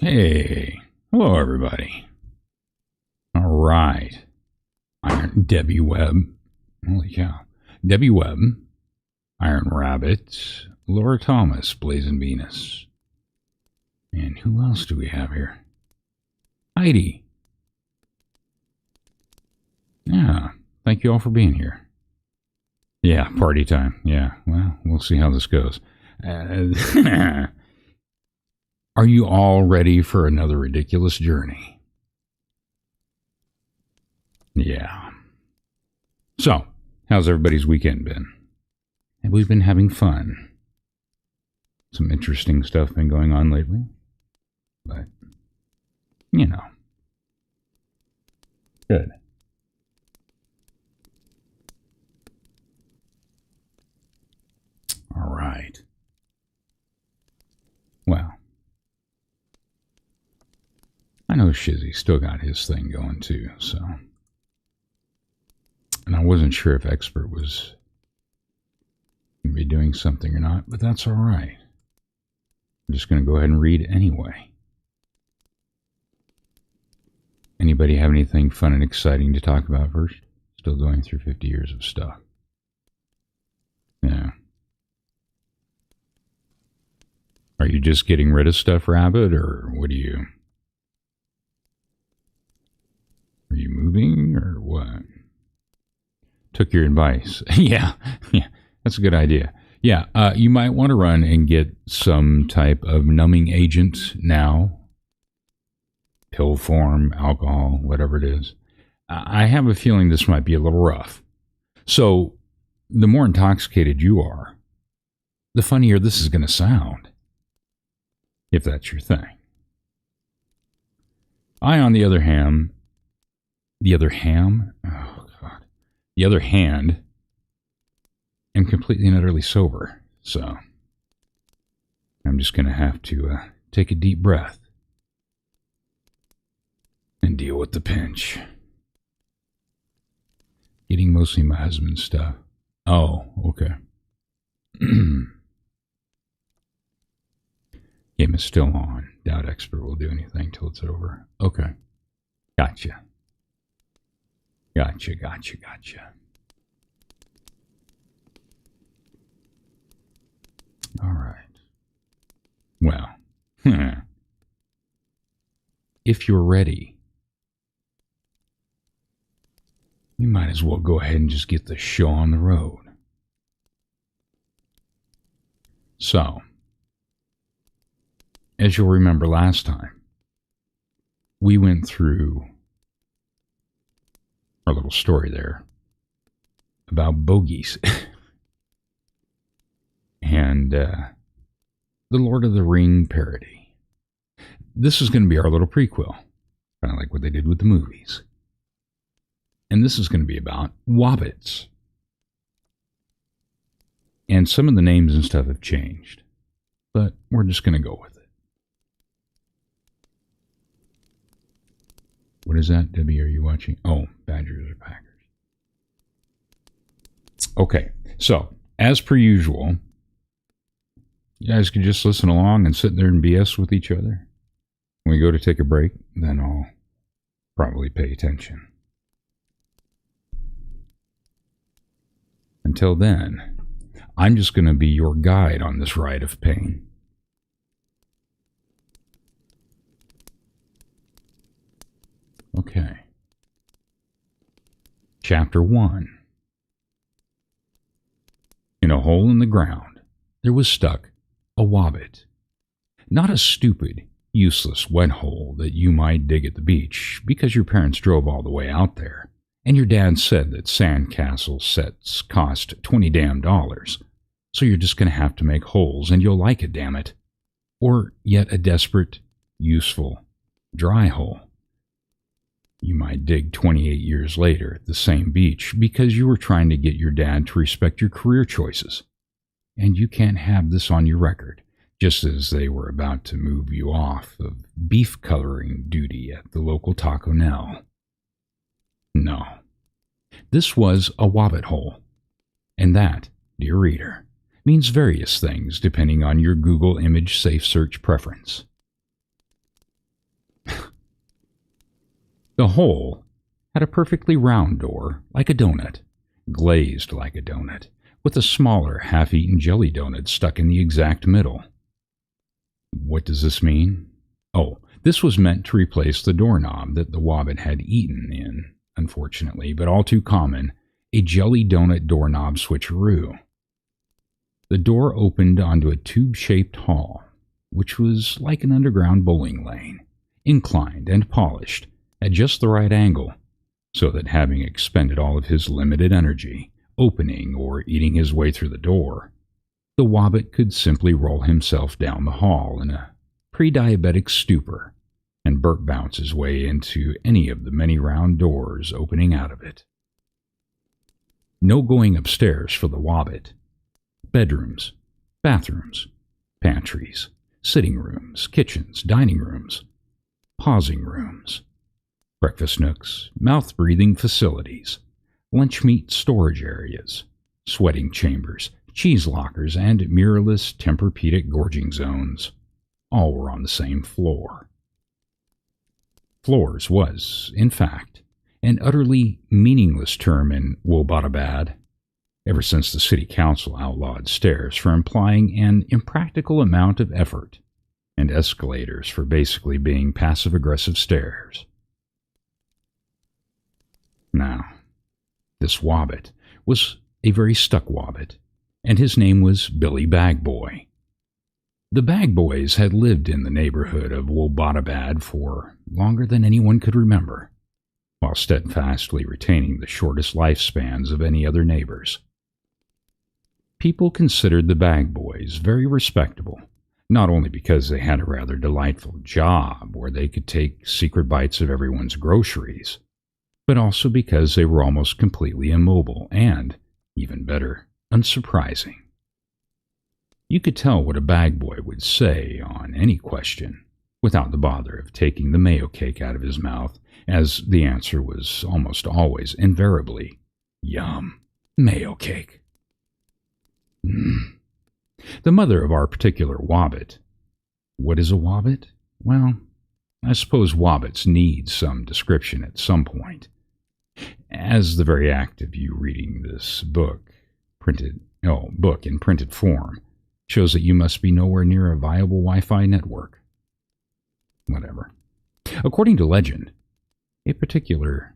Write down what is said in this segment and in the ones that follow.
Hey, hello everybody. All right, Iron Debbie Webb. Holy cow, Debbie Webb, Iron Rabbit, Laura Thomas, Blazing Venus, and who else do we have here? Heidi. Yeah, thank you all for being here. Yeah, party time. Yeah, well, we'll see how this goes. Are you all ready for another ridiculous journey? Yeah. So, how's everybody's weekend been? Have we been having fun? Some interesting stuff been going on lately. But, you know. Good. All right. Well, I know Shizzy still got his thing going too, so. And I wasn't sure if Expert was going to be doing something or not, but that's all right. I'm just going to go ahead and read anyway. Anybody have anything fun and exciting to talk about first? Still going through 50 years of stuff. Yeah. Are you just getting rid of stuff, Rabbit, or what are you? Are you moving, or what? Took your advice. Yeah, that's a good idea. Yeah, you might want to run and get some type of numbing agent now. Pill form, alcohol, whatever it is. I have a feeling this might be a little rough. So, the more intoxicated you are, the funnier this is going to sound. If that's your thing. I, on the other hand, am completely and utterly sober. So, I'm just going to have to take a deep breath and deal with the pinch. Getting mostly my husband's stuff. Oh, okay. Game is still on. Doubt Expert will do anything till it's over. Okay. Gotcha. All right. Well, if you're ready, we might as well go ahead and just get the show on the road. So, as you'll remember last time, we went through our little story there about bogies and the Lord of the Ring parody. This is going to be our little prequel, kind of like what they did with the movies. And this is going to be about wobbits. And some of the names and stuff have changed, but we're just going to go with it. What is that, Debbie? Are you watching? Oh, Badgers or Packers. Okay, so, as per usual, you guys can just listen along and sit there and BS with each other. When we go to take a break, then I'll probably pay attention. Until then, I'm just going to be your guide on this ride of pain. Okay. Chapter 1. In a hole in the ground, there was stuck a wobbit. Not a stupid, useless wet hole that you might dig at the beach because your parents drove all the way out there, and your dad said that sandcastle sets cost $20 damn, so you're just going to have to make holes and you'll like it, damn it. Or yet a desperate, useful, dry hole you might dig 28 years later at the same beach because you were trying to get your dad to respect your career choices. And you can't have this on your record, just as they were about to move you off of beef coloring duty at the local Taco Nell. No. This was a wobbit hole. And that, dear reader, means various things depending on your Google image safe search preference. The hole had a perfectly round door, like a donut, glazed like a donut, with a smaller, half-eaten jelly donut stuck in the exact middle. What does this mean? Oh, this was meant to replace the doorknob that the Wobbit had eaten in, unfortunately, but all too common, a jelly donut doorknob switcheroo. The door opened onto a tube-shaped hall, which was like an underground bowling lane, inclined and polished at just the right angle, so that having expended all of his limited energy, opening or eating his way through the door, the Wobbit could simply roll himself down the hall in a pre-diabetic stupor and Burt bounce his way into any of the many round doors opening out of it. No going upstairs for the Wobbit. Bedrooms, bathrooms, pantries, sitting rooms, kitchens, dining rooms, pausing rooms, breakfast nooks, mouth-breathing facilities, lunch meat storage areas, sweating chambers, cheese lockers, and mirrorless Tempur-Pedic gorging zones. All were on the same floor. Floors was, in fact, an utterly meaningless term in Woolbottabad, ever since the city council outlawed stairs for implying an impractical amount of effort, and escalators for basically being passive-aggressive stairs. Now, this Wobbit was a very stuck Wobbit, and his name was Billy Bagboy. The Bagboys had lived in the neighborhood of Woolbottabad for longer than anyone could remember, while steadfastly retaining the shortest lifespans of any other neighbors. People considered the Bagboys very respectable, not only because they had a rather delightful job where they could take secret bites of everyone's groceries, but also because they were almost completely immobile and, even better, unsurprising. You could tell what a Bagboy would say on any question, without the bother of taking the mayo cake out of his mouth, as the answer was almost always invariably, "Yum, mayo cake." The mother of our particular Wobbit. What is a Wobbit? Well, I suppose Wobbits need some description at some point, as the very act of you reading this book in printed form shows that you must be nowhere near a viable Wi-Fi network. Whatever. According to legend, a particular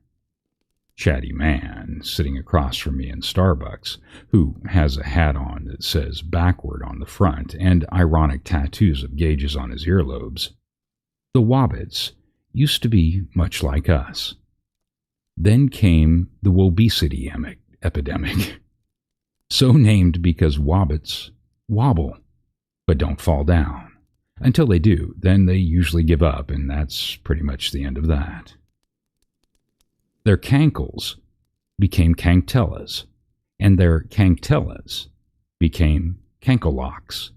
chatty man sitting across from me in Starbucks, who has a hat on that says backward on the front and ironic tattoos of gauges on his earlobes, the Wobbits used to be much like us. Then came the wobesity epidemic, so named because Wobbits wobble, but don't fall down. Until they do, then they usually give up, and that's pretty much the end of that. Their cankles became canktellas, and their canktellas became cankolocks.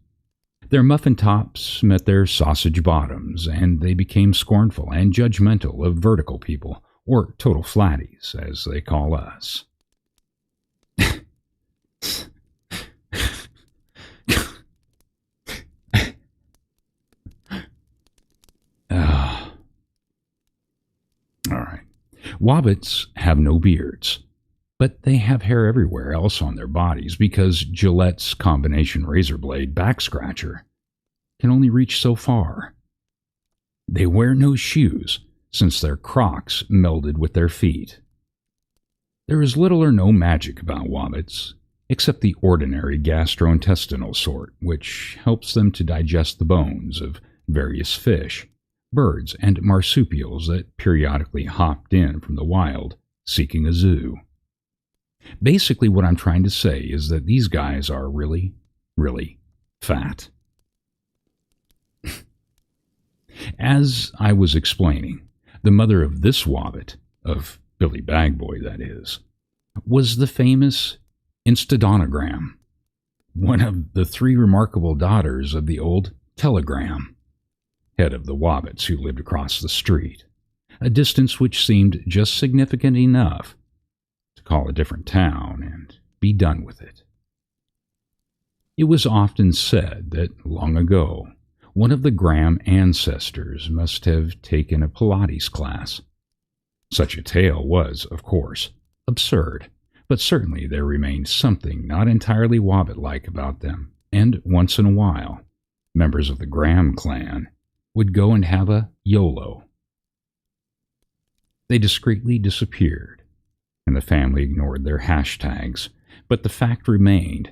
Their muffin tops met their sausage bottoms, and they became scornful and judgmental of vertical people, or total flatties, as they call us. All right. Wobbits have no beards, but they have hair everywhere else on their bodies because Gillette's combination razor blade back scratcher can only reach so far. They wear no shoes since their Crocs melded with their feet. There is little or no magic about Wobbits, except the ordinary gastrointestinal sort, which helps them to digest the bones of various fish, birds, and marsupials that periodically hopped in from the wild, seeking a zoo. Basically, what I'm trying to say is that these guys are really, really fat. As I was explaining, the mother of this Wobbit, of Billy Bagboy that is, was the famous Instadonogram, one of the three remarkable daughters of the old Telegram, head of the Wobbits who lived across the street, a distance which seemed just significant enough to call a different town and be done with it. It was often said that long ago, one of the Graham ancestors must have taken a Pilates class, Such a tale was, of course, absurd, but certainly there remained something not entirely Wobbit-like about them, and once in a while, members of the Graham clan would go and have a YOLO. They discreetly disappeared, and the family ignored their hashtags, but the fact remained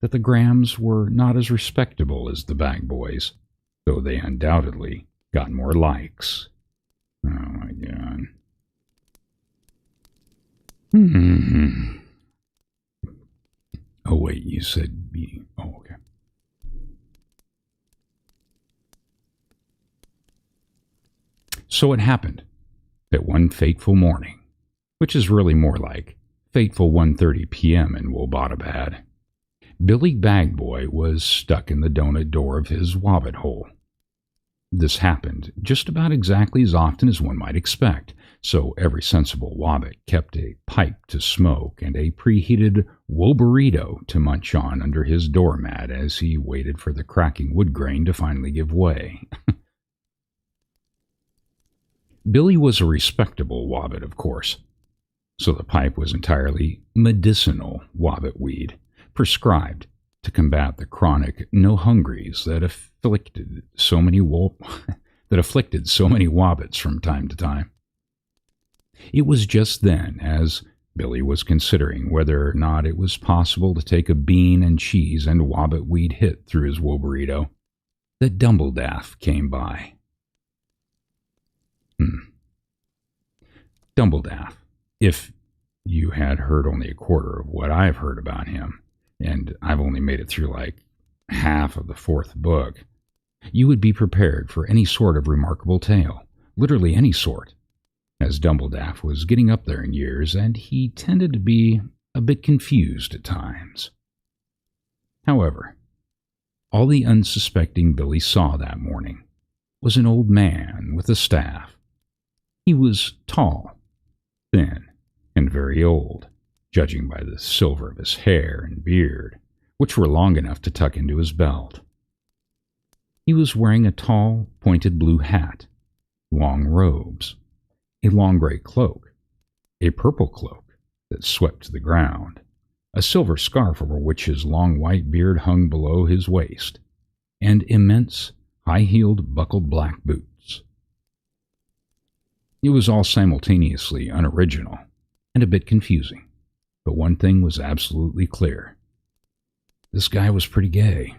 that the Grahams were not as respectable as the Bag Boys, though they undoubtedly got more likes. Oh my God. Oh wait, you said B. Oh, okay. So it happened that one fateful morning, which is really more like fateful 1:30 p.m. in Wobotabad, Billy Bagboy was stuck in the donut door of his Wobbit hole. This happened just about exactly as often as one might expect, so every sensible Wobbit kept a pipe to smoke and a preheated Woburrito to munch on under his doormat as he waited for the cracking wood grain to finally give way. Billy was a respectable Wobbit, of course, so the pipe was entirely medicinal Wobbit weed, prescribed to combat the chronic no-hungries that afflicted so many Wobbits from time to time. It was just then, as Billy was considering whether or not it was possible to take a bean and cheese and Wobbit weed hit through his Woburrito, that Dumbledaff came by. Dumbledaff, if you had heard only a quarter of what I've heard about him, and I've only made it through like half of the 4th book, you would be prepared for any sort of remarkable tale, literally any sort, as Dumbledaff was getting up there in years, and he tended to be a bit confused at times. However, all the unsuspecting Billy saw that morning was an old man with a staff. He was tall, thin, and very old, judging by the silver of his hair and beard, which were long enough to tuck into his belt. He was wearing a tall, pointed blue hat, long robes, a long gray cloak, a purple cloak that swept to the ground, a silver scarf over which his long white beard hung below his waist, and immense, high-heeled, buckled black boots. It was all simultaneously unoriginal and a bit confusing, but one thing was absolutely clear. This guy was pretty gay.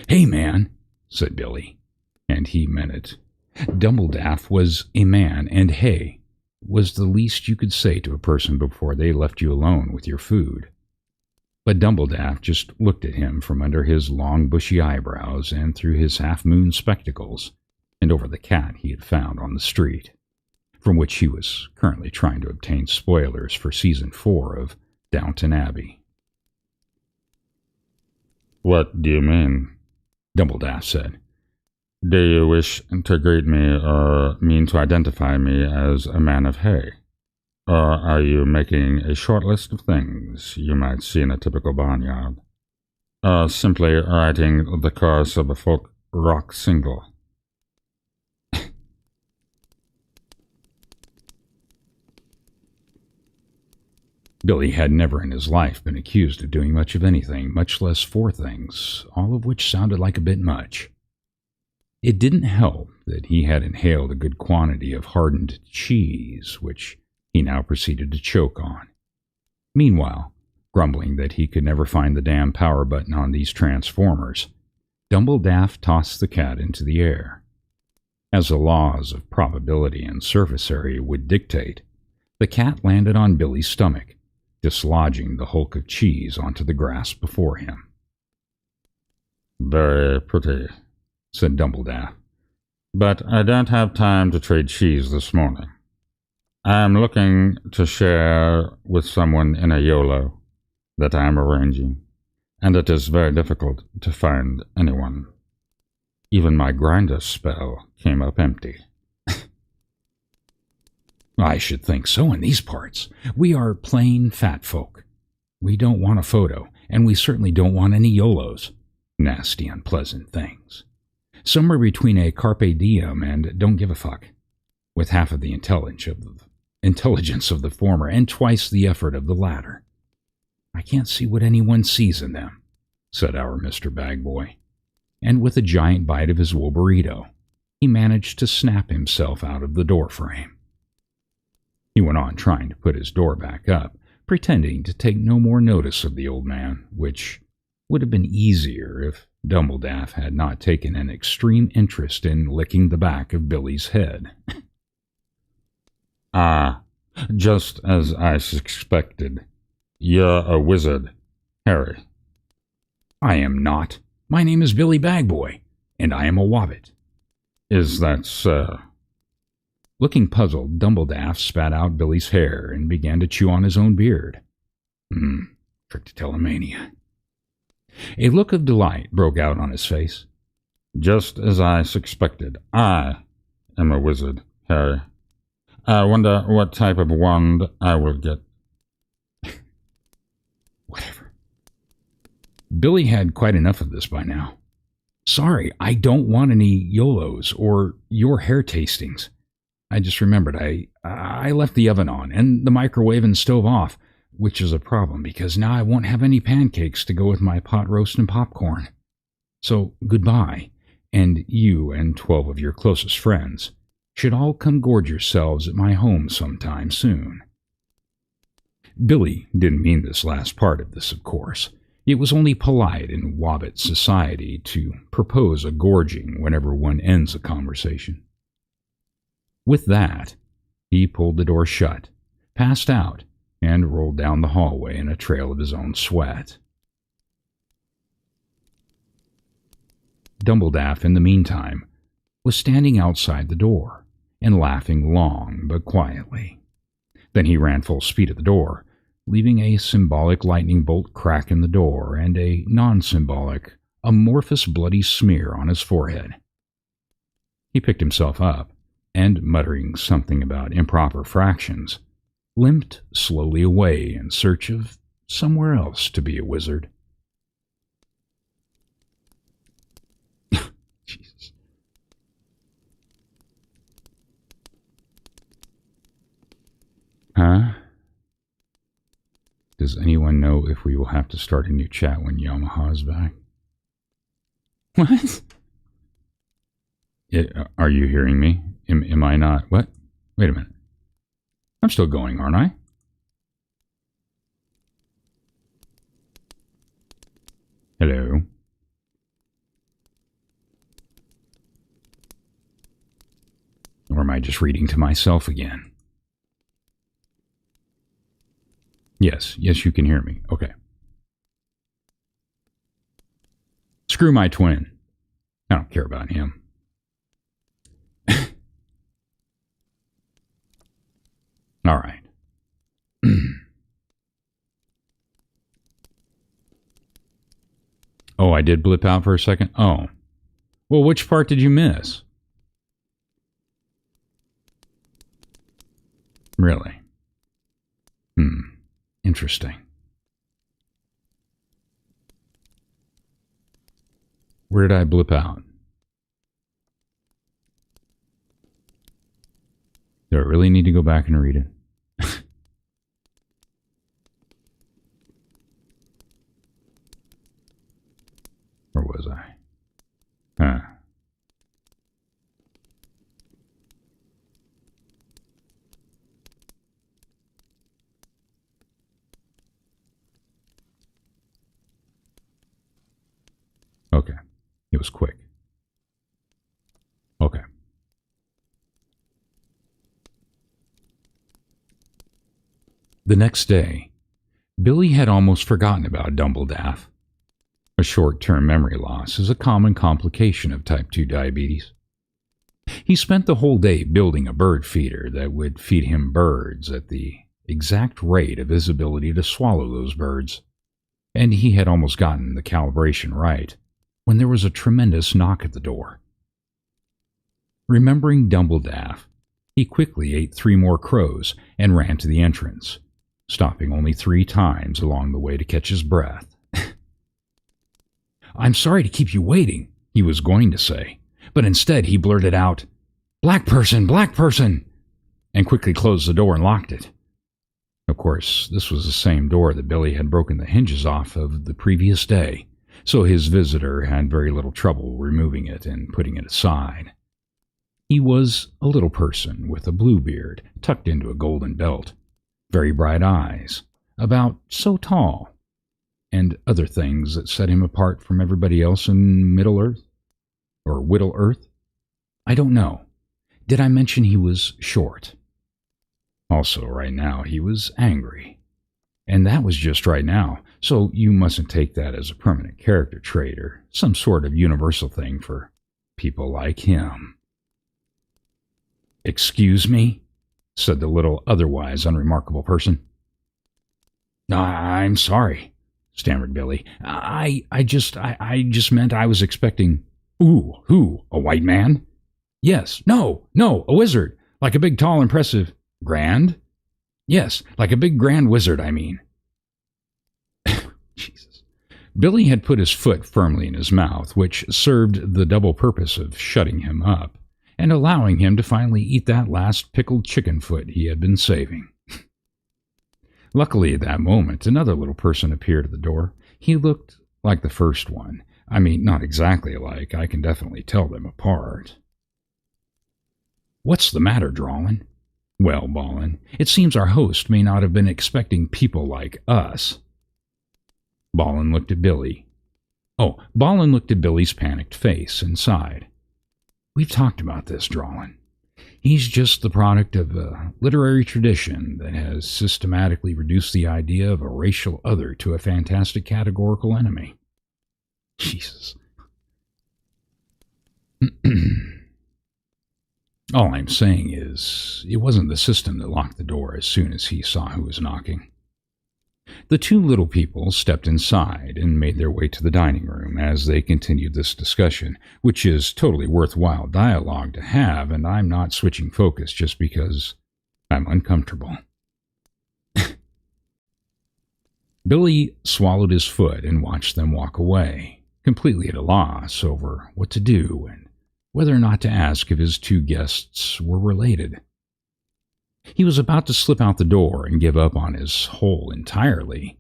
"Hey, man," said Billy, and he meant it. Dumbledaff was a man, and hey was the least you could say to a person before they left you alone with your food. But Dumbledaff just looked at him from under his long bushy eyebrows and through his half-moon spectacles, and over the cat he had found on the street, from which he was currently trying to obtain spoilers for Season 4 of Downton Abbey. "What do you mean?" Dumbledaff said. "Do you wish to greet me or mean to identify me as a man of hay? Or are you making a short list of things you might see in a typical barnyard? Or simply writing the chorus of a folk rock single?" Billy had never in his life been accused of doing much of anything, much less 4 things, all of which sounded like a bit much. It didn't help that he had inhaled a good quantity of hardened cheese, which he now proceeded to choke on. Meanwhile, grumbling that he could never find the damn power button on these transformers, Dumbledaff tossed the cat into the air. As the laws of probability and surface area would dictate, the cat landed on Billy's stomach, dislodging the hulk of cheese onto the grass before him. "Very pretty," said Dumbledaff. "But I don't have time to trade cheese this morning. I am looking to share with someone in a YOLO that I am arranging, and it is very difficult to find anyone. Even my grinder spell came up empty." "I should think so in these parts. We are plain fat folk. We don't want a photo, and we certainly don't want any YOLOs. Nasty, unpleasant things. somewhere between a carpe diem and don't give a fuck, with half of the intelligence of the former and twice the effort of the latter. I can't see what anyone sees in them, said our Mr. Bagboy, and with a giant bite of his wool burrito, he managed to snap himself out of the door frame. He went on trying to put his door back up, pretending to take no more notice of the old man, which would have been easier if Dumbledaff had not taken an extreme interest in licking the back of Billy's head. Ah, just as I suspected. You're a wizard, Harry. I am not. My name is Billy Bagboy, and I am a wobbit. Is that so? Looking puzzled, Dumbledaff spat out Billy's hair and began to chew on his own beard. Trichotillomania. A look of delight broke out on his face. Just as I suspected. I am a wizard, Harry. I wonder what type of wand I will get. Whatever. Billy had quite enough of this by now. Sorry, I don't want any YOLOs or your hair tastings. I just remembered I left the oven on and the microwave and stove off, which is a problem because now I won't have any pancakes to go with my pot roast and popcorn. So goodbye, and you and 12 of your closest friends should all come gorge yourselves at my home sometime soon. Billy didn't mean this last part of this, of course. It was only polite in Wobbit society to propose a gorging whenever one ends a conversation. With that, he pulled the door shut, passed out, and rolled down the hallway in a trail of his own sweat. Dumbledaff, in the meantime, was standing outside the door and laughing long but quietly. Then he ran full speed at the door, leaving a symbolic lightning bolt crack in the door and a non-symbolic, amorphous bloody smear on his forehead. He picked himself up, and muttering something about improper fractions, limped slowly away in search of somewhere else to be a wizard. Jesus. Huh? Does anyone know if we will have to start a new chat when Yamaha's back? What? Are you hearing me? Am I not? What? Wait a minute. I'm still going, aren't I? Hello? Or am I just reading to myself again? Yes, you can hear me. Okay. Screw my twin. I don't care about him. All right. Oh, I did blip out for a second? Oh. Well, which part did you miss? Really? Interesting. Where did I blip out? Do I really need to go back and read it? Where was I? Huh. Okay. It was quick. Okay. The next day, Billy had almost forgotten about Dumbledaff. A short-term memory loss is a common complication of type 2 diabetes. He spent the whole day building a bird feeder that would feed him birds at the exact rate of his ability to swallow those birds, and he had almost gotten the calibration right when there was a tremendous knock at the door. Remembering Dumbledaff, he quickly ate 3 more crows and ran to the entrance, stopping only 3 times along the way to catch his breath. "I'm sorry to keep you waiting," he was going to say, But instead he blurted out, black person, and quickly closed the door and locked it. Of course, this was the same door that Billy had broken the hinges off of the previous day, so his visitor had very little trouble removing it and putting it aside. He was a little person with a blue beard tucked into a golden belt, very bright eyes, about so tall, and other things that set him apart from everybody else in Middle Earth? Or Whittle Earth? I don't know. Did I mention he was short? Also, right now, he was angry. And that was just right now, so you mustn't take that as a permanent character trait or some sort of universal thing for people like him. "Excuse me?" said the little otherwise unremarkable person. "I'm sorry," stammered Billy. I just meant I was expecting..." "Ooh, who? A white man?" "Yes. No, a wizard. Like a big, tall, impressive..." "Grand?" "Yes, like a big, grand wizard, I mean." Jesus. Billy had put his foot firmly in his mouth, which served the double purpose of shutting him up and allowing him to finally eat that last pickled chicken foot he had been saving. Luckily, at that moment, another little person appeared at the door. He looked like the first one. I mean, not exactly alike. I can definitely tell them apart. "What's the matter, Drawlin?" "Well, Ballin, it seems our host may not have been expecting people like us." Ballin looked at Billy. Ballin looked at Billy's panicked face and sighed. "We've talked about this, Drawlin. He's just the product of a literary tradition that has systematically reduced the idea of a racial other to a fantastic categorical enemy." Jesus. All I'm saying is, it wasn't the system that locked the door as soon as he saw who was knocking. The two little people stepped inside and made their way to the dining room as they continued this discussion, which is totally worthwhile dialogue to have, and I'm not switching focus just because I'm uncomfortable. Billy swallowed his foot and watched them walk away, completely at a loss over what to do and whether or not to ask if his two guests were related. He was about to slip out the door and give up on his hole entirely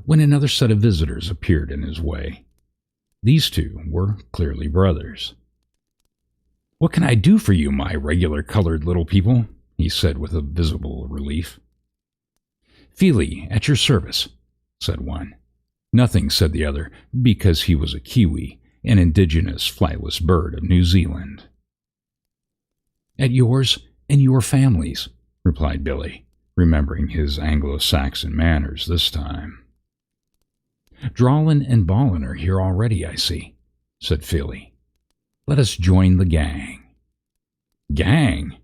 when another set of visitors appeared in his way. These two were clearly brothers. "What can I do for you, my regular colored little people?" he said with a visible relief. "Feely, at your service," said one. "Nothing," said the other, because he was a Kiwi, an indigenous flightless bird of New Zealand. "At yours and your family's," replied Billy, remembering his Anglo-Saxon manners this time. "Drawlin and Ballin are here already, I see," said Feely. "Let us join the gang." "Gang?"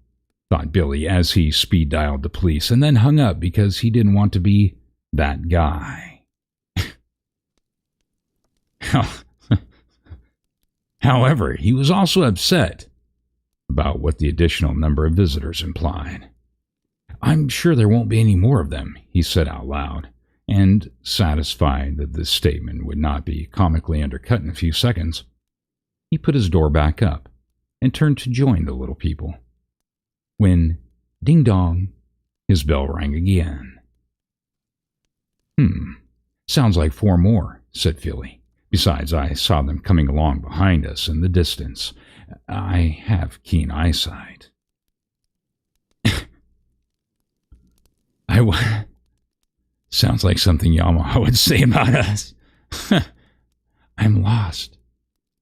thought Billy as he speed-dialed the police and then hung up because he didn't want to be that guy. However, he was also upset about what the additional number of visitors implied. "I'm sure there won't be any more of them," he said out loud, and satisfied that this statement would not be comically undercut in a few seconds, he put his door back up and turned to join the little people. When, ding-dong, his bell rang again. Sounds like 4 more, said Philly. "Besides, I saw them coming along behind us in the distance. I have keen eyesight." Sounds like something Yamaha would say about us. "I'm lost.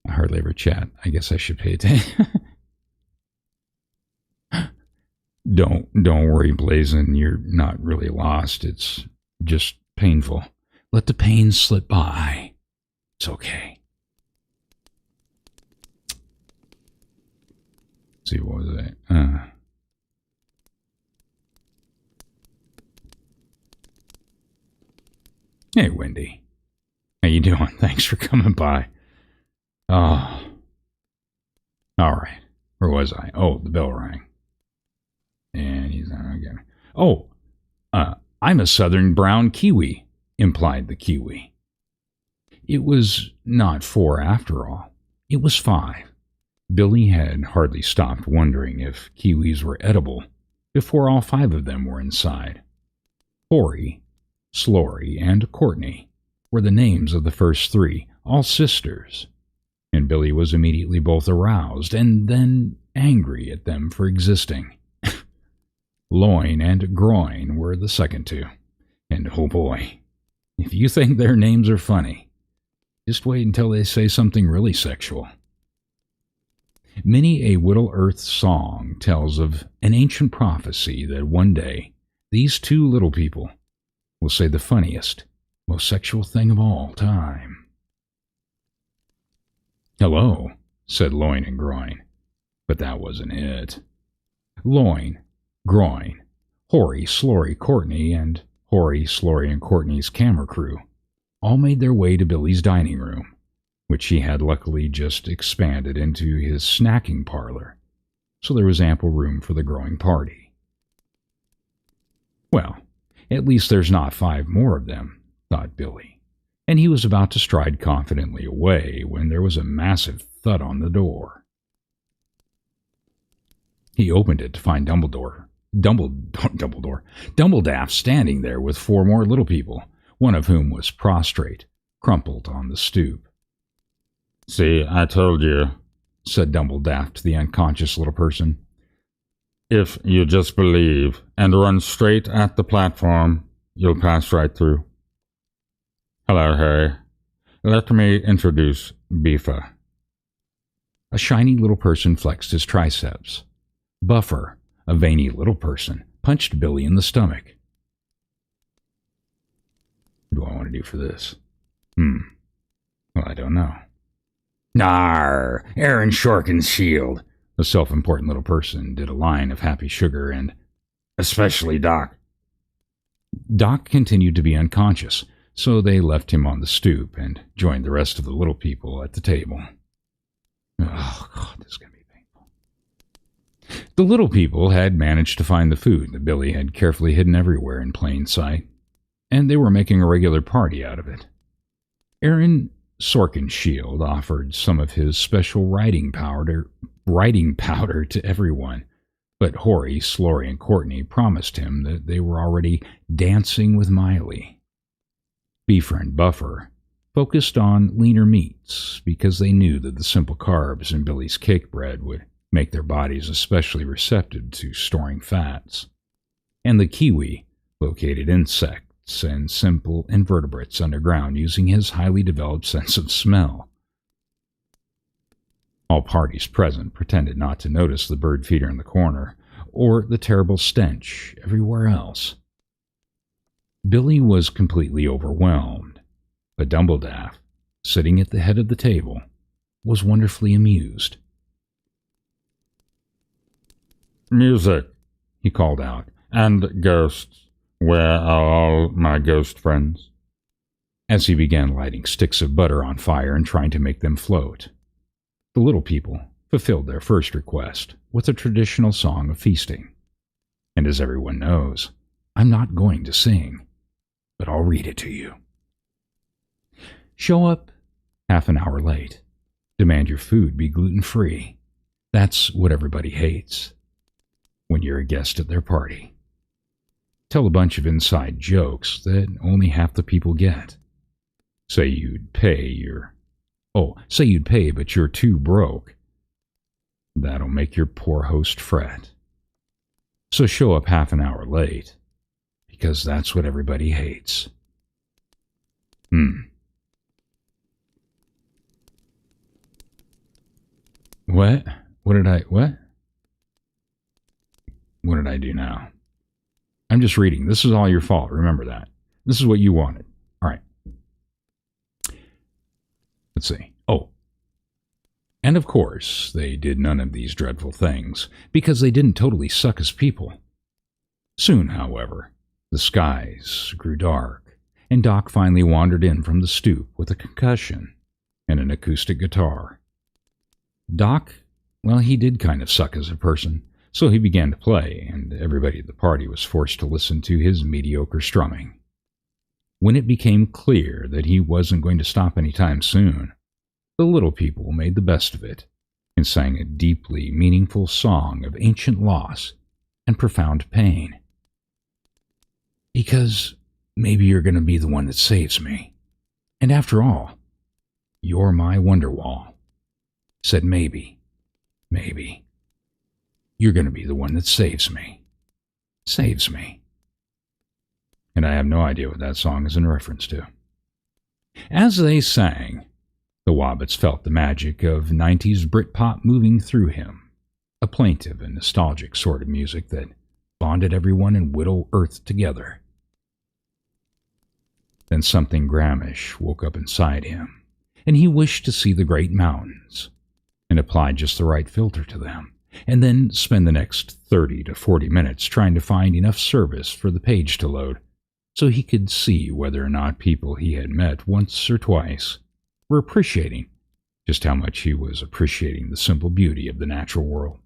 I hardly ever chat. I guess I should pay attention." Don't worry, Blazin. You're not really lost. It's just painful. Let the pain slip by. It's okay. Let's see, what was that? Hey, Wendy. How you doing? Thanks for coming by. Oh. All right. Where was I? Oh, the bell rang. And he's not again. "Oh, I'm a southern brown Kiwi," implied the Kiwi. It was not 4 after all. It was 5. Billy had hardly stopped wondering if kiwis were edible before all 5 of them were inside. Hori, Slory, and Courtney were the names of the first 3, all sisters, and Billy was immediately both aroused and then angry at them for existing. Loin and Groin were the second 2, and oh boy, if you think their names are funny, just wait until they say something really sexual. Many a Whittle-Earth song tells of an ancient prophecy that one day these 2 little people will say the funniest, most sexual thing of all time. "Hello," said Loin and Groin, but that wasn't it. Loin, Groin, Hori, Slory, Courtney, and Hori, Slory, and Courtney's camera crew all made their way to Billy's dining room, which he had luckily just expanded into his snacking parlor, so there was ample room for the growing party. Well, at least there's not 5 more of them, thought Billy, and he was about to stride confidently away when there was a massive thud on the door. He opened it to find Dumbledaff standing there with 4 more little people, one of whom was prostrate, crumpled on the stoop. "See, I told you," said Dumbledaff to the unconscious little person. "If you just believe and run straight at the platform, you'll pass right through. Hello, Harry. Let me introduce Beefa." A shiny little person flexed his triceps. Buffer, a veiny little person, punched Billy in the stomach. What do I want to do for this? Well, I don't know. "Nar, Aaron Shorkin's shield." The self-important little person did a line of happy sugar and, "Especially Doc." Doc continued to be unconscious, so they left him on the stoop and joined the rest of the little people at the table. Oh, God, this is going to be painful. The little people had managed to find the food that Billy had carefully hidden everywhere in plain sight, and they were making a regular party out of it. Aaron Sorkinshield offered some of his special writing powder to everyone, but Hori, Slory, and Courtney promised him that they were already dancing with Miley. Beefer and Buffer focused on leaner meats because they knew that the simple carbs in Billy's cake bread would make their bodies especially receptive to storing fats. And the Kiwi located insects and simple invertebrates underground using his highly developed sense of smell. All parties present pretended not to notice the bird feeder in the corner or the terrible stench everywhere else. Billy was completely overwhelmed, but Dumbledaff, sitting at the head of the table, was wonderfully amused. "Music," he called out, "and ghosts. Where are all my ghost friends?" As he began lighting sticks of butter on fire and trying to make them float. The little people fulfilled their first request with a traditional song of feasting. And as everyone knows, I'm not going to sing, but I'll read it to you. Show up half an hour late. Demand your food be gluten-free. That's what everybody hates when you're a guest at their party. Tell a bunch of inside jokes that only half the people get. Say you'd pay, but you're too broke. That'll make your poor host fret. So show up half an hour late, because that's what everybody hates. What? What did I do now? I'm just reading. This is all your fault. Remember that. This is what you wanted. All right. Let's see. Oh. And of course, they did none of these dreadful things, because they didn't totally suck as people. Soon, however, the skies grew dark, and Doc finally wandered in from the stoop with a concussion and an acoustic guitar. Doc, well, he did kind of suck as a person, so he began to play, and everybody at the party was forced to listen to his mediocre strumming. When it became clear that he wasn't going to stop any time soon, the little people made the best of it and sang a deeply meaningful song of ancient loss and profound pain. Because maybe you're going to be the one that saves me. And after all, you're my Wonderwall. Said maybe, you're going to be the one that saves me. Saves me. And I have no idea what that song is in reference to. As they sang, the Wobbits felt the magic of 90s Britpop moving through him, a plaintive and nostalgic sort of music that bonded everyone in Whittle Earth together. Then something Gramish woke up inside him, and he wished to see the great mountains, and applied just the right filter to them, and then spend the next 30 to 40 minutes trying to find enough service for the page to load, so he could see whether or not people he had met once or twice were appreciating just how much he was appreciating the simple beauty of the natural world.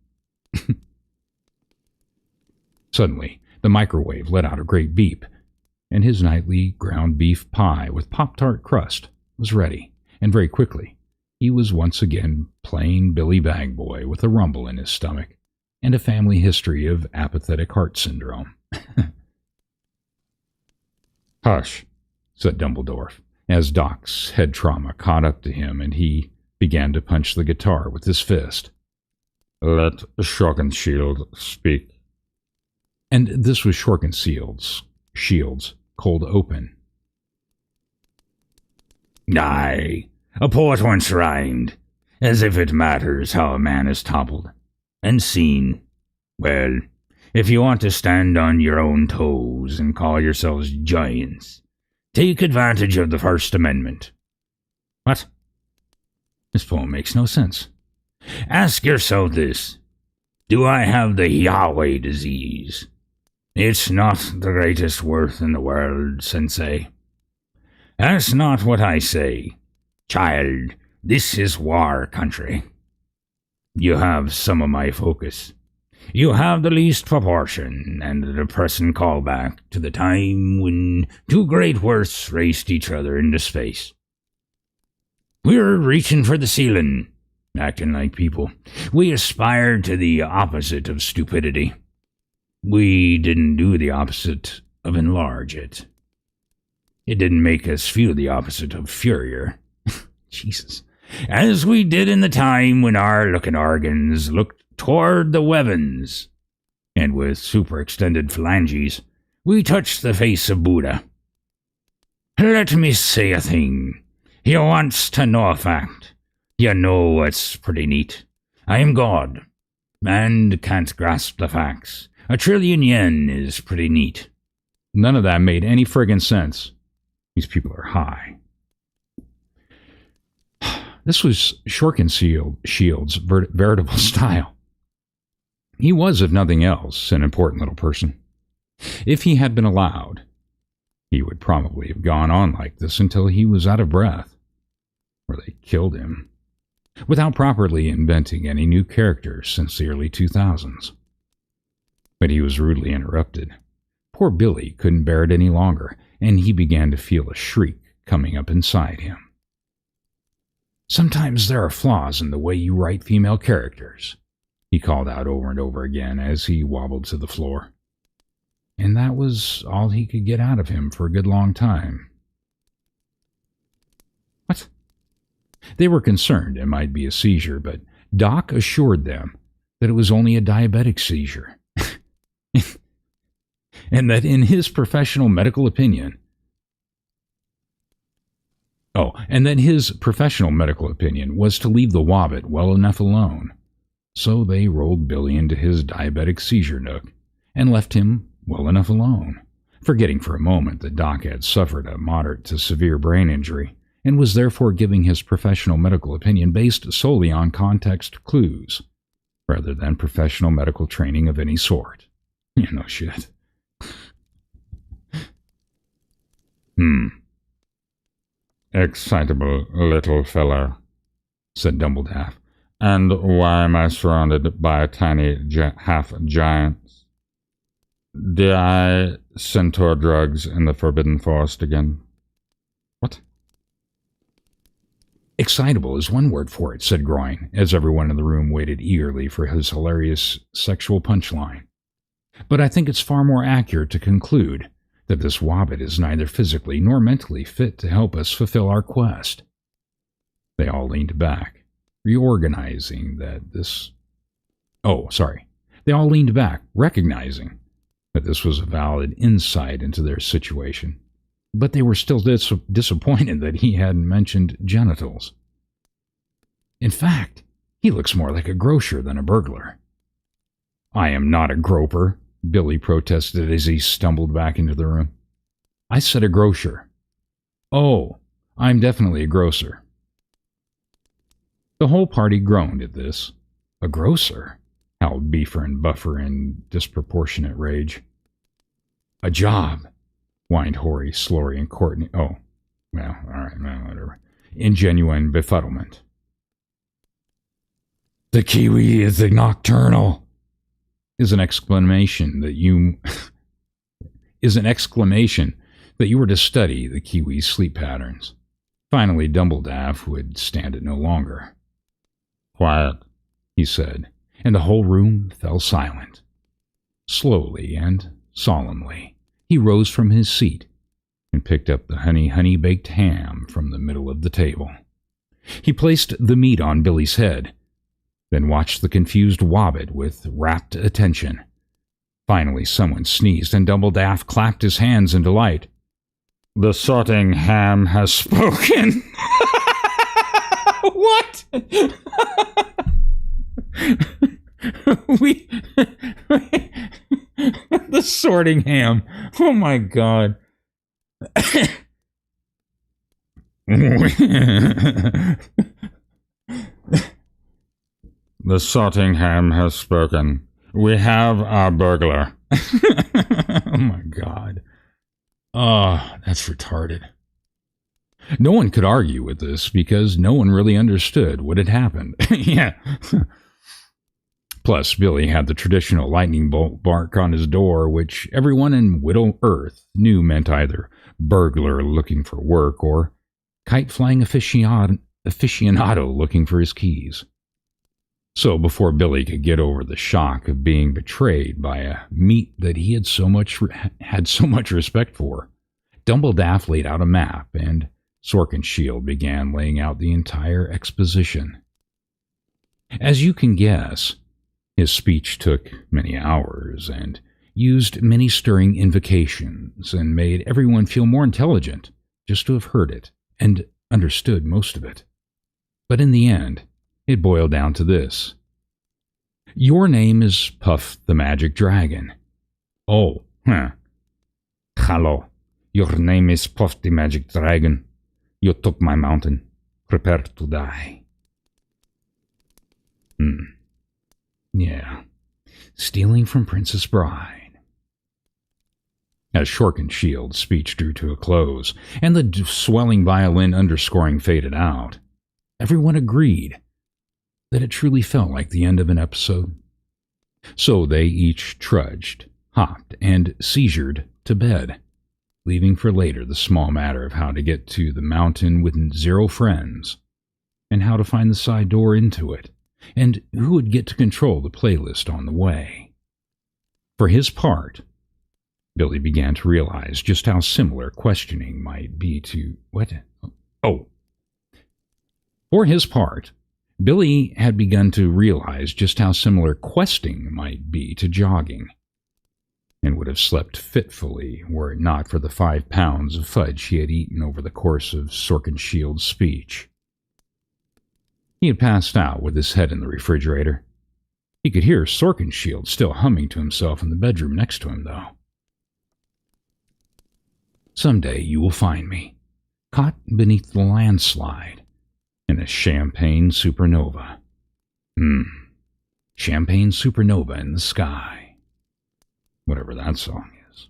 Suddenly, the microwave let out a great beep, and his nightly ground beef pie with Pop-Tart crust was ready, and very quickly he was once again plain Billy Bagboy with a rumble in his stomach and a family history of apathetic heart syndrome. "Hush," said Dumbledore, as Doc's head trauma caught up to him and he began to punch the guitar with his fist. "Let Shorkenshield speak." And this was Shield's cold open. "Aye, a poet once rhymed, as if it matters how a man is toppled and seen. Well, if you want to stand on your own toes and call yourselves giants, take advantage of the First Amendment." What? This poem makes no sense. Ask yourself this. Do I have the Yahweh disease? It's not the greatest worth in the world, Sensei. That's not what I say. Child, this is war country. You have some of my focus. You have the least proportion, and the depressing callback to the time when two great worths raced each other into space. We're reaching for the ceiling, acting like people. We aspired to the opposite of stupidity. We didn't do the opposite of enlarge it. It didn't make us feel the opposite of furior. Jesus. As we did in the time when our looking organs looked toward the weapons, and with super-extended phalanges, we touched the face of Buddha. Let me say a thing. You wants to know a fact. You know what's pretty neat. I am God, and can't grasp the facts. 1 trillion yen is pretty neat. None of that made any friggin' sense. These people are high. This was Shield's veritable style. He was, if nothing else, an important little person. If he had been allowed, he would probably have gone on like this until he was out of breath, or they killed him, without properly inventing any new characters since the early 2000s. But he was rudely interrupted. Poor Billy couldn't bear it any longer, and he began to feel a shriek coming up inside him. Sometimes there are flaws in the way you write female characters, he called out over and over again as he wobbled to the floor. And that was all he could get out of him for a good long time. What? They were concerned it might be a seizure, but Doc assured them that it was only a diabetic seizure. And that in his professional medical opinion, was to leave the Wobbit well enough alone. So they rolled Billy into his diabetic seizure nook and left him well enough alone, forgetting for a moment that Doc had suffered a moderate to severe brain injury and was therefore giving his professional medical opinion based solely on context clues, rather than professional medical training of any sort. You know, shit. "Excitable little feller," said Dumbledore. "And why am I surrounded by tiny half-giants? Did I centaur drugs in the Forbidden Forest again?" What? Excitable is one word for it, said Groin, as everyone in the room waited eagerly for his hilarious sexual punchline. But I think it's far more accurate to conclude that this Wobbit is neither physically nor mentally fit to help us fulfill our quest. They all leaned back, recognizing that this was a valid insight into their situation. But they were still disappointed that he hadn't mentioned genitals. In fact, he looks more like a grocer than a burglar. I am not a groper, Billy protested as he stumbled back into the room. I said a grocer. Oh, I'm definitely a grocer. The whole party groaned at this. A grocer? Howled Beefer and Buffer in disproportionate rage. A job, whined Horry, Slory, and Courtney. Oh, well, all right, well, whatever. In genuine befuddlement. The Kiwi is a nocturnal, is an exclamation that you were to study the Kiwi's sleep patterns. Finally, Dumbledaff would stand it no longer. Quiet, he said, and the whole room fell silent. Slowly and solemnly, he rose from his seat and picked up the honey-baked ham from the middle of the table. He placed the meat on Billy's head, then watched the confused Wobbit with rapt attention. Finally, someone sneezed, and Dumbledaff clapped his hands in delight. The sorting ham has spoken! What? The sorting ham. Oh my god. The sorting ham has spoken. We have our burglar. Oh my god. Oh, that's retarded. No one could argue with this because no one really understood what had happened. Yeah. Plus, Billy had the traditional lightning bolt bark on his door, which everyone in Whittle Earth knew meant either burglar looking for work or kite-flying aficionado looking for his keys. So before Billy could get over the shock of being betrayed by a meat that he had so much respect for, Dumbledaff laid out a map, and Sorkinshield began laying out the entire exposition. As you can guess, his speech took many hours and used many stirring invocations and made everyone feel more intelligent just to have heard it and understood most of it. But in the end, it boiled down to this. Your name is Puff the Magic Dragon. Oh, huh. Hello. Your name is Puff the Magic Dragon. You took my mountain. Prepare to die. Yeah. Stealing from Princess Bride. As Shorkenshield's speech drew to a close, and the swelling violin underscoring faded out, everyone agreed that it truly felt like the end of an episode. So they each trudged, hopped, and seizured to bed, leaving for later the small matter of how to get to the mountain with 0 friends, and how to find the side door into it, and who would get to control the playlist on the way. For his part, Billy began to realize just how similar questioning might be to... What? Oh. For his part, Billy had begun to realize just how similar questing might be to jogging, and would have slept fitfully were it not for the 5 pounds of fudge he had eaten over the course of Sorkinshield's speech. He had passed out with his head in the refrigerator. He could hear Sorkinshield still humming to himself in the bedroom next to him, though. Someday you will find me, caught beneath the landslide, in a champagne supernova. Champagne supernova in the sky. Whatever that song is.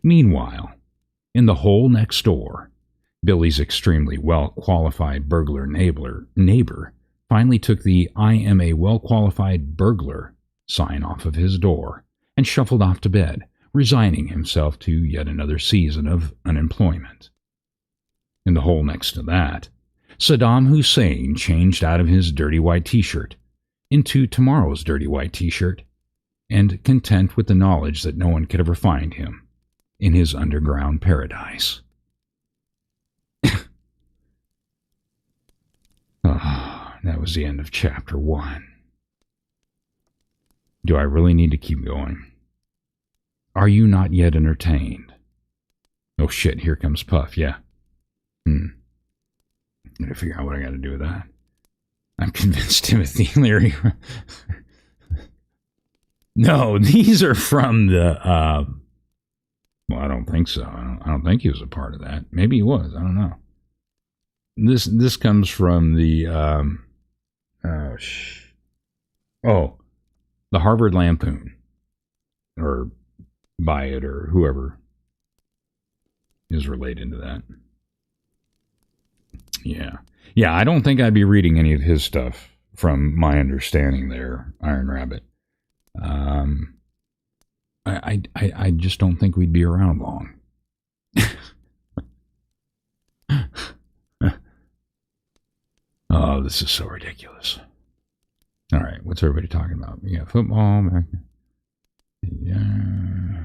Meanwhile, in the hole next door, Billy's extremely well-qualified burglar neighbor finally took the "I am a well-qualified burglar" sign off of his door and shuffled off to bed, resigning himself to yet another season of unemployment. In the hole next to that, Saddam Hussein changed out of his dirty white t-shirt into tomorrow's dirty white t-shirt, and content with the knowledge that no one could ever find him in his underground paradise. That was the end of chapter 1. Do I really need to keep going? Are you not yet entertained? Oh shit, here comes Puff, yeah. Gotta figure out what I gotta do with that. I'm convinced Timothy Leary... No, these are from the... well, I don't think so. I don't think he was a part of that. Maybe he was. I don't know. This comes from the... the Harvard Lampoon. Or by it, or whoever is related to that. Yeah. Yeah, I don't think I'd be reading any of his stuff from my understanding there, Iron Rabbit. I just don't think we'd be around long. Oh, this is so ridiculous. All right, what's everybody talking about? We got football back. Yeah.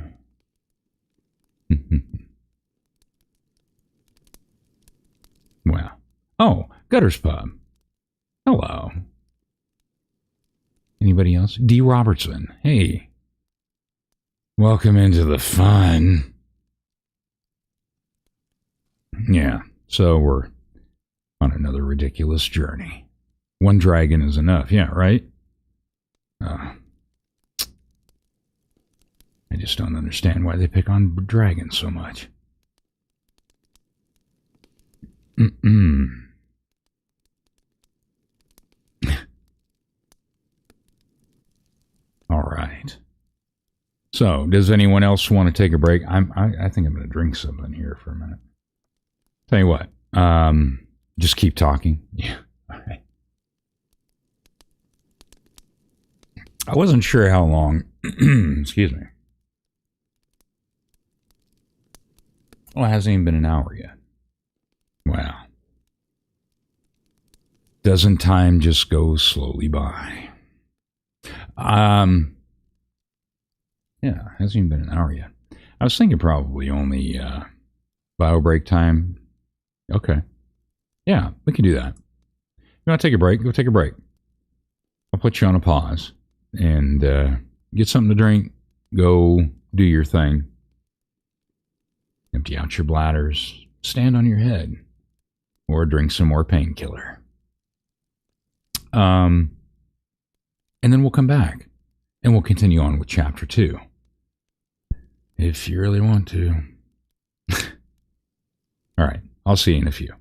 Wow. Oh, Gutter's Pub. Hello. Anybody else? D. Robertson. Hey. Welcome into the fun. Yeah, so we're on another ridiculous journey. One dragon is enough, yeah, right? I just don't understand why they pick on dragons so much. All right. So, does anyone else want to take a break? I think I'm going to drink something here for a minute. Tell you what, just keep talking. Yeah. All right. I wasn't sure how long. Excuse me. Well, it hasn't even been an hour yet. Wow. Doesn't time just go slowly by? Yeah, it hasn't even been an hour yet. I was thinking probably only bio break time. Okay. Yeah, we can do that. You want to take a break? Go take a break. I'll put you on a pause and get something to drink. Go do your thing. Empty out your bladders. Stand on your head. Or drink some more painkiller. And then we'll come back. And we'll continue on with chapter 2. If you really want to. All right. I'll see you in a few.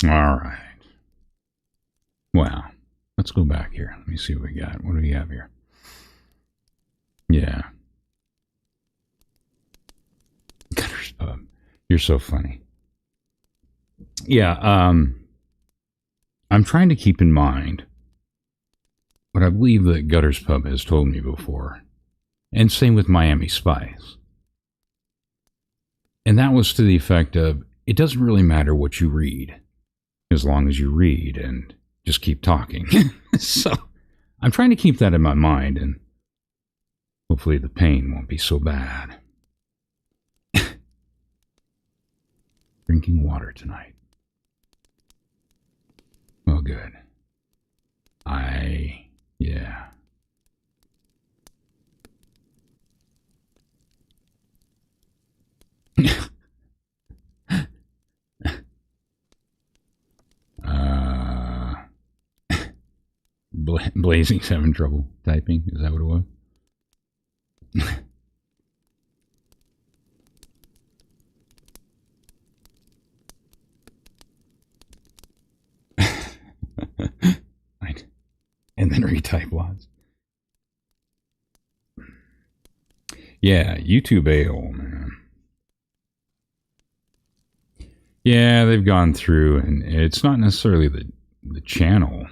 All right. Well, let's go back here. Let me see what we got. What do we have here? Yeah. Gutter's Pub. You're so funny. Yeah, I'm trying to keep in mind what I believe that Gutter's Pub has told me before. And same with Miami Spice. And that was to the effect of, it doesn't really matter what you read, as long as you read and just keep talking. So, I'm trying to keep that in my mind, and hopefully the pain won't be so bad. Drinking water tonight. Oh, good. Yeah. Blazing's having trouble typing. Is that what it was? And then retype lots. Yeah, YouTube a-hole, man. Yeah, they've gone through, and it's not necessarily the channel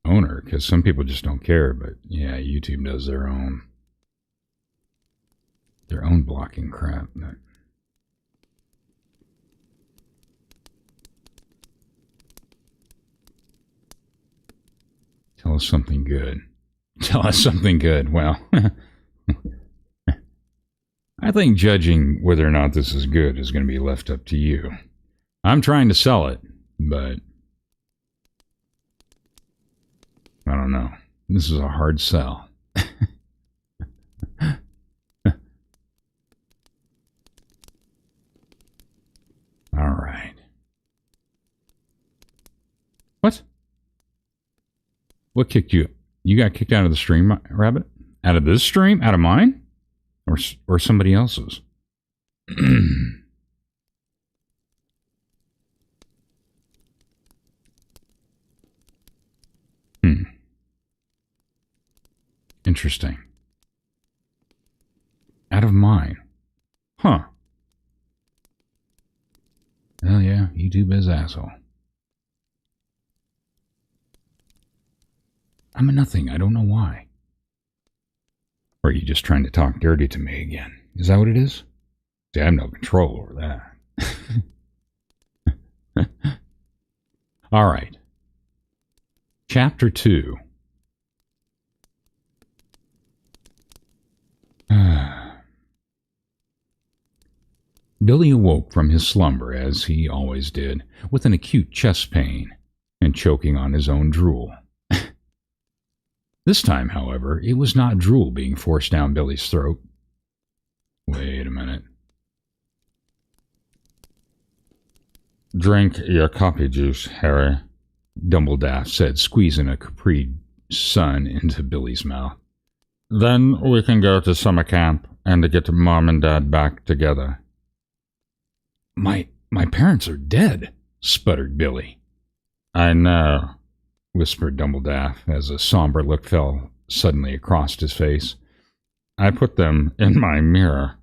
owner, because some people just don't care, but yeah, YouTube does their own blocking crap. But tell us something good. Tell us something good. Well, I think judging whether or not this is good is going to be left up to you. I'm trying to sell it, but I don't know. This is a hard sell. All right. What? What kicked you? You got kicked out of the stream, Rabbit? Out of this stream? Out of mine? Or somebody else's? Interesting. Out of mine. Huh. Well, yeah, YouTube is asshole. I'm a nothing. I don't know why. Or are you just trying to talk dirty to me again? Is that what it is? See, I have no control over that. All right. Chapter 2. Billy awoke from his slumber, as he always did, with an acute chest pain and choking on his own drool. This time, however, it was not drool being forced down Billy's throat. Wait a minute. Drink your coffee juice, Harry, Dumbledaff said, squeezing a Capri Sun into Billy's mouth. Then we can go to summer camp and get Mom and Dad back together. My parents are dead, sputtered Billy. I know, whispered Dumbledaff, as a somber look fell suddenly across his face. I put them in my mirror.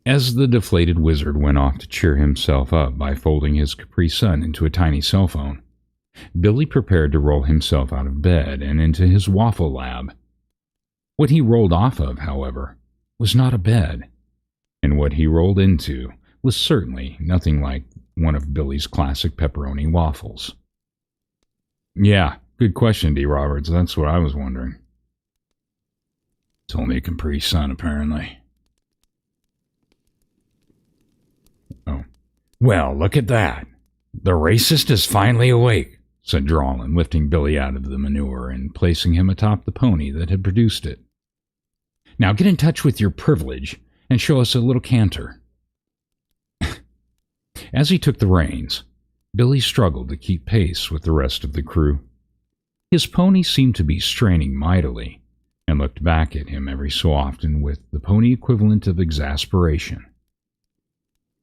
As the deflated wizard went off to cheer himself up by folding his Capri Sun into a tiny cell phone, Billy prepared to roll himself out of bed and into his waffle lab. What he rolled off of, however, was not a bed, and what he rolled into was certainly nothing like one of Billy's classic pepperoni waffles. Yeah, good question, D. Roberts. That's what I was wondering. It's only a Capri Sun, apparently. Oh. Well, look at that. The racist is finally awake, said Drawlin, lifting Billy out of the manure and placing him atop the pony that had produced it. Now get in touch with your privilege and show us a little canter. As he took the reins, Billy struggled to keep pace with the rest of the crew. His pony seemed to be straining mightily, and looked back at him every so often with the pony equivalent of exasperation.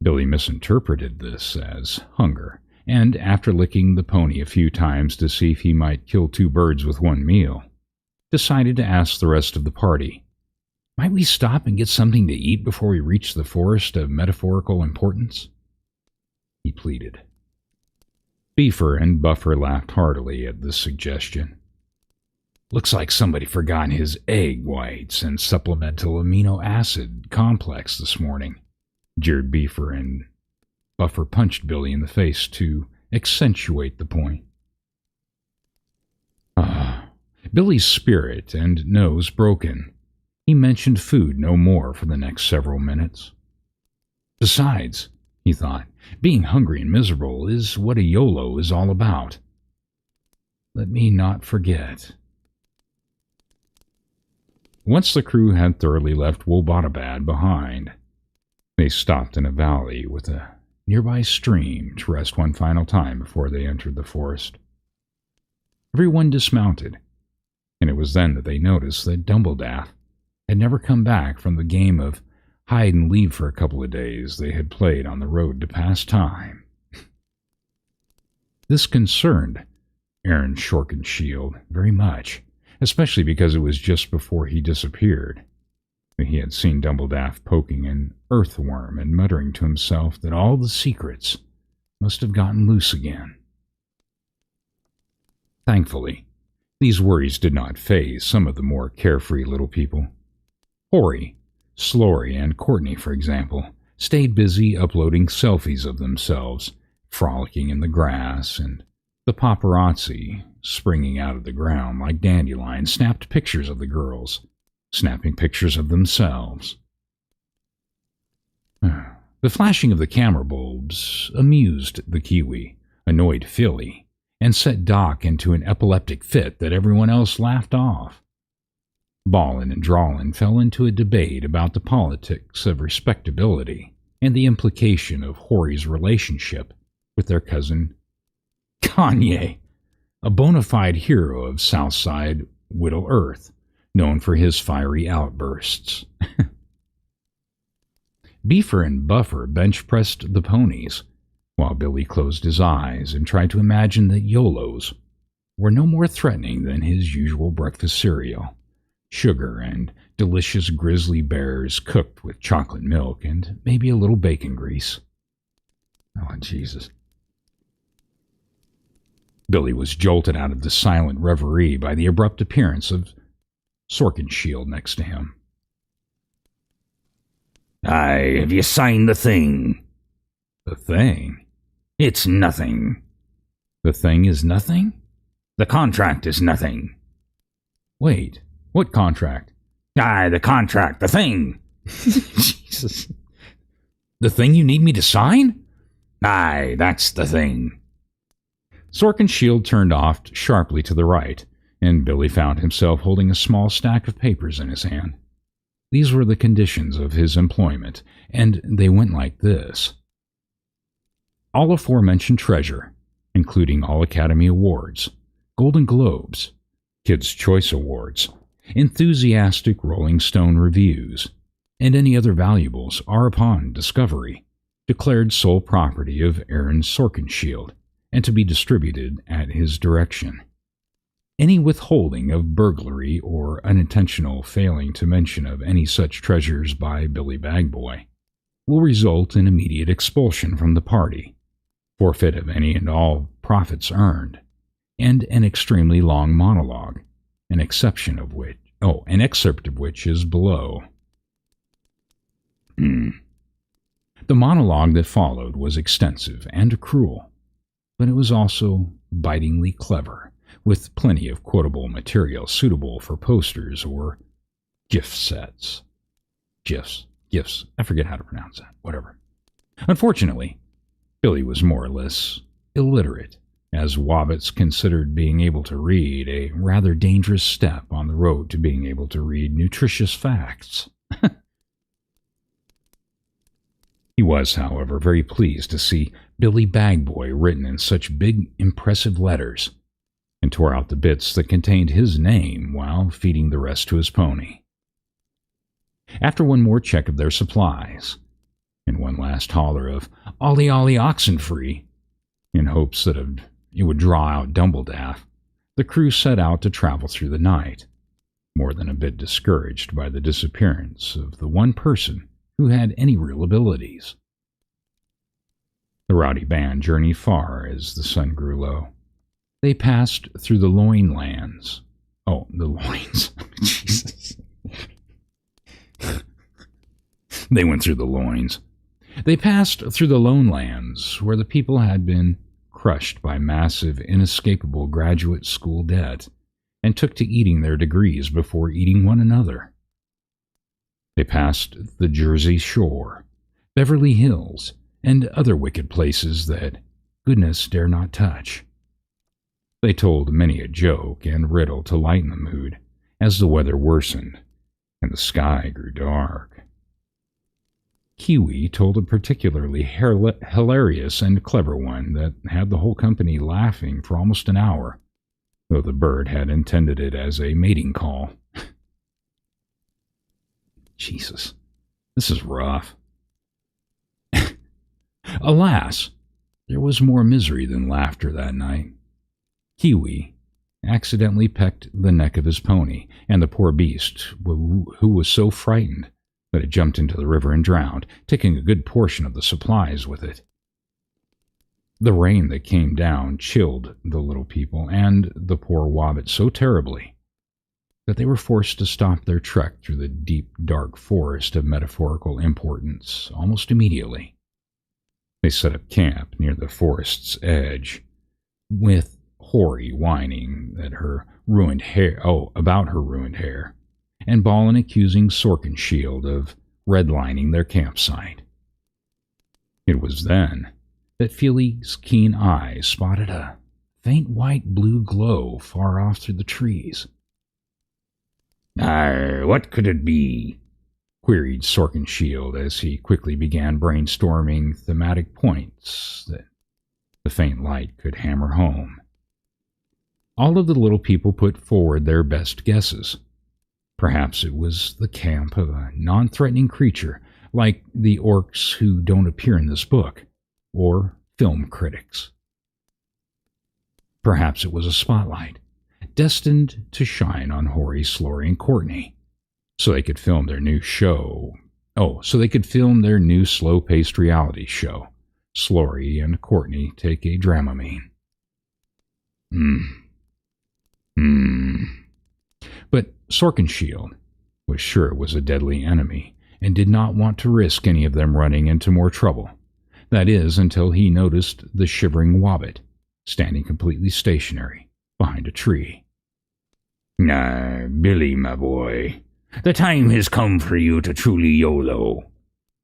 Billy misinterpreted this as hunger, and after licking the pony a few times to see if he might kill two birds with one meal, decided to ask the rest of the party, "Might we stop and get something to eat before we reach the forest of metaphorical importance?" he pleaded. Beefer and Buffer laughed heartily at this suggestion. "Looks like somebody forgot his egg whites and supplemental amino acid complex this morning," jeered Beefer, and Buffer punched Billy in the face to accentuate the point. Billy's spirit and nose broken, he mentioned food no more for the next several minutes. Besides, he thought, being hungry and miserable is what a YOLO is all about. Let me not forget. Once the crew had thoroughly left Wobotabad behind, they stopped in a valley with a nearby stream to rest one final time before they entered the forest. Everyone dismounted, and it was then that they noticed that Dumbledaff had never come back from the game of hide and leave for a couple of days they had played on the road to pass time. This concerned Aaron Shorkenshield very much, especially because it was just before he disappeared. He had seen Dumbledaff poking an earthworm and muttering to himself that all the secrets must have gotten loose again. Thankfully, these worries did not faze some of the more carefree little people. Horry, Slory, and Courtney, for example, stayed busy uploading selfies of themselves, frolicking in the grass, and the paparazzi, springing out of the ground like dandelions, snapped pictures of the girls, snapping pictures of themselves. The flashing of the camera bulbs amused the Kiwi, annoyed Philly, and set Doc into an epileptic fit that everyone else laughed off. Ballin and Drawlin fell into a debate about the politics of respectability and the implication of Horry's relationship with their cousin Kanye, a bona fide hero of Southside Whittle Earth, known for his fiery outbursts. Beefer and Buffer bench-pressed the ponies, while Billy closed his eyes and tried to imagine that YOLOs were no more threatening than his usual breakfast cereal, sugar and delicious grizzly bears cooked with chocolate milk and maybe a little bacon grease. Oh, Jesus. Billy was jolted out of the silent reverie by the abrupt appearance of Sorkenshield next to him. "Aye, have you signed the thing?" "The thing? "It's nothing." The thing is nothing? "The contract is nothing." Wait, what contract?" "Aye, the contract, the thing." Jesus. "The thing you need me to sign?" "Aye, that's the thing." Sorkenshield turned off sharply to the right, and Billy found himself holding a small stack of papers in his hand. These were the conditions of his employment, and they went like this. All aforementioned treasure, including all Academy Awards, Golden Globes, Kids' Choice Awards, enthusiastic Rolling Stone reviews, and any other valuables are upon discovery declared sole property of Aaron Sorkenshield and to be distributed at his direction. Any withholding of burglary or unintentional failing to mention of any such treasures by Billy Bagboy will result in immediate expulsion from the party, forfeit of any and all profits earned, and an extremely long monologue, an excerpt of which is below. The monologue that followed was extensive and cruel, but it was also bitingly clever, with plenty of quotable material suitable for posters or GIF sets. GIFs. I forget how to pronounce that. Whatever. Unfortunately, Billy was more or less illiterate, as Wobbits considered being able to read a rather dangerous step on the road to being able to read nutritious facts. He was, however, very pleased to see Billy Bagboy written in such big, impressive letters, and tore out the bits that contained his name while feeding the rest to his pony. After one more check of their supplies, and one last holler of "Ollie Ollie Oxenfree," in hopes that it would draw out Dumbledaff, the crew set out to travel through the night, more than a bit discouraged by the disappearance of the one person who had any real abilities. The rowdy band journeyed far as the sun grew low. They passed through the loin lands. Oh, the loins. Jesus. They went through the loins. They passed through the lone lands where the people had been crushed by massive, inescapable graduate school debt and took to eating their degrees before eating one another. They passed the Jersey Shore, Beverly Hills, and other wicked places that goodness dare not touch. They told many a joke and riddle to lighten the mood as the weather worsened and the sky grew dark. Kiwi told a particularly hilarious and clever one that had the whole company laughing for almost an hour, though the bird had intended it as a mating call. Jesus, this is rough. Alas, there was more misery than laughter that night. Kiwi accidentally pecked the neck of his pony, and the poor beast, who was so frightened that it jumped into the river and drowned, taking a good portion of the supplies with it. The rain that came down chilled the little people and the poor Wobbit so terribly that they were forced to stop their trek through the deep, dark forest of metaphorical importance almost immediately. They set up camp near the forest's edge, with Hoary whining that about her ruined hair, and Ballin accusing Sorkenshield of redlining their campsite. It was then that Feely's keen eyes spotted a faint white-blue glow far off through the trees. What could it be?" queried Sorkenshield as he quickly began brainstorming thematic points that the faint light could hammer home. All of the little people put forward their best guesses. Perhaps it was the camp of a non-threatening creature like the orcs who don't appear in this book, or film critics. Perhaps it was a spotlight, destined to shine on Hoary, Slory, and Courtney, so they could film their new show. So they could film their new slow-paced reality show. Slory and Courtney take a Dramamine. But Sorkenshield was sure it was a deadly enemy and did not want to risk any of them running into more trouble. That is, until he noticed the shivering Wobbit standing completely stationary behind a tree. Billy, my boy, the time has come for you to truly YOLO,"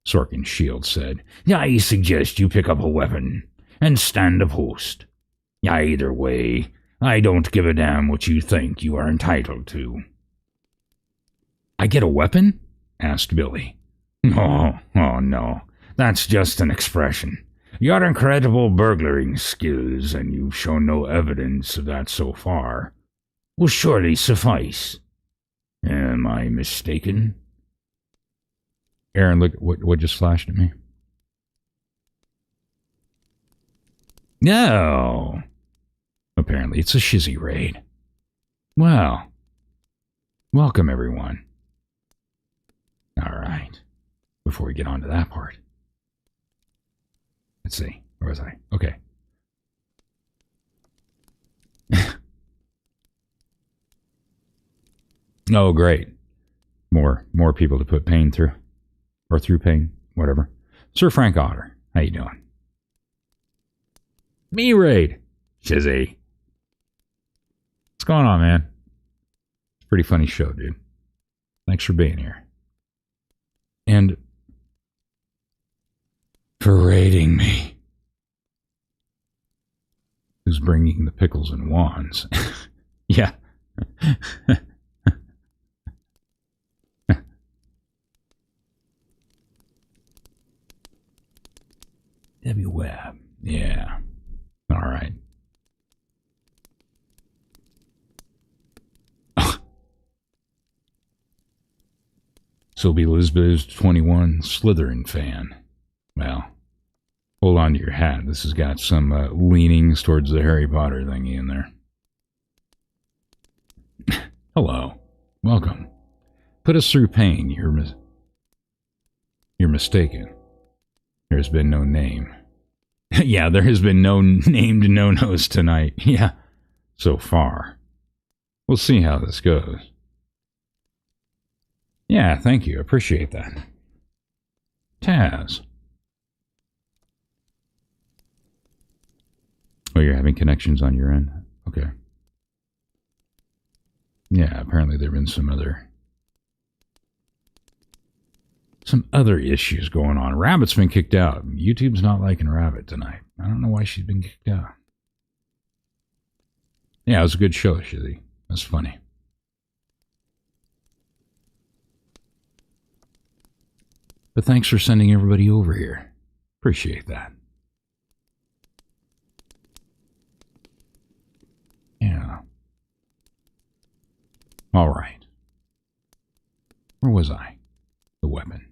Sorkenshield said. "I suggest you pick up a weapon and stand a post. Either way, I don't give a damn what you think you are entitled to." "I get a weapon?" asked Billy. Oh, no. That's just an expression. Your incredible burglaring skills, and you've shown no evidence of that so far, will surely suffice. Am I mistaken? Aaron, look what just flashed at me. No. Apparently it's a shizzy raid. Well, welcome everyone. All right. Before we get on to that part. Let's see. Where was I? Okay. Oh, great. More people to put pain through. Or through pain. Whatever. Sir Frank Otter. How you doing? Me raid. Shizzy. What's going on, man? It's a pretty funny show, dude. Thanks for being here. And for raiding me. Who's bringing the pickles and wands? Yeah. Debbie Webb. Yeah. All right. So be Lisbeth 21 Slytherin fan. Well, hold on to your hat. This has got some leanings towards the Harry Potter thingy in there. Hello. Welcome. Put us through pain. You're mistaken. There's been no name. Yeah, there has been no named no-nos tonight. Yeah, so far. We'll see how this goes. Yeah, thank you. Appreciate that. Taz. Oh, you're having connections on your end? Okay. Yeah, apparently there have been some other issues going on. Rabbit's been kicked out. YouTube's not liking Rabbit tonight. I don't know why she's been kicked out. Yeah, it was a good show, Shizzy. That's funny. But thanks for sending everybody over here. Appreciate that. Yeah. All right. Where was I? The weapon.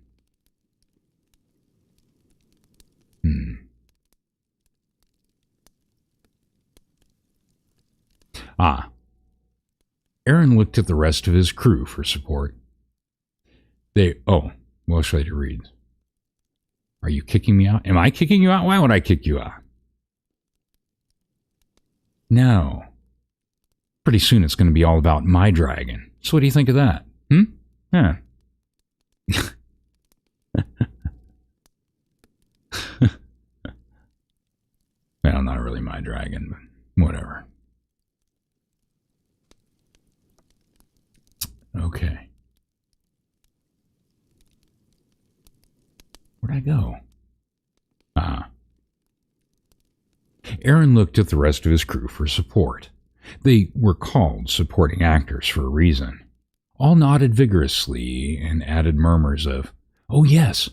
Aaron looked at the rest of his crew for support. Well, should I read? Are you kicking me out? Am I kicking you out? Why would I kick you out? No. Pretty soon it's going to be all about my dragon. So what do you think of that? Yeah. Well, not really my dragon, but whatever. Okay. Where'd I go? Aaron looked at the rest of his crew for support. They were called supporting actors for a reason. All nodded vigorously and added murmurs of, "Oh yes,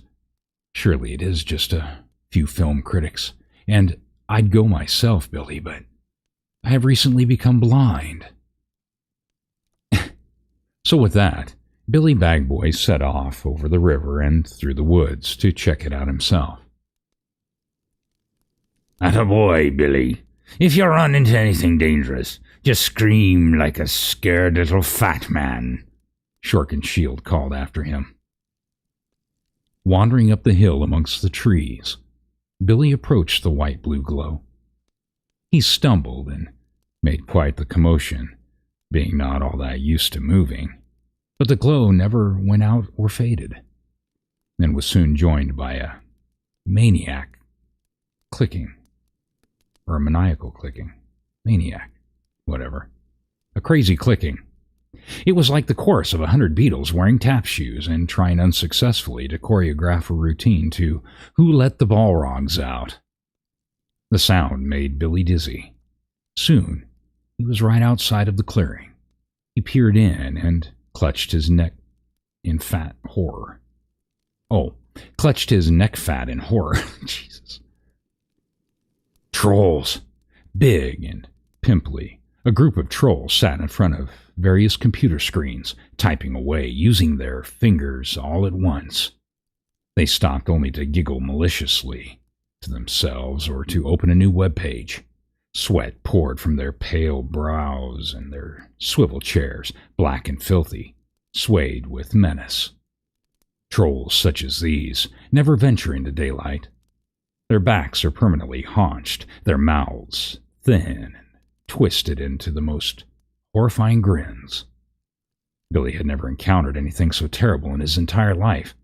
surely it is just a few film critics. And I'd go myself, Billy, but I have recently become blind." So with that, Billy Bagboy set off over the river and through the woods to check it out himself. Attaboy, Billy. If you run into anything dangerous, just scream like a scared little fat man, Shork and Shield called after him. Wandering up the hill amongst the trees, Billy approached the white-blue glow. He stumbled and made quite the commotion, being not all that used to moving, but the glow never went out or faded, and was soon joined by a maniac clicking, or a maniacal clicking, maniac, whatever, a crazy clicking. It was like the chorus of 100 Beatles wearing tap shoes and trying unsuccessfully to choreograph a routine to "Who Let the Balrogs Out?" The sound made Billy dizzy. Soon, he was right outside of the clearing. He peered in and clutched his neck in fat horror. Clutched his neck fat in horror. Jesus. Trolls. Big and pimply. A group of trolls sat in front of various computer screens, typing away, using their fingers all at once. They stopped only to giggle maliciously to themselves or to open a new web page. Sweat poured from their pale brows, and their swivel chairs, black and filthy, swayed with menace. Trolls such as these never venture into daylight. Their backs are permanently haunched, their mouths thin and twisted into the most horrifying grins. Billy had never encountered anything so terrible in his entire life,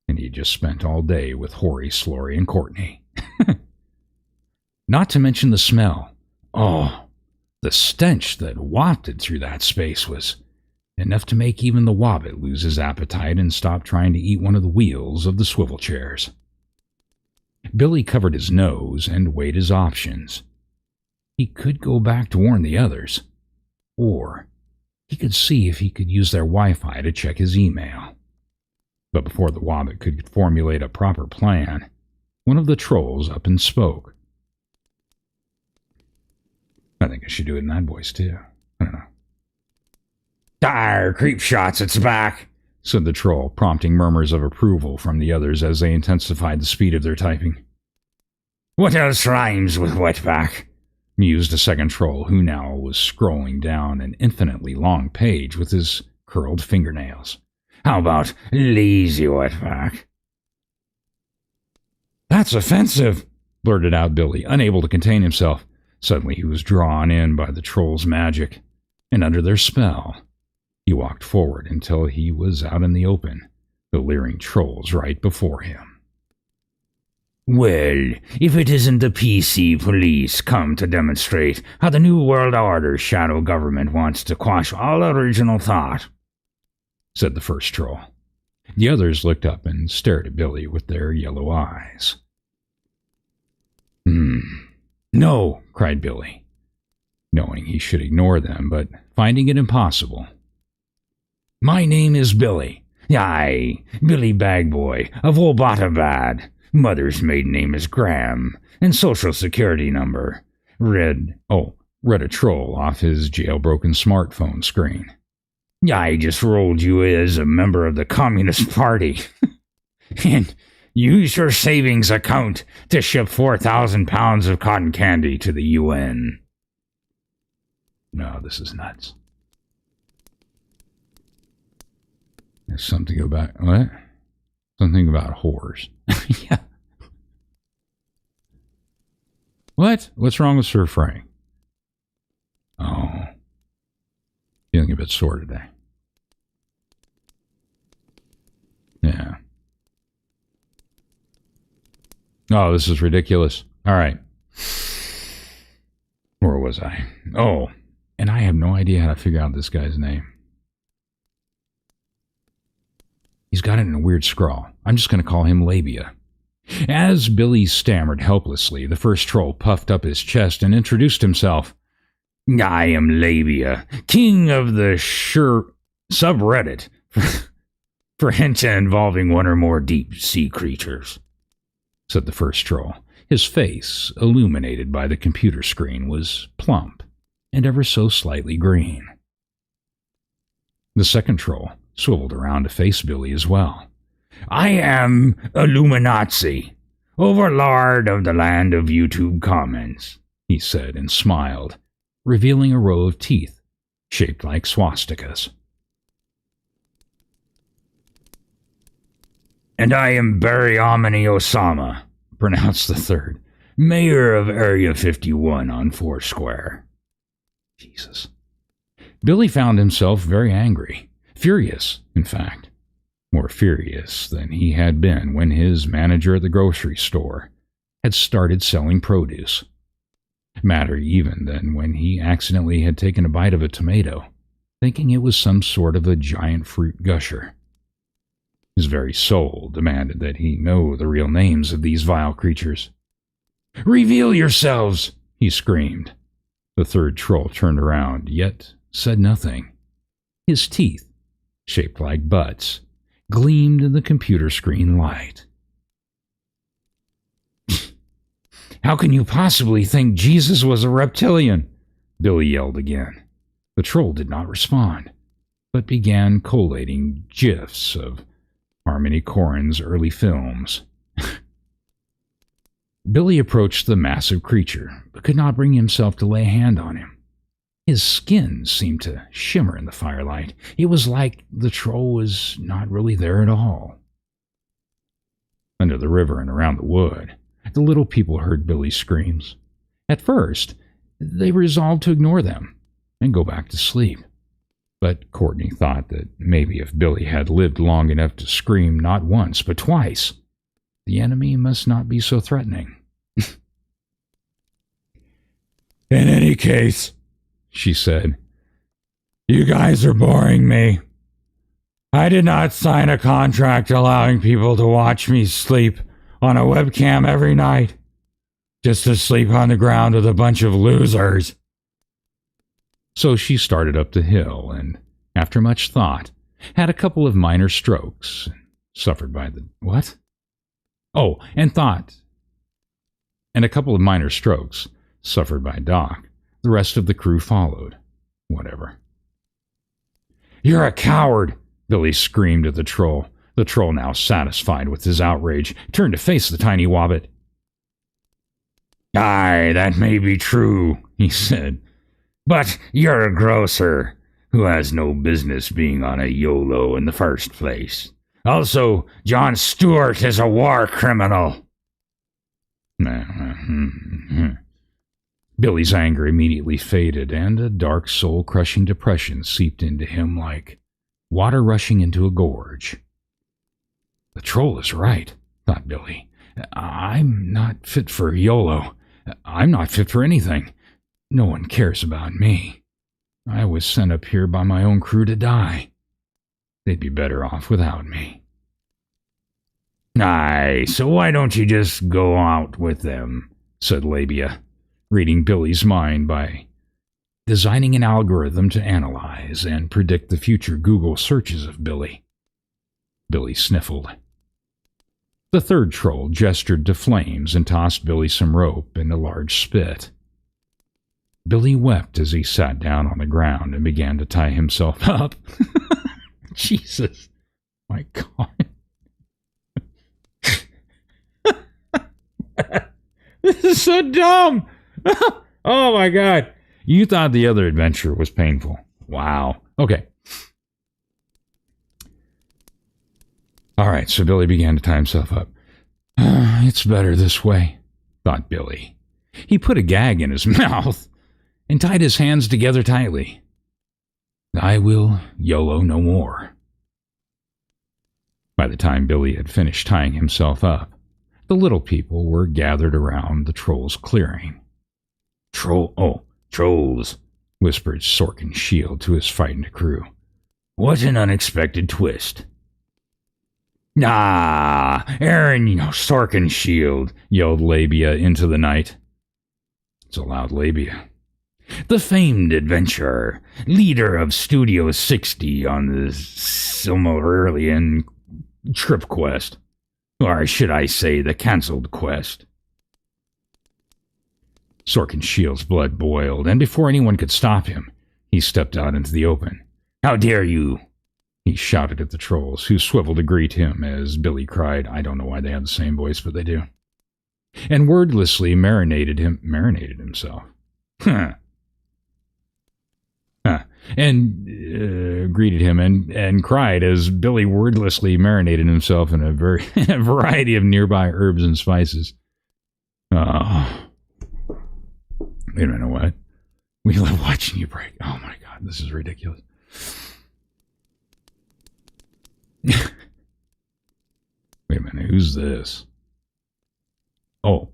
and he had just spent all day with Hoary, Slory, and Courtney. Not to mention the smell. Oh, the stench that wafted through that space was enough to make even the Wobbit lose his appetite and stop trying to eat one of the wheels of the swivel chairs. Billy covered his nose and weighed his options. He could go back to warn the others, or he could see if he could use their Wi-Fi to check his email. But before the Wobbit could formulate a proper plan, one of the trolls up and spoke. I think I should do it in that voice, too. I don't know. "Dire creep shots, it's back. said the troll, prompting murmurs of approval from the others as they intensified the speed of their typing. What else rhymes with wetback? Mused a second troll, who now was scrolling down an infinitely long page with his curled fingernails. How about lazy wetback? That's offensive, blurted out Billy, unable to contain himself. Suddenly he was drawn in by the troll's magic, and under their spell, he walked forward until he was out in the open, the leering trolls right before him. Well, if it isn't the PC police come to demonstrate how the New World Order shadow government wants to quash all original thought, said the first troll. The others looked up and stared at Billy with their yellow eyes. No, cried Billy, knowing he should ignore them, but finding it impossible. My name is Billy. Aye, Billy Bagboy of Wobatabad. Mother's maiden name is Graham, and social security number. Read a troll off his jailbroken smartphone screen. I just rolled you as a member of the Communist Party. And use your savings account to ship 4,000 pounds of cotton candy to the UN. No, this is nuts. There's something about... What? Something about whores. Yeah. What? What's wrong with Sir Frank? Oh. Feeling a bit sore today. Yeah. Oh, this is ridiculous. All right. Where was I? Oh, and I have no idea how to figure out this guy's name. He's got it in a weird scrawl. I'm just going to call him Labia. As Billy stammered helplessly, the first troll puffed up his chest and introduced himself. I am Labia, king of the subreddit for hints involving one or more deep-sea creatures, said the first troll. His face, illuminated by the computer screen, was plump and ever so slightly green. The second troll swiveled around to face Billy as well. I am Illuminati, overlord of the land of YouTube comments, he said and smiled, revealing a row of teeth shaped like swastikas. And I am Barry Omni Osama, pronounced the third, mayor of Area 51 on Foursquare. Jesus. Billy found himself very angry, furious, in fact. More furious than he had been when his manager at the grocery store had started selling produce. Madder even than when he accidentally had taken a bite of a tomato, thinking it was some sort of a giant fruit gusher. His very soul demanded that he know the real names of these vile creatures. "Reveal yourselves!" he screamed. The third troll turned around, yet said nothing. His teeth, shaped like butts, gleamed in the computer screen light. "How can you possibly think Jesus was a reptilian?" Billy yelled again. The troll did not respond, but began collating GIFs of Harmony Korrine's early films. Billy approached the massive creature, but could not bring himself to lay a hand on him. His skin seemed to shimmer in the firelight. It was like the troll was not really there at all. Under the river and around the wood, the little people heard Billy's screams. At first, they resolved to ignore them and go back to sleep. But Courtney thought that maybe if Billy had lived long enough to scream not once but twice, the enemy must not be so threatening. "In any case," she said, "you guys are boring me. I did not sign a contract allowing people to watch me sleep on a webcam every night, just to sleep on the ground with a bunch of losers." So she started up the hill and, after much thought, had a couple of minor strokes, suffered by the... What? Oh, and thought. And a couple of minor strokes, suffered by Doc. The rest of the crew followed. Whatever. "You're a coward," Billy screamed at the troll. The troll, now satisfied with his outrage, turned to face the tiny wobbit. Aye, that may be true, he said, but you're a grocer who has no business being on a YOLO in the first place. Also, John Stewart is a war criminal. Billy's anger immediately faded, and a dark, soul-crushing depression seeped into him like water rushing into a gorge. The troll is right, thought Billy. I'm not fit for YOLO. I'm not fit for anything. No one cares about me. I was sent up here by my own crew to die. They'd be better off without me. Aye, so why don't you just go out with them, said Labia, reading Billy's mind by designing an algorithm to analyze and predict the future Google searches of Billy. Billy sniffled. The third troll gestured to flames and tossed Billy some rope and a large spit. Billy wept as he sat down on the ground and began to tie himself up. Jesus, my God. This is so dumb. Oh my God. You thought the other adventure was painful. Wow. Okay. All right, so Billy began to tie himself up. It's better this way, thought Billy. He put a gag in his mouth and tied his hands together tightly. I will YOLO no more. By the time Billy had finished tying himself up, the little people were gathered around the troll's clearing. Trolls, whispered Sorkin Shield to his frightened crew. What an unexpected twist. Aaron, Sorkin Shield, yelled Labia into the night. It's a loud Labia. The famed adventurer, leader of Studio 60 on the Silmarillion trip quest. Or should I say the cancelled quest? Sorkin Shield's blood boiled, and before anyone could stop him, he stepped out into the open. How dare you! He shouted at the trolls, who swiveled to greet him as Billy cried, I don't know why they have the same voice, but they do, and wordlessly marinated himself. And greeted him and cried as Billy wordlessly marinated himself in a variety of nearby herbs and spices. Oh. Wait a minute, what? We love watching you break. Oh my God, this is ridiculous. Wait a minute, who's this? Oh.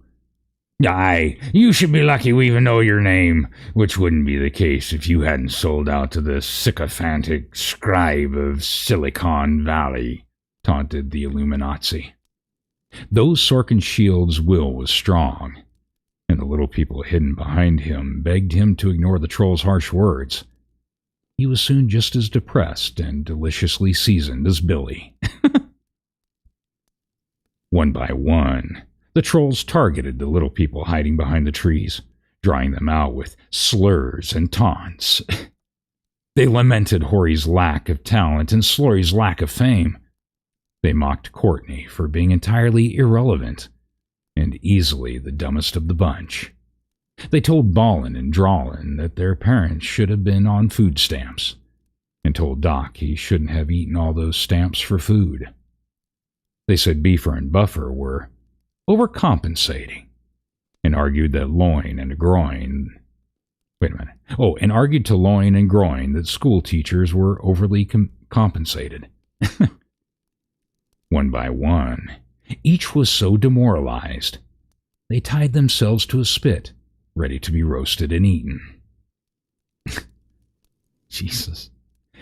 Aye, you should be lucky we even know your name, which wouldn't be the case if you hadn't sold out to the sycophantic scribe of Silicon Valley, taunted the Illuminati. Though Sorkin Shield's will was strong, and the little people hidden behind him begged him to ignore the troll's harsh words, he was soon just as depressed and deliciously seasoned as Billy. One by one, the trolls targeted the little people hiding behind the trees, drawing them out with slurs and taunts. They lamented Horry's lack of talent and Slurry's lack of fame. They mocked Courtney for being entirely irrelevant and easily the dumbest of the bunch. They told Ballin and Drawlin that their parents should have been on food stamps, and told Doc he shouldn't have eaten all those stamps for food. They said Beefer and Buffer were overcompensating, and argued that and argued to Loin and Groin that school teachers were overly compensated. One by one, each was so demoralized, they tied themselves to a spit, ready to be roasted and eaten. Jesus.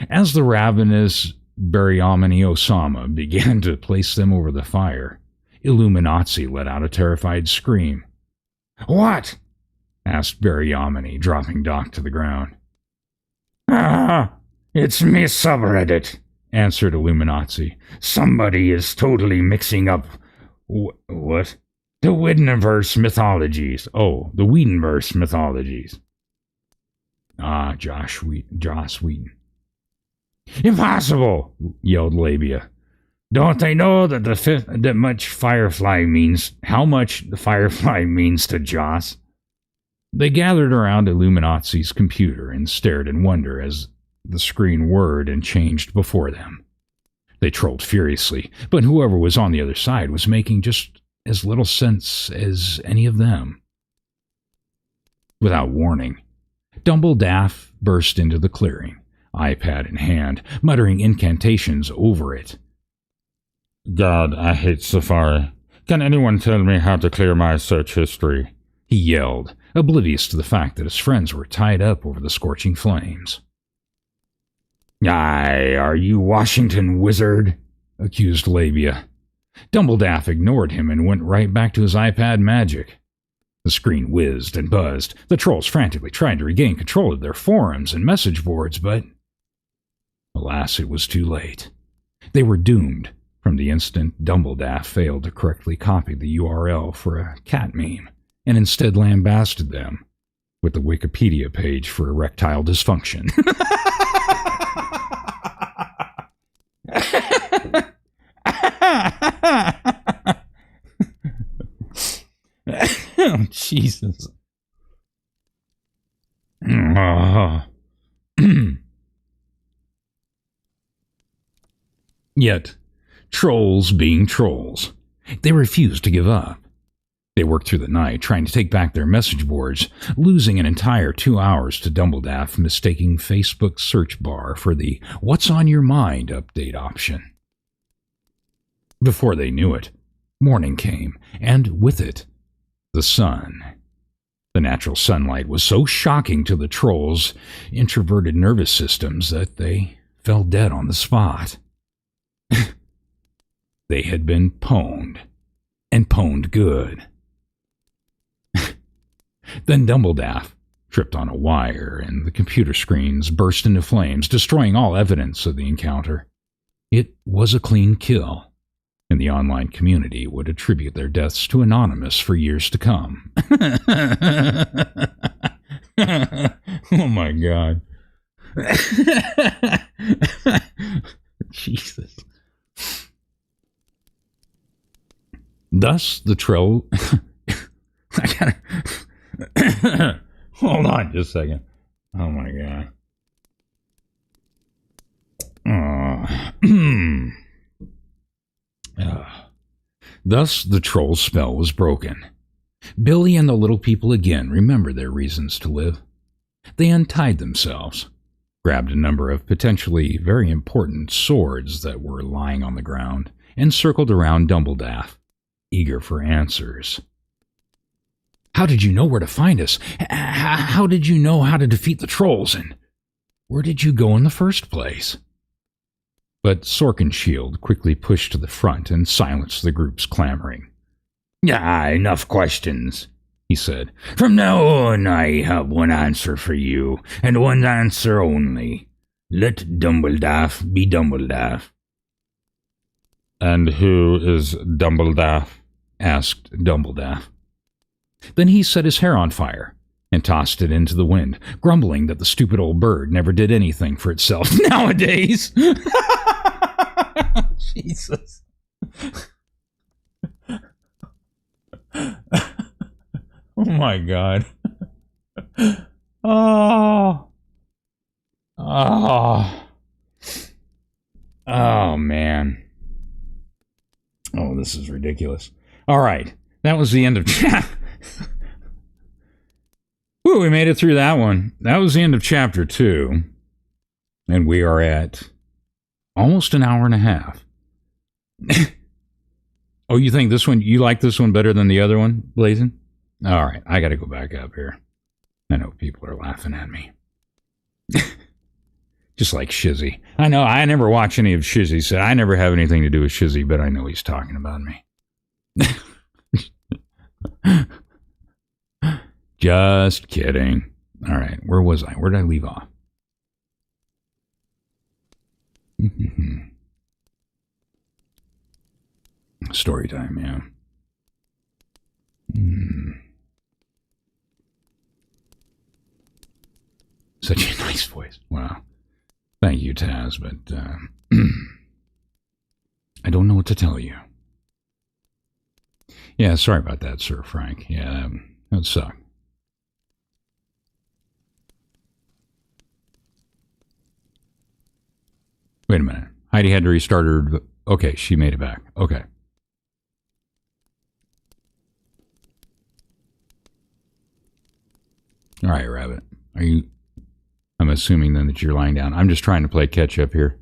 As the ravenous Baryamini Osama began to place them over the fire, Illuminati let out a terrified scream. What? Asked Baryamini, dropping Doc to the ground. It's me subreddit, answered Illuminati. Somebody is totally mixing up... what? The Whedoniverse mythologies. Oh, the Whedonverse mythologies. Joss Whedon. Impossible! Yelled Labia. Don't they know that how much the Firefly means to Joss? They gathered around Illuminati's computer and stared in wonder as the screen whirred and changed before them. They trolled furiously, but whoever was on the other side was making just as little sense as any of them. Without warning, Dumbledaff burst into the clearing, iPad in hand, muttering incantations over it. God, I hate Safari. Can anyone tell me how to clear my search history? He yelled, oblivious to the fact that his friends were tied up over the scorching flames. Aye, are you Washington Wizard? Accused Labia. Dumbledaff ignored him and went right back to his iPad magic. The screen whizzed and buzzed, the trolls frantically trying to regain control of their forums and message boards, but alas, it was too late. They were doomed from the instant Dumbledaff failed to correctly copy the URL for a cat meme and instead lambasted them with the Wikipedia page for erectile dysfunction. Oh, Jesus. Yet, trolls being trolls, they refused to give up. They worked through the night trying to take back their message boards, losing an entire 2 hours to Dumbledaff mistaking Facebook's search bar for the What's on Your Mind update option. Before they knew it, morning came, and with it, the sun. The natural sunlight was so shocking to the trolls' introverted nervous systems that they fell dead on the spot. They had been pwned, and pwned good. Then Dumbledaff tripped on a wire, and the computer screens burst into flames, destroying all evidence of the encounter. It was a clean kill, and the online community would attribute their deaths to Anonymous for years to come. Oh my God. Jesus. Thus, the troll... I gotta... Hold on just a second. Oh my God. Thus, the troll's spell was broken. Billy and the little people again remembered their reasons to live. They untied themselves, grabbed a number of potentially very important swords that were lying on the ground, and circled around Dumbledaff, eager for answers. How did you know where to find us? How did you know how to defeat the trolls? And where did you go in the first place? But Sorkenshield quickly pushed to the front and silenced the group's clamoring. Enough questions, he said. From now on, I have one answer for you, and one answer only. Let Dumbledaff be Dumbledaff. And who is Dumbledaff? Asked Dumbledaff. Then he set his hair on fire and tossed it into the wind, grumbling that the stupid old bird never did anything for itself nowadays. Jesus. Oh my God. Oh. Oh, man. Oh, this is ridiculous. All right. That was the end of Woo, we made it through that one. That was the end of chapter 2. And we are at almost an hour and a half. Oh, you think this one, you like this one better than the other one, Blazin'? All right, I got to go back up here. I know people are laughing at me. Just like Shizzy. I know, I never watch any of Shizzy, so I never have anything to do with Shizzy, but I know he's talking about me. Just kidding. All right, where was I? Where did I leave off? Story time, yeah. Such a nice voice. Wow. Thank you, Taz, but I don't know what to tell you. Yeah, sorry about that, Sir Frank. Yeah, that sucked. Wait a minute. Heidi had to restart her. Okay, she made it back. Okay. All right, Rabbit. Are you... I'm assuming then that you're lying down. I'm just trying to play catch up here.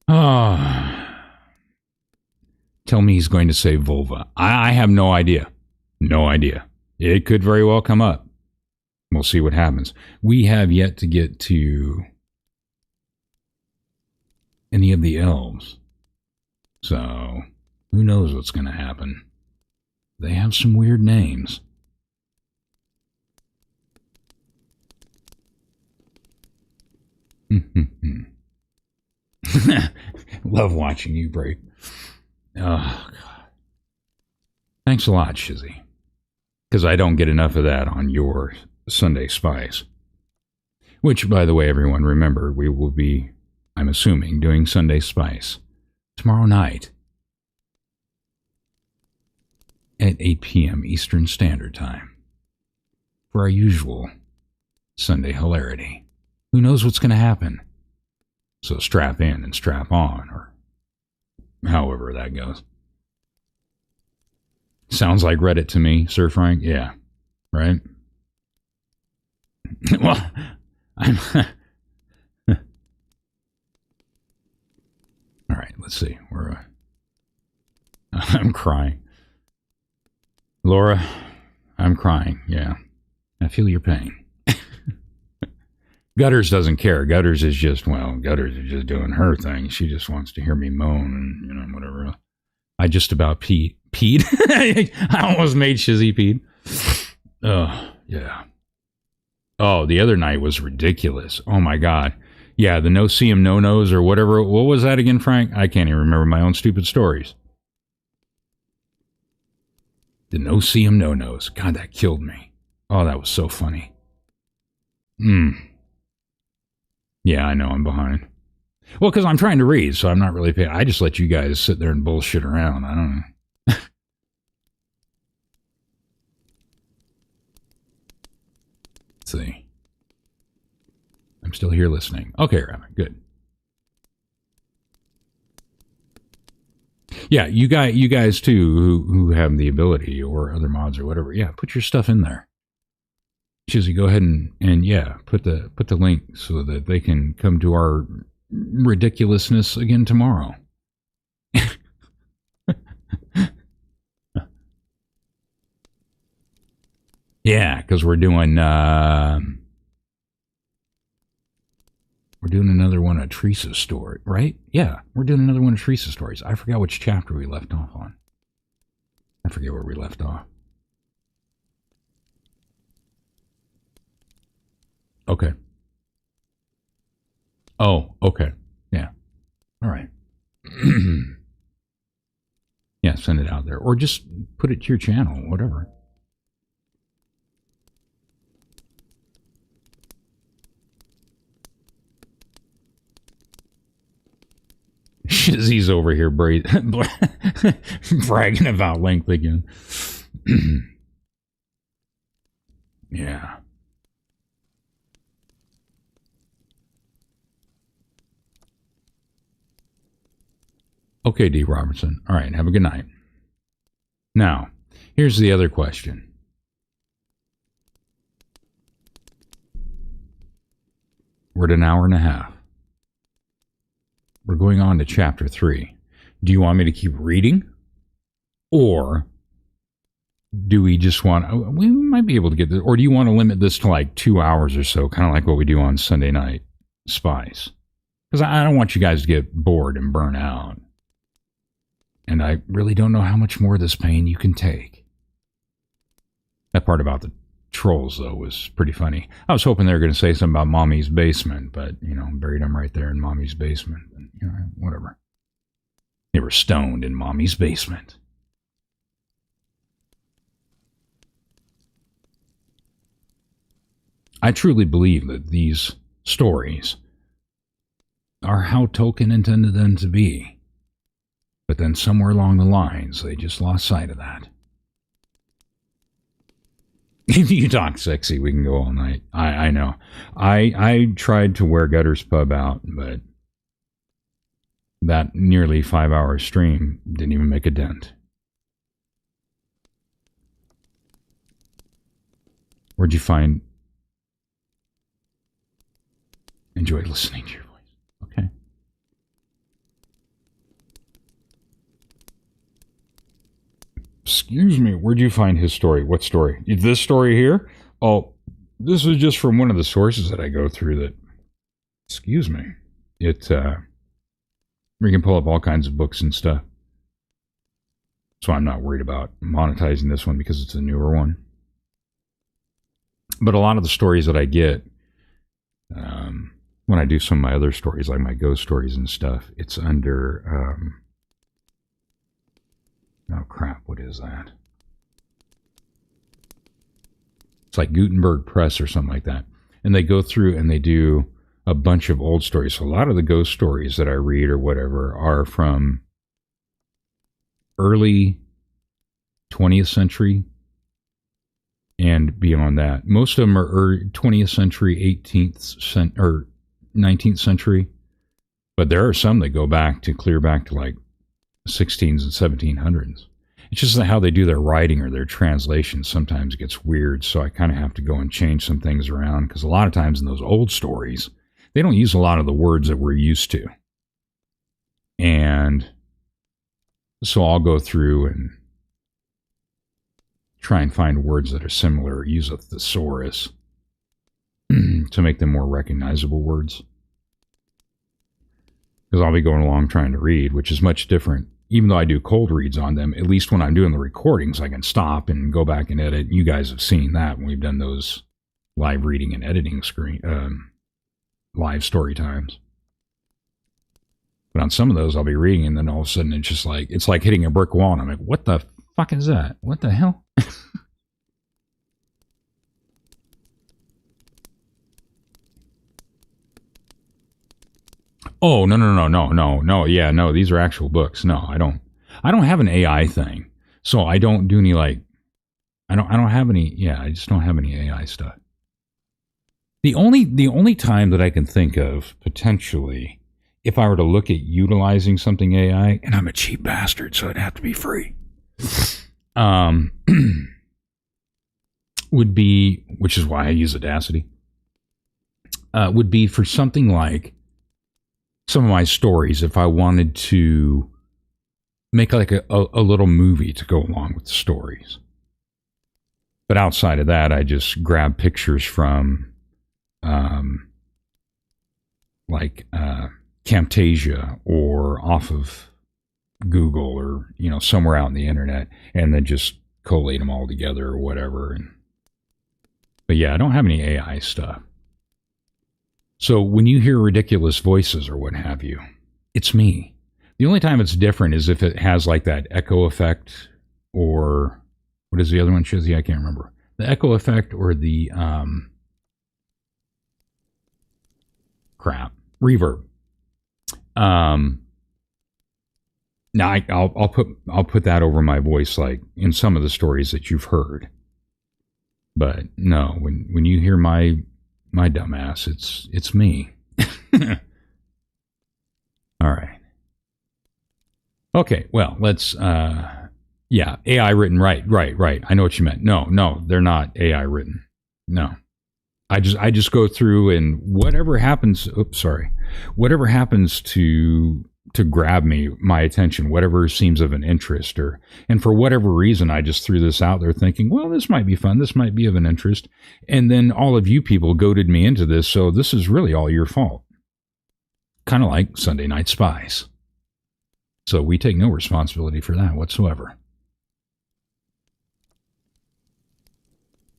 Oh. Tell me he's going to say vulva. I have no idea. No idea. It could very well come up. We'll see what happens. We have yet to get to any of the elves. So, who knows what's going to happen. They have some weird names. Love watching you break. Oh, God. Thanks a lot, Shizzy. Because I don't get enough of that on your Sunday Spice. Which, by the way, everyone, remember, we will be, I'm assuming, doing Sunday Spice tomorrow night at 8 p.m. Eastern Standard Time for our usual Sunday hilarity. Who knows what's going to happen? So strap in and strap on, or however that goes. Sounds like Reddit to me, Sir Frank. Yeah, right? Well, I'm... All right, let's see. I'm crying. Laura, I'm crying, yeah. I feel your pain. Gutters doesn't care. Gutters is just doing her thing. She just wants to hear me moan and, whatever. I just about peed. I almost made Shizzy peed. Oh, yeah. Oh, the other night was ridiculous. Oh, my God. Yeah, the no-see-em, no-nos or whatever. What was that again, Frank? I can't even remember my own stupid stories. The no-see-em, no-nos. God, that killed me. Oh, that was so funny. Yeah, I know I'm behind. Well, because I'm trying to read, so I'm not really paying. I just let you guys sit there and bullshit around. I don't know. Let's see. I'm still here listening. Okay, Rabbit, good. Yeah, you guys too, who have the ability, or other mods or whatever. Yeah, put your stuff in there. Shizzy, go ahead and yeah, put the link so that they can come to our ridiculousness again tomorrow. Yeah, because we're doing another one of Teresa's story, right? Yeah, we're doing another one of Teresa's stories. I forgot which chapter we left off on. I forget where we left off. Okay. Oh, okay. Yeah. All right. Yeah, send it out there. Or just put it to your channel, whatever. Shizzy's over here bragging about length again. Yeah. Okay, D. Robertson. All right, have a good night. Now, here's the other question. We're at an hour and a half. We're going on to chapter 3. Do you want me to keep reading? Or do we just want... We might be able to get this. Or do you want to limit this to like 2 hours or so, kind of like what we do on Sunday Night Spies? Because I don't want you guys to get bored and burn out. And I really don't know how much more of this pain you can take. That part about the trolls, though, was pretty funny. I was hoping they were going to say something about Mommy's basement, but, buried them right there in Mommy's basement. And, whatever. They were stoned in Mommy's basement. I truly believe that these stories are how Tolkien intended them to be. But then somewhere along the lines, they just lost sight of that. You talk sexy, we can go all night. I know. I tried to wear Gutter's Pub out, but that nearly 5-hour stream didn't even make a dent. Where'd you find... Enjoyed listening to your voice. Okay. Excuse me, where'd you find his story? What story? This story here? Oh, this is just from one of the sources that I go through that... Excuse me. We can pull up all kinds of books and stuff. So I'm not worried about monetizing this one because it's a newer one. But a lot of the stories that I get, when I do some of my other stories, like my ghost stories and stuff, it's under, oh crap, what is that? It's like Gutenberg Press or something like that. And they go through and they do a bunch of old stories. So a lot of the ghost stories that I read or whatever are from early 20th century and beyond that. Most of them are 20th century, 18th or 19th century, but there are some that go back to clear back to like 16s and 1700s. It's just how they do their writing or their translation sometimes gets weird, so I kind of have to go and change some things around because a lot of times in those old stories, they don't use a lot of the words that we're used to. And so I'll go through and try and find words that are similar, use a thesaurus to make them more recognizable words. Because I'll be going along trying to read, which is much different. Even though I do cold reads on them, at least when I'm doing the recordings, I can stop and go back and edit. You guys have seen that when we've done those live reading and editing live story times. But on some of those, I'll be reading, and then all of a sudden, it's like hitting a brick wall, and I'm like, what the fuck is that? What the hell? Oh, no. Yeah, no, these are actual books. No, I don't have an AI thing. So I don't do any I don't have any, yeah, I just don't have any AI stuff. The only time that I can think of potentially, if I were to look at utilizing something AI, and I'm a cheap bastard, so it'd have to be free, would be, which is why I use Audacity, would be for something like some of my stories, if I wanted to make like a little movie to go along with the stories. But outside of that, I just grab pictures from Camtasia or off of Google or, somewhere out on the internet, and then just collate them all together or whatever. But yeah, I don't have any AI stuff. So when you hear ridiculous voices or what have you, it's me. The only time it's different is if it has like that echo effect, or what is the other one, Shizzy? I can't remember. The echo effect or the reverb. Now I'll put that over my voice, like in some of the stories that you've heard. But no, when you hear my dumbass, it's me. All right. Okay, well, let's yeah, AI written, right. I know what you meant. No, they're not AI written. No. I just go through, and whatever happens to grab my attention, whatever seems of an interest, and for whatever reason, I just threw this out there thinking, well, this might be fun, this might be of an interest, and then all of you people goaded me into this, so this is really all your fault. Kind of like Sunday Night Spies. So we take no responsibility for that whatsoever.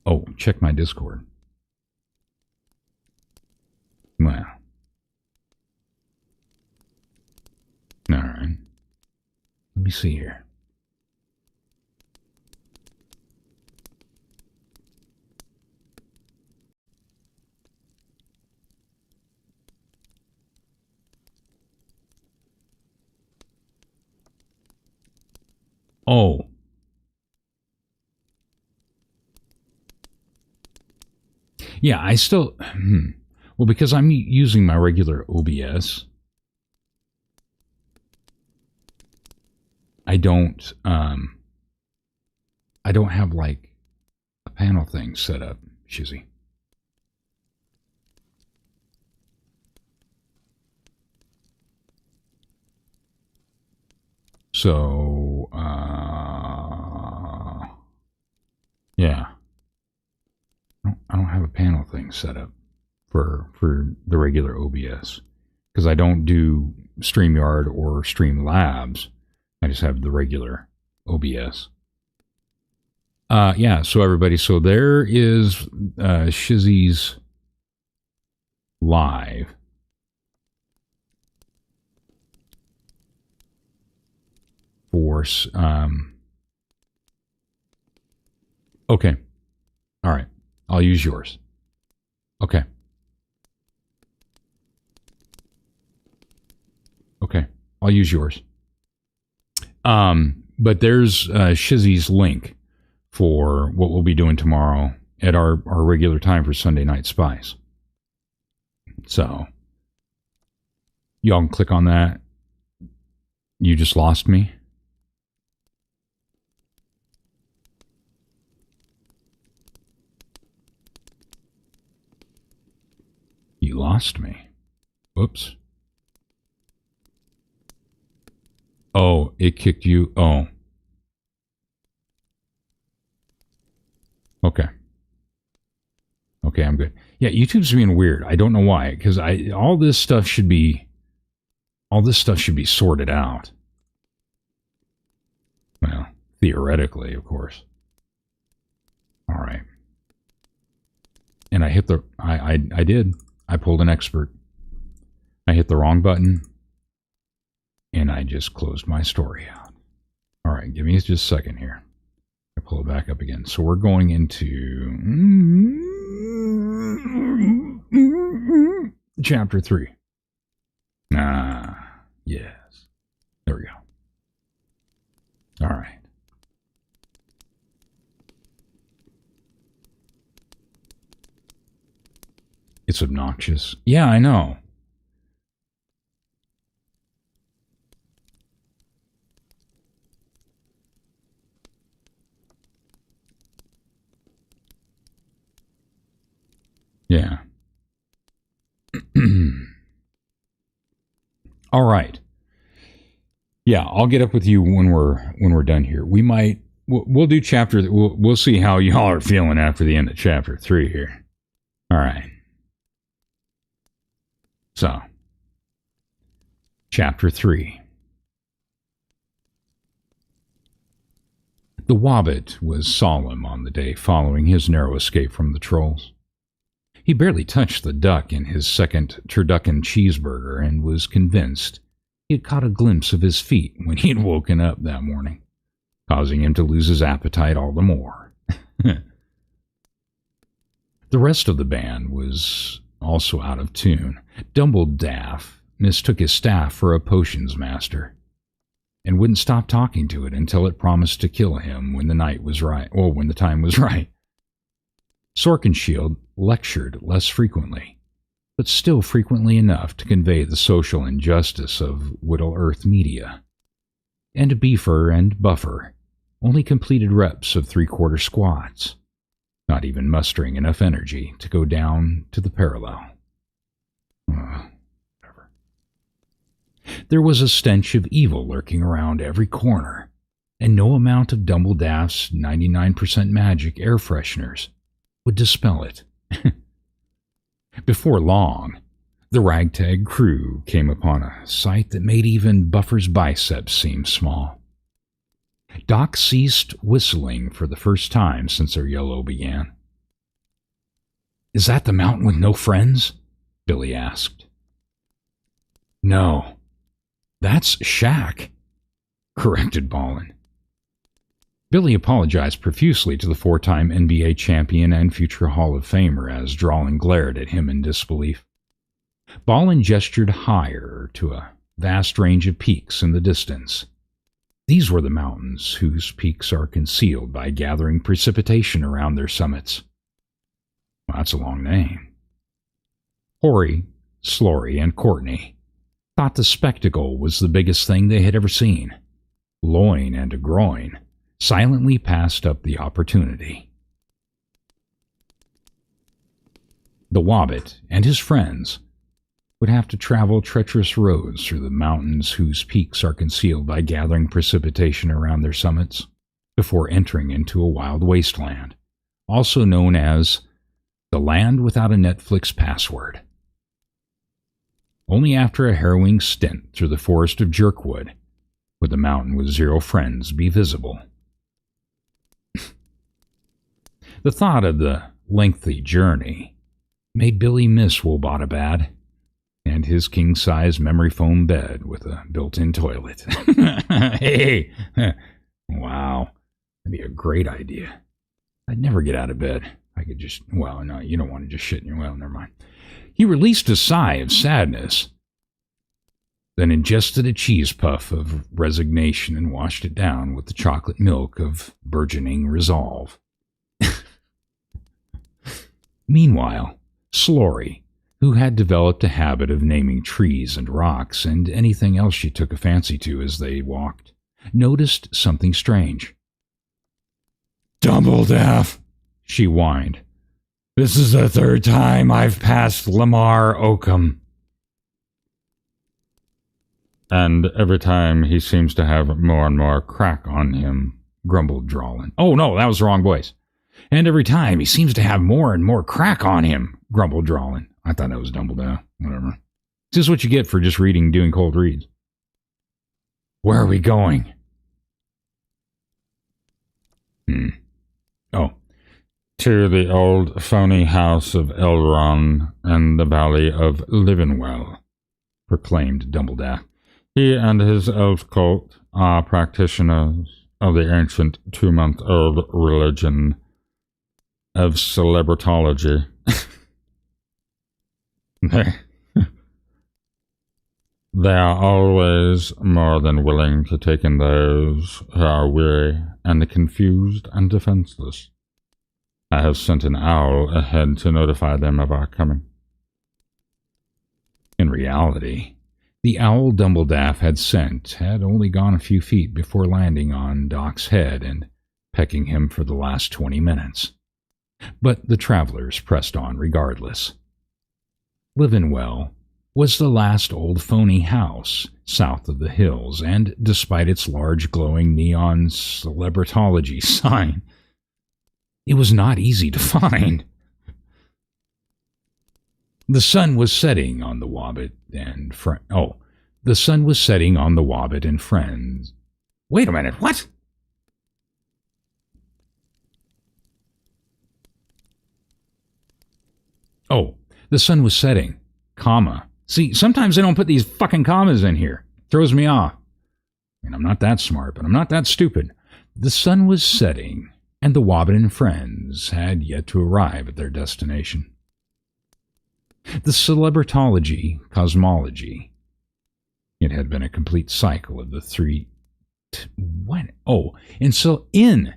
Oh, check my Discord. Well. All right. Let me see here. Oh. Yeah, I still... Well, because I'm using my regular OBS, I don't have, like, a panel thing set up, Shizzy. So, yeah. I don't have a panel thing set up for the regular OBS because I don't do StreamYard or Streamlabs. I just have the regular OBS. Yeah, so everybody, so there is Shizzy's live. Force. Okay. All right. I'll use yours. Okay. Okay. I'll use yours. But there's Shizzy's link for what we'll be doing tomorrow at our regular time for Sunday Night Spice. So, y'all can click on that. You just lost me. You lost me. Whoops. Oh, it kicked you. Oh. Okay. Okay, I'm good. Yeah, YouTube's being weird. I don't know why, because all this stuff should be sorted out. Well, theoretically, of course. All right. And I hit the I did. I pulled an expert. I hit the wrong button. And I just closed my story out. All right, give me just a second here. I pull it back up again. So we're going into chapter 3. Yes. There we go. All right. It's obnoxious. Yeah, I know. Yeah. All right. Yeah, I'll get up with you when we're done here. We'll do chapter. We'll see how y'all are feeling after the end of chapter 3 here. All right. So, chapter 3. The Wobbit was solemn on the day following his narrow escape from the trolls. He barely touched the duck in his second turducken cheeseburger and was convinced he had caught a glimpse of his feet when he had woken up that morning, causing him to lose his appetite all the more. The rest of the band was also out of tune. Dumbledaff mistook his staff for a potions master and wouldn't stop talking to it until it promised to kill him when the night was right, or when the time was right. Sorkenshield lectured less frequently, but still frequently enough to convey the social injustice of Whittle Earth media. And Beefer and Buffer only completed reps of 3/4 squats, not even mustering enough energy to go down to the parallel. Whatever. There was a stench of evil lurking around every corner, and no amount of Dumbledaff's 99% magic air fresheners would dispel it. Before long, the ragtag crew came upon a sight that made even Buffer's biceps seem small. Doc ceased whistling for the first time since their yellow began. "Is that the mountain with no friends?" Billy asked. "No, that's Shaq," corrected Ballin. Billy apologized profusely to the 4-time NBA champion and future Hall of Famer as Drawlin glared at him in disbelief. Ballin gestured higher to a vast range of peaks in the distance. These were the mountains whose peaks are concealed by gathering precipitation around their summits. Well, that's a long name. Horry, Slory, and Courtney thought the spectacle was the biggest thing they had ever seen. Loin and Groin silently passed up the opportunity. The Wobbit and his friends would have to travel treacherous roads through the mountains whose peaks are concealed by gathering precipitation around their summits before entering into a wild wasteland, also known as the land without a Netflix password. Only after a harrowing stint through the forest of Jerkwood would the mountain with zero friends be visible. The thought of the lengthy journey made Billy miss Wobotabad and his king-size memory foam bed with a built-in toilet. Hey! Wow. That'd be a great idea. I'd never get out of bed. I could just... Well, no, you don't want to just shit in your... Well, never mind. He released a sigh of sadness, then ingested a cheese puff of resignation and washed it down with the chocolate milk of burgeoning resolve. Meanwhile, Slory, who had developed a habit of naming trees and rocks and anything else she took a fancy to as they walked, noticed something strange. Dumbledaff, she whined. This is the third time I've passed Lamar Oakham. And every time he seems to have more and more crack on him, grumbled Drawlin. Oh, no, that was the wrong voice. And every time he seems to have more and more crack on him, grumbled Drawlin. I thought that was Dumbledore. Whatever. This is what you get for just doing cold reads. Where are we going? Oh. To the old phony house of Elrond in the valley of Livenwell, proclaimed Dumbledore. He and his elf cult are practitioners of the ancient 2-month-old religion of celebritology. They are always more than willing to take in those who are weary and confused and defenseless. I have sent an owl ahead to notify them of our coming. In reality, the owl Dumbledaff had sent had only gone a few feet before landing on Doc's head and pecking him for the last 20 minutes. But the travelers pressed on regardless. Livenwell was the last old phony house south of the hills, and despite its large glowing neon celebritology sign, it was not easy to find. The sun was setting on the Wobbit and the sun was setting on the Wobbit and friends. Wait a minute, what? Oh, the sun was setting, comma. See, sometimes they don't put these fucking commas in here. Throws me off. I mean, I'm not that smart, but I'm not that stupid. The sun was setting, and the Wobbit and friends had yet to arrive at their destination. The celebritology cosmology. It had been a complete cycle of the three... What? Oh, and so in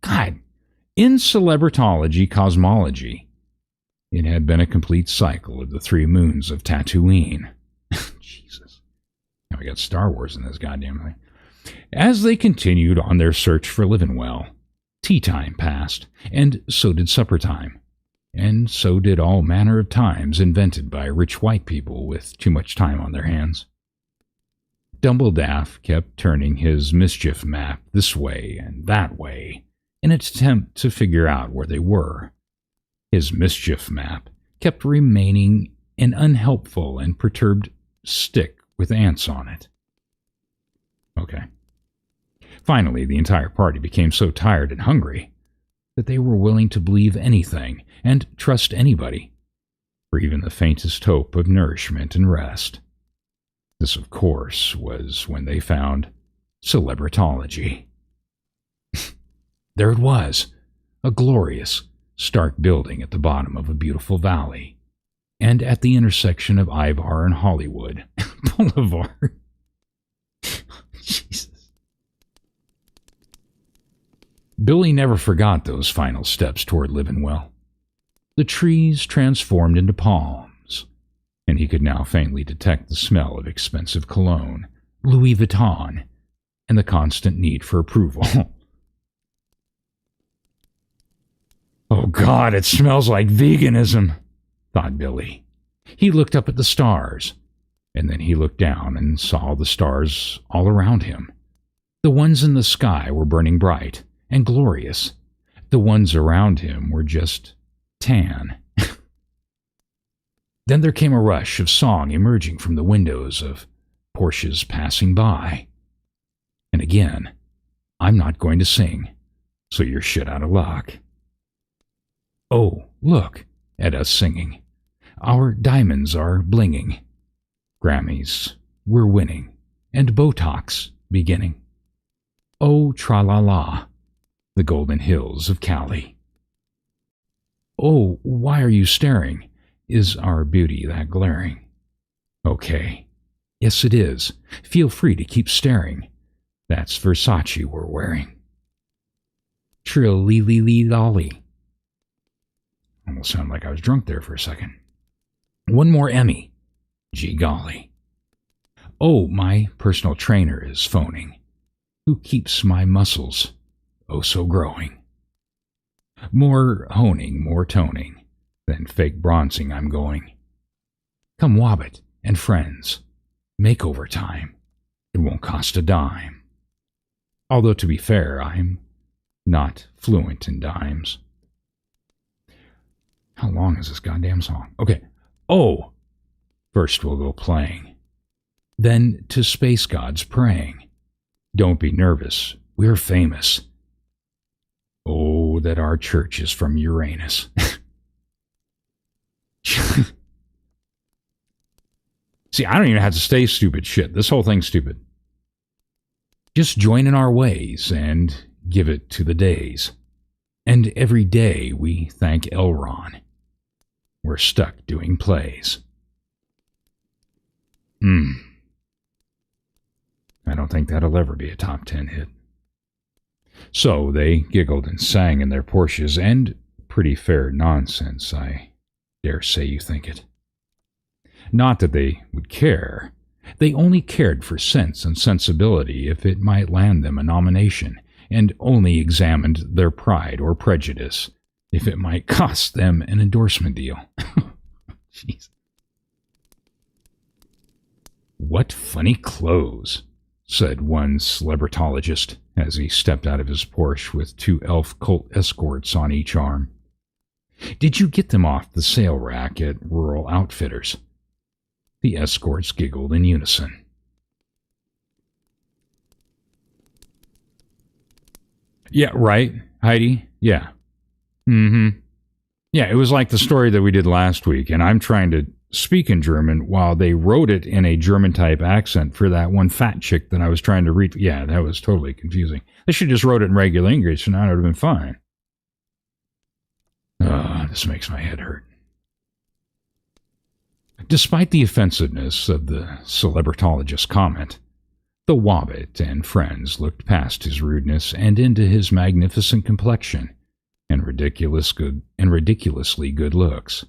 celebritology cosmology, it had been a complete cycle of the 3 moons of Tatooine. Jesus. Now we got Star Wars in this goddamn thing. As they continued on their search for Livenwell, tea time passed, and so did supper time. And so did all manner of times invented by rich white people with too much time on their hands. Dumbledaff kept turning his mischief map this way and that way in an attempt to figure out where they were. His mischief map kept remaining an unhelpful and perturbed stick with ants on it. Okay. Finally, the entire party became so tired and hungry that they were willing to believe anything and trust anybody for even the faintest hope of nourishment and rest. This, of course, was when they found celebritology. There it was, a glorious, stark building at the bottom of a beautiful valley, and at the intersection of Ivar and Hollywood Boulevard. Jesus. Billy never forgot those final steps toward living well. The trees transformed into palms, and he could now faintly detect the smell of expensive cologne, Louis Vuitton, and the constant need for approval. Oh God, it smells like veganism, thought Billy. He looked up at the stars, and then he looked down and saw the stars all around him. The ones in the sky were burning bright and glorious. The ones around him were just tan. Then there came a rush of song emerging from the windows of Porsches passing by. And again, I'm not going to sing, so you're shit out of luck. Oh, look at us singing. Our diamonds are blinging. Grammys, we're winning, and Botox beginning. Oh, tra-la-la, the golden hills of Cali. Oh, why are you staring? Is our beauty that glaring? Okay. Yes, it is. Feel free to keep staring. That's Versace we're wearing. Trill-lee-lee-lee-lolly. Almost sounded like I was drunk there for a second. One more Emmy. Gee golly. Oh, my personal trainer is phoning. Who keeps my muscles oh so growing? More honing, more toning than fake bronzing I'm going. Come Wobbit and friends. Makeover time. It won't cost a dime. Although to be fair, I'm not fluent in dimes. How long is this goddamn song? Okay. Oh! First we'll go playing. Then to space gods praying. Don't be nervous. We're famous. Oh, that our church is from Uranus. See, I don't even have to say stupid shit. This whole thing's stupid. Just join in our ways and give it to the days. And every day we thank Elron. We're stuck doing plays. I don't think that'll ever be a top 10 hit. So they giggled and sang in their Porsches, and pretty fair nonsense, I dare say you think it. Not that they would care. They only cared for sense and sensibility if it might land them a nomination, and only examined their pride or prejudice if it might cost them an endorsement deal. Jeez. What funny clothes, said one celebritologist as he stepped out of his Porsche with 2 elf cult escorts on each arm. Did you get them off the sale rack at Rural Outfitters? The escorts giggled in unison. Yeah, right, Heidi? Yeah. Yeah, it was like the story that we did last week, and I'm trying to speak in German while they wrote it in a German-type accent for that one fat chick that I was trying to read. Yeah, that was totally confusing. They should just wrote it in regular English, and that would have been fine. This makes my head hurt. Despite the offensiveness of the celebritologist's comment, the Wobbit and friends looked past his rudeness and into his magnificent complexion and ridiculously good looks.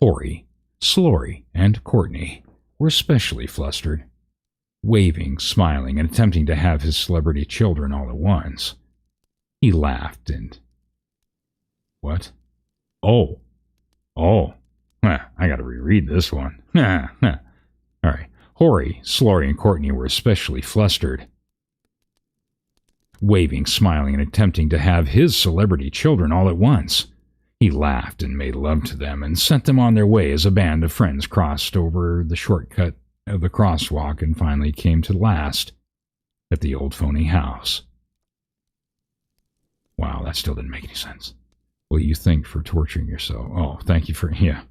Hoary, Slory, and Courtney were especially flustered, waving, smiling, and attempting to have his celebrity children all at once. He laughed and... What? Oh. I gotta reread this one. All right. Hoary, Slory, and Courtney were especially flustered, waving, smiling, and attempting to have his celebrity children all at once. He laughed and made love to them and sent them on their way as a band of friends crossed over the shortcut of the crosswalk and finally came to last at the old phony house. Wow, that still didn't make any sense. Well, you think for torturing yourself. Oh, thank you for... Yeah.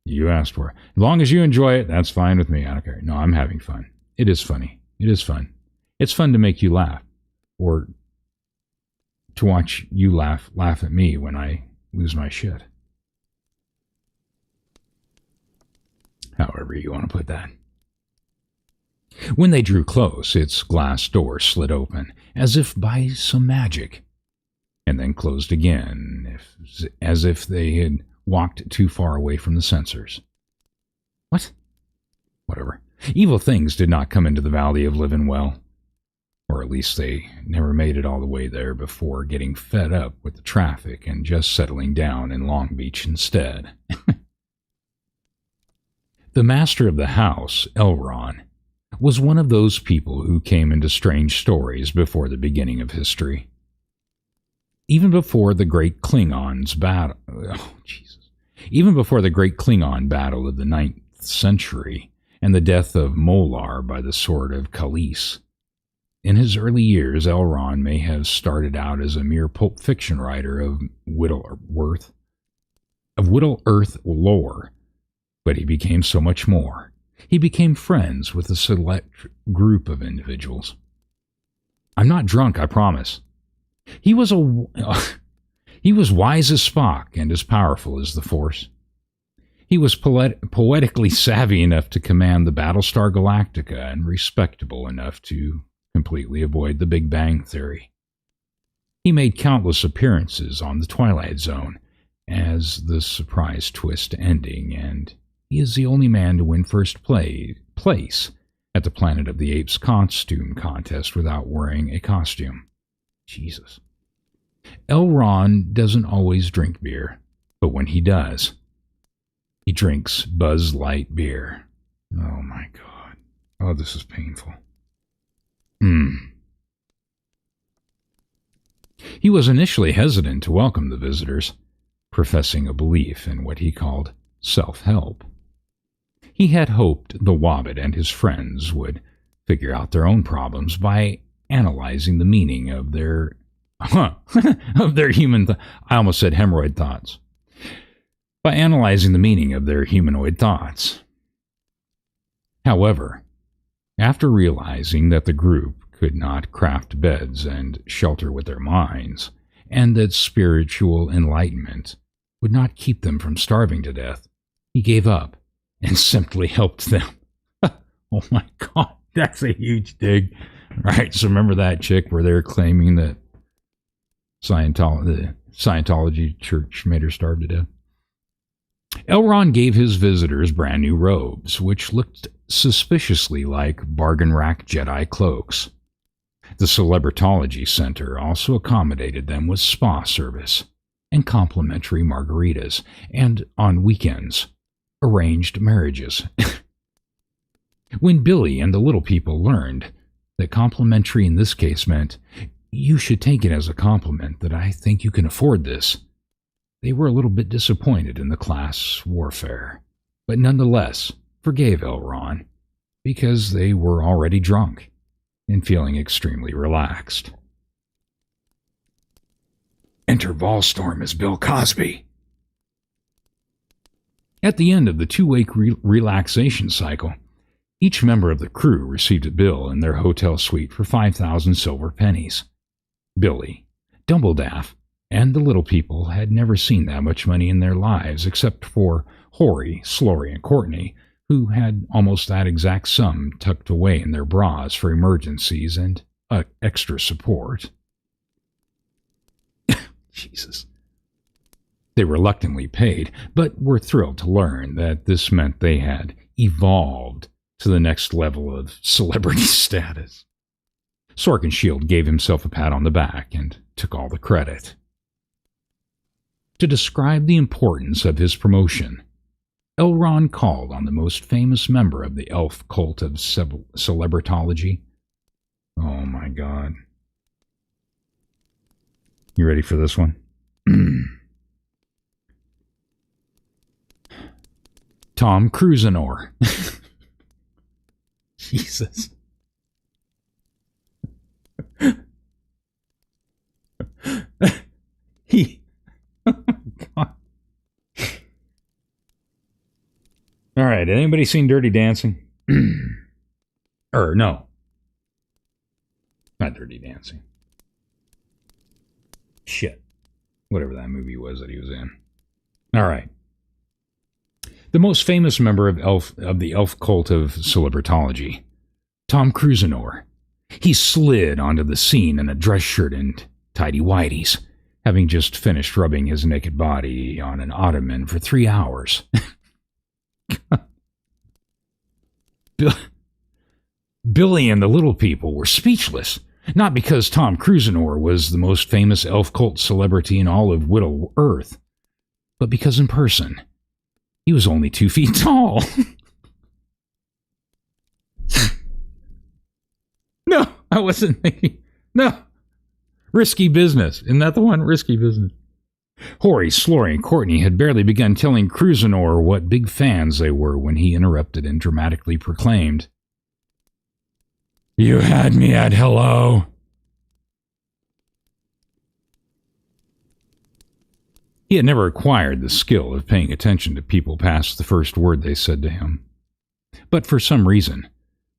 You asked for it. As long as you enjoy it, that's fine with me. I don't care. No, I'm having fun. It is funny. It is fun. It's fun to make you laugh. Or to watch you laugh at me when I lose my shit. However you want to put that. When they drew close, its glass door slid open, as if by some magic, and then closed again, as if they had walked too far away from the sensors. What? Whatever. Evil things did not come into the Valley of Living Well. Or at least they never made it all the way there before getting fed up with the traffic and just settling down in Long Beach instead. The master of the house, Elron, was one of those people who came into strange stories before the beginning of history. Even before the great Klingons battle, even before the great Klingon battle of the 9th century and the death of Molar by the sword of Khalees. In his early years, Elron may have started out as a mere pulp fiction writer of Whittle-Earth lore, but he became so much more. He became friends with a select group of individuals. I'm not drunk, I promise. He was wise as Spock and as powerful as the Force. He was poetically savvy enough to command the Battlestar Galactica and respectable enough to completely avoid the Big Bang Theory. He made countless appearances on The Twilight Zone as the surprise twist ending, and he is the only man to win first place at the Planet of the Apes costume contest without wearing a costume. Jesus. Elron doesn't always drink beer, but when he does, he drinks Buzz Light beer. Oh my God. Oh, this is painful. He was initially hesitant to welcome the visitors, professing a belief in what he called self-help. He had hoped the Wobbit and his friends would figure out their own problems by analyzing the meaning of their human I almost said hemorrhoid thoughts. By analyzing the meaning of their humanoid thoughts. However, after realizing that the group could not craft beds and shelter with their minds, and that spiritual enlightenment would not keep them from starving to death, he gave up and simply helped them. Oh my God, that's a huge dig. Right, so remember that chick where they're claiming that the Scientology church made her starve to death? Elron gave his visitors brand new robes, which looked suspiciously like bargain rack Jedi cloaks. The Celebritology Center also accommodated them with spa service and complimentary margaritas, and on weekends, arranged marriages. When Billy and the little people learned that complimentary in this case meant, you should take it as a compliment that I think you can afford this, they were a little bit disappointed in the class warfare, but nonetheless forgave Elron because they were already drunk and feeling extremely relaxed. Enter Volstorm as Bill Cosby. At the end of the 2-week relaxation cycle, each member of the crew received a bill in their hotel suite for 5,000 silver pennies. Billy, Dumbledaff, and the little people had never seen that much money in their lives except for Horry, Slory, and Courtney, who had almost that exact sum tucked away in their bras for emergencies and extra support. Jesus. They reluctantly paid, but were thrilled to learn that this meant they had evolved to the next level of celebrity status. Sorkinshield gave himself a pat on the back and took all the credit. To describe the importance of his promotion, Elron called on the most famous member of the elf cult of celebritology. Oh my God. You ready for this one? Tom Cruisinor. Jesus. Oh God. All right, anybody seen Dirty Dancing? No. Not Dirty Dancing. Shit. Whatever that movie was that he was in. All right. The most famous member of the elf cult of celebritology, Tom Cruisinor. He slid onto the scene in a dress shirt and tidy whities, having just finished rubbing his naked body on an ottoman for 3 hours. Billy and the little people were speechless, not because Tom Cruisinor was the most famous elf cult celebrity in all of Whittle Earth, but because in person, he was only 2 feet tall. No, I wasn't thinking. No. Risky business. Isn't that the one? Risky business. Horace, Slory, and Courtney had barely begun telling Cruisinor what big fans they were when he interrupted and dramatically proclaimed, "You had me at hello." He had never acquired the skill of paying attention to people past the first word they said to him. But for some reason,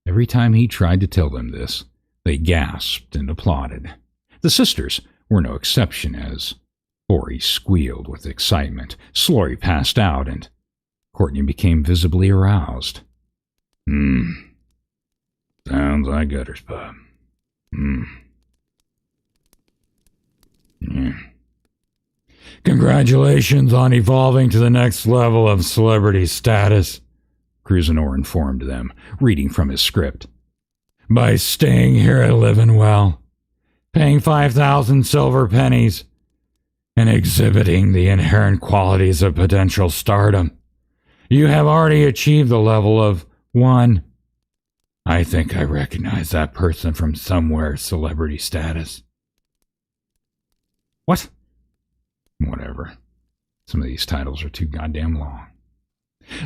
every time he tried to tell them this, they gasped and applauded. The sisters were no exception, as Horace squealed with excitement, Slory passed out, and Courtney became visibly aroused. Sounds like gutters, Pop. Yeah. Congratulations on evolving to the next level of celebrity status, Cruisinor informed them, reading from his script. By staying here at Living Well, paying 5,000 silver pennies, and exhibiting the inherent qualities of potential stardom, you have already achieved the level of 1. I think I recognize that person from somewhere celebrity status. What? Whatever. Some of these titles are too goddamn long.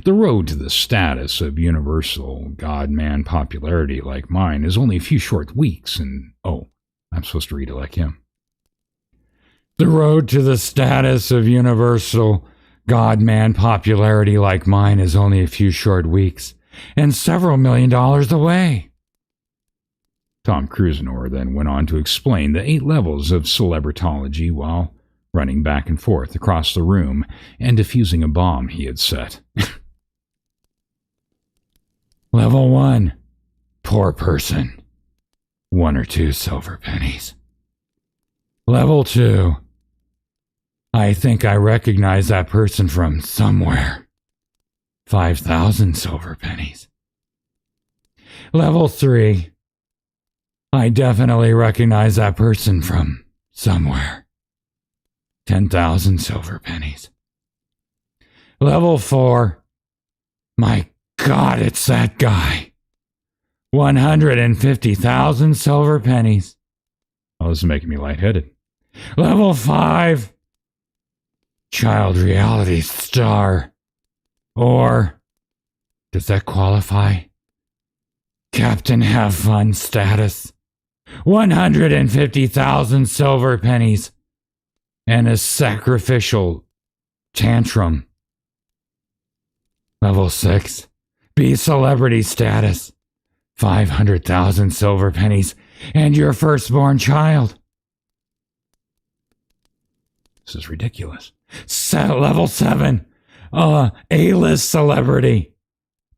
The road to the status of universal God-man popularity like mine is only a few short weeks, and I'm supposed to read it like him. The road to the status of universal God-man popularity like mine is only a few short weeks, and several $1 million away. Tom Cruisinor then went on to explain the 8 levels of celebritology while running back and forth across the room and defusing a bomb he had set. Level 1, poor person, 1 or 2 silver pennies. Level 2, I think I recognize that person from somewhere, 5,000 silver pennies. Level 3, I definitely recognize that person from somewhere, 10,000 silver pennies. Level 4, my God, it's that guy, 150,000 silver pennies. Oh, this is making me lightheaded. Level 5, child reality star. Or, does that qualify? Captain Have Fun status. 150,000 silver pennies. And a sacrificial tantrum. Level 6, B celebrity status. 500,000 silver pennies. And your firstborn child. This is ridiculous. Level 7, A-list celebrity.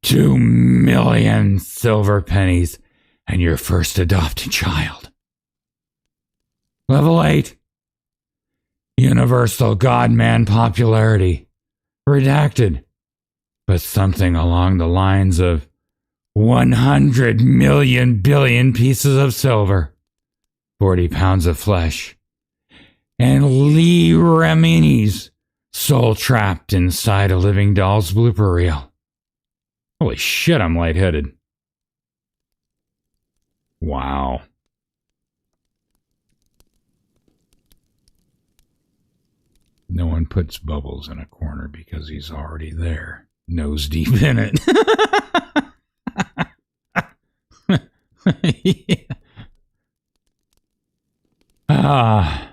2 million silver pennies and your first adopted child. Level 8, universal God-man popularity. Redacted, but something along the lines of 100 million billion pieces of silver, 40 pounds of flesh, and Lee Remini's soul trapped inside a living doll's blooper reel. Holy shit, I'm lightheaded. Wow. No one puts Bubbles in a corner because he's already there, nose deep in it. Yeah.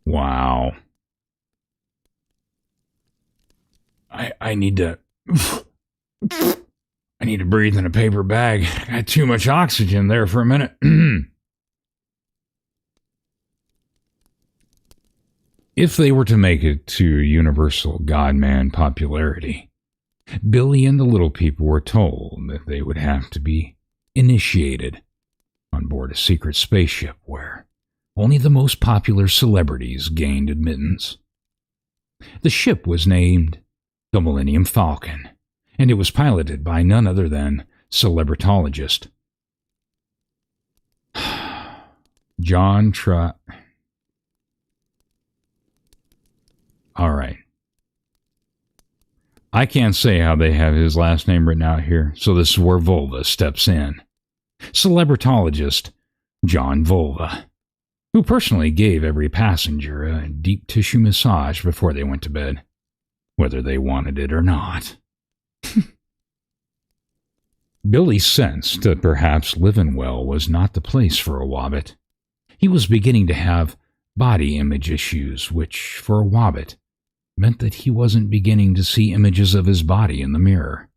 Wow. I need to breathe in a paper bag. I got too much oxygen there for a minute. If they were to make it to universal God-man popularity, Billy and the little people were told that they would have to be initiated on board a secret spaceship where only the most popular celebrities gained admittance. The ship was named the Millennium Falcon, and it was piloted by none other than celebritologist John All right. I can't say how they have his last name written out here, so this is where Volva steps in. Celebritologist John Volva, who personally gave every passenger a deep tissue massage before they went to bed, whether they wanted it or not. Billy sensed that perhaps Livinwell was not the place for a Wobbit. He was beginning to have body image issues, which, for a Wobbit, meant that he wasn't beginning to see images of his body in the mirror.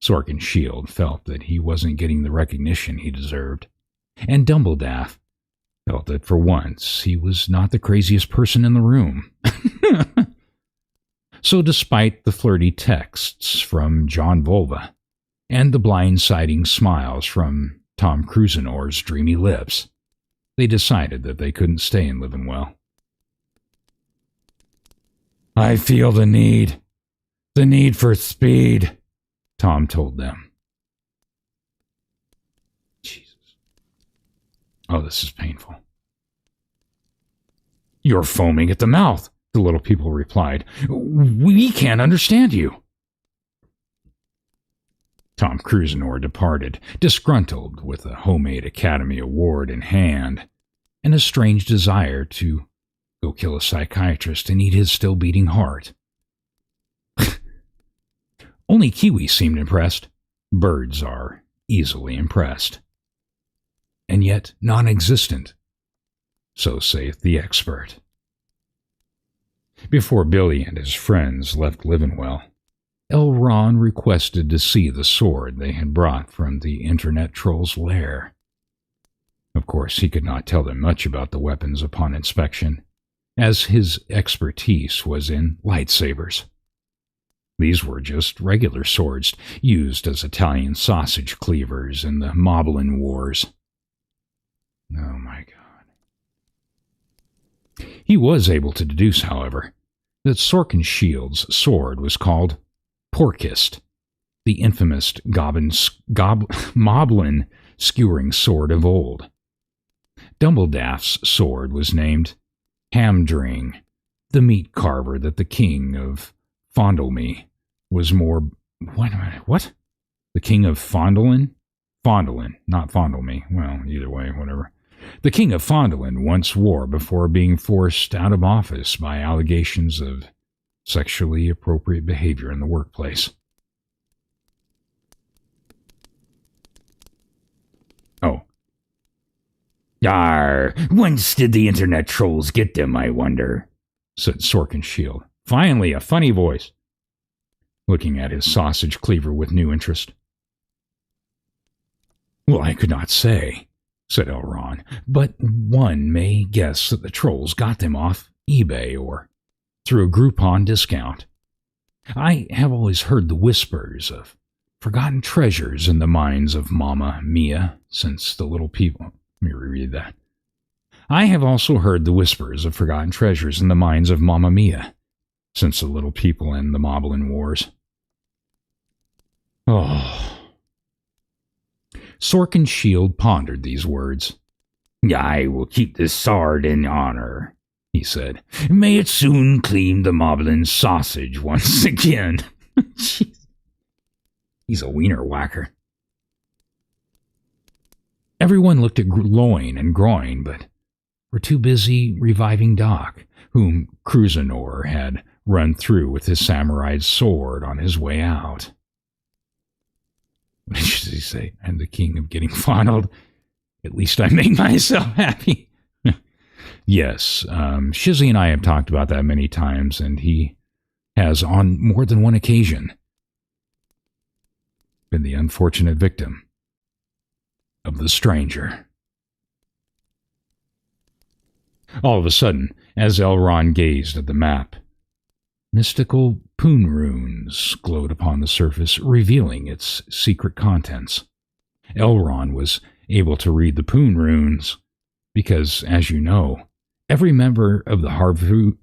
Sorkin Shield felt that he wasn't getting the recognition he deserved, and Dumbledaff felt that for once he was not the craziest person in the room. So despite the flirty texts from John Volva and the blindsiding smiles from Tom Cruisenor's dreamy lips, they decided that they couldn't stay in Livinwell. "I feel the need for speed," Tom told them. Jesus. Oh, this is painful. "You're foaming at the mouth," the little people replied. "We can't understand you." Tom Cruisenor departed, disgruntled with a homemade Academy Award in hand and a strange desire to go kill a psychiatrist and eat his still-beating heart. Only Kiwi seemed impressed. Birds are easily impressed. And yet non-existent. So saith the expert. Before Billy and his friends left Livinwell, Elron requested to see the sword they had brought from the internet troll's lair. Of course, he could not tell them much about the weapons upon inspection, as his expertise was in lightsabers. These were just regular swords used as Italian sausage cleavers in the Moblin Wars. Oh my God. He was able to deduce, however, that Sorkin Shield's sword was called Porkist, the infamous Moblin skewering sword of old. Dumbledaff's sword was named Hamdring, the meat carver that the king of Fondleme was more... What? The king of Fondlin? Fondlin, not Fondleme. Well, either way, whatever. The king of Fondlin once wore before being forced out of office by allegations of sexually appropriate behavior in the workplace. Oh. "Yar, whence did the internet trolls get them, I wonder?" said Sorkin Shield. Finally, a funny voice, looking at his sausage cleaver with new interest. "Well, I could not say," said Elron, "but one may guess that the trolls got them off eBay or through a Groupon discount. I have always heard the whispers of forgotten treasures in the minds of Mamma Mia since the little people... Let me reread that. I have also heard the whispers of forgotten treasures in the minds of Mamma Mia since the little people and the Moblin Wars. Oh. Sorkin Shield pondered these words. "I will keep this sword in honor," he said. "May it soon clean the Moblin sausage once again." He's a wiener whacker. Everyone looked at Loin and Groin, but were too busy reviving Doc, whom Cruisenor had run through with his samurai sword on his way out. What did he say? "I'm the king of getting fondled. At least I make myself happy." Yes, Shizzy and I have talked about that many times, and he has, on more than one occasion, been the unfortunate victim of the stranger. All of a sudden, as Elron gazed at the map, Mystical poon runes glowed upon the surface, revealing its secret contents. Elrond was able to read the poon runes because, as you know, every member of the Harvard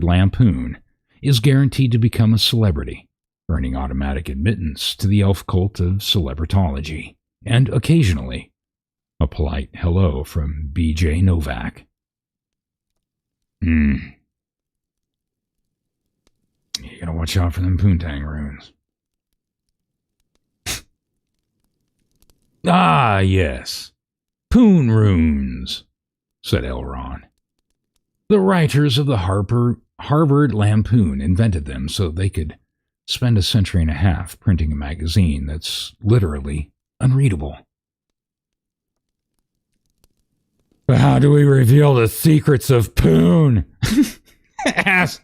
Lampoon is guaranteed to become a celebrity, earning automatic admittance to the elf cult of celebritology, and occasionally a polite hello from B.J. Novak. You gotta watch out for them Poontang runes. Ah, yes. Poon runes, said Elrond. The writers of the Harvard Lampoon invented them so they could spend a century and a half printing a magazine that's literally unreadable. But how do we reveal the secrets of Poon? asked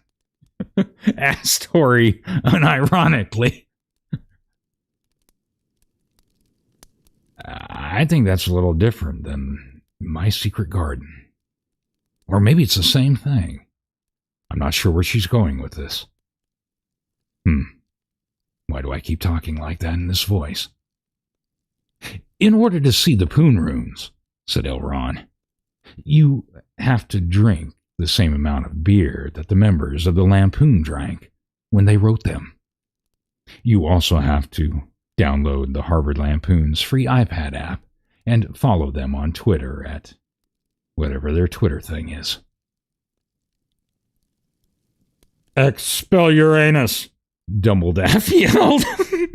Tori unironically. I think that's a little different than My Secret Garden. Or maybe it's the same thing. I'm not sure where she's going with this. Why do I keep talking like that in this voice? In order to see the Poon runes, said Elrond, you have to drink the same amount of beer that the members of the Lampoon drank when they wrote them. You also have to download the Harvard Lampoon's free iPad app and follow them on Twitter at whatever their Twitter thing is. Expel Uranus, Dumbledore yelled.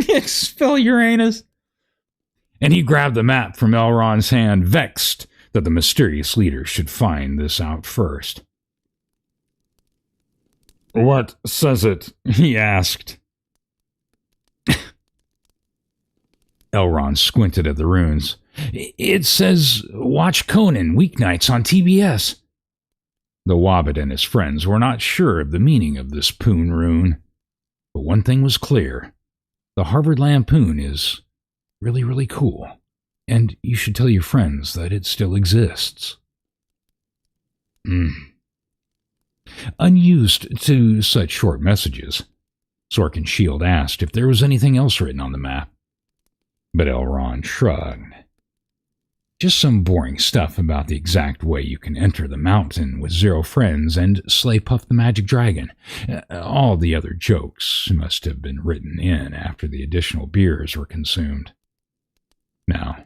Expel Uranus. And he grabbed the map from Elrond's hand, vexed that the mysterious leader should find this out first. What says it? He asked. Elrond squinted at the runes. It says, watch Conan weeknights on TBS. The Wobbit and his friends were not sure of the meaning of this Poon rune. But one thing was clear. The Harvard Lampoon is really, really cool. And you should tell your friends that it still exists. Unused to such short messages, Sorkin Shield asked if there was anything else written on the map. But Elrond shrugged. Just some boring stuff about the exact way you can enter the mountain with 0 friends and slay Puff the Magic Dragon. All the other jokes must have been written in after the additional beers were consumed. Now,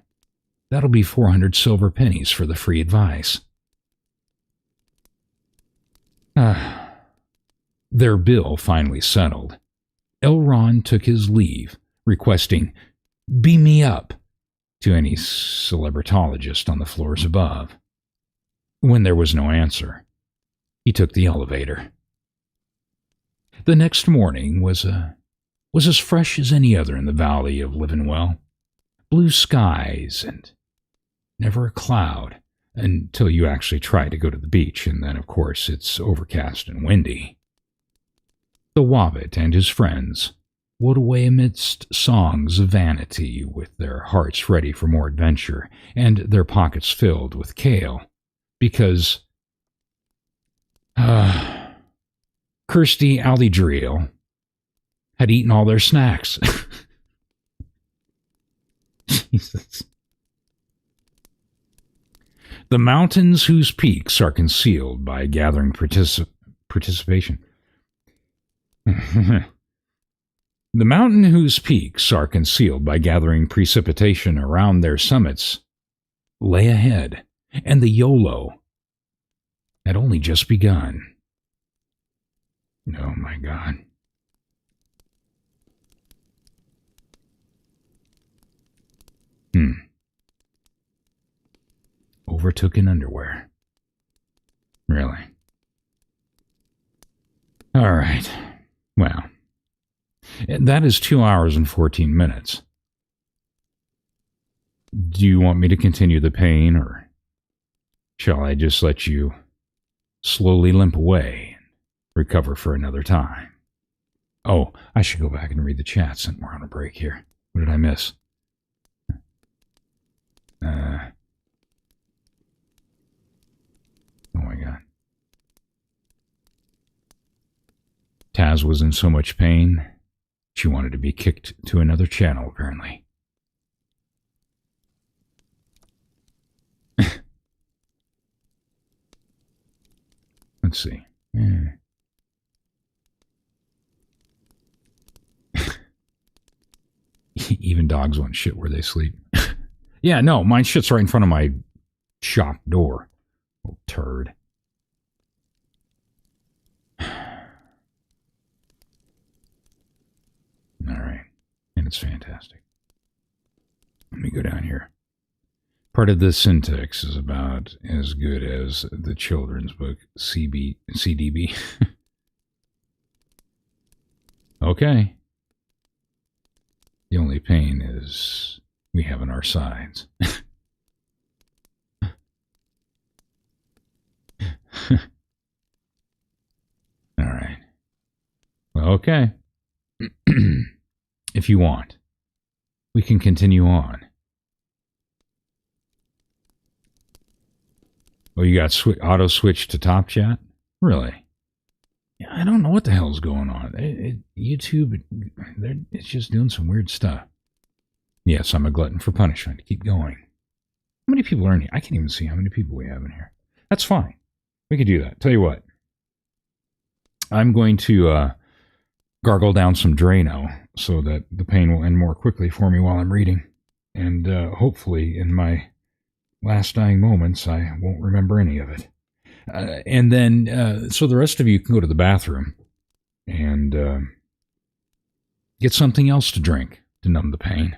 that'll be 400 silver pennies for the free advice. Their bill finally settled. Elrond took his leave, requesting, "Beam me up," to any celebritologist on the floors above. When there was no answer, he took the elevator. The next morning was as fresh as any other in the valley of Livenwell. Blue skies and never a cloud until you actually try to go to the beach, and then, of course, it's overcast and windy. The Wobbit and his friends wode away amidst songs of vanity, with their hearts ready for more adventure and their pockets filled with kale, because Kirsty Allydriel had eaten all their snacks. Jesus. The mountains whose peaks are concealed by gathering participation. The mountain whose peaks are concealed by gathering precipitation around their summits lay ahead, and the YOLO had only just begun. Oh my God. Overtook in underwear. Really? All right. Well, that is 2 hours and 14 minutes. Do you want me to continue the pain, or shall I just let you slowly limp away and recover for another time? Oh, I should go back and read the chat since we're on a break here. What did I miss? Oh my God. Jazz was in so much pain, she wanted to be kicked to another channel, apparently. Let's see. Even dogs want shit where they sleep. Yeah, no, mine shits right in front of my shop door. Oh, turd. All right. And it's fantastic. Let me go down here. Part of the syntax is about as good as the children's book CDB. Okay. The only pain is we have on our sides. All right. Well, okay. If you want, we can continue on. Oh, you got auto switch to top chat? Really? Yeah, I don't know what the hell's going on. YouTube, it's just doing some weird stuff. Yes, I'm a glutton for punishment. Keep going. How many people are in here? I can't even see how many people we have in here. That's fine. We could do that. Tell you what. I'm going to gargle down some Drano so that the pain will end more quickly for me while I'm reading. And hopefully in my last dying moments, I won't remember any of it. And then, so the rest of you can go to the bathroom and get something else to drink to numb the pain.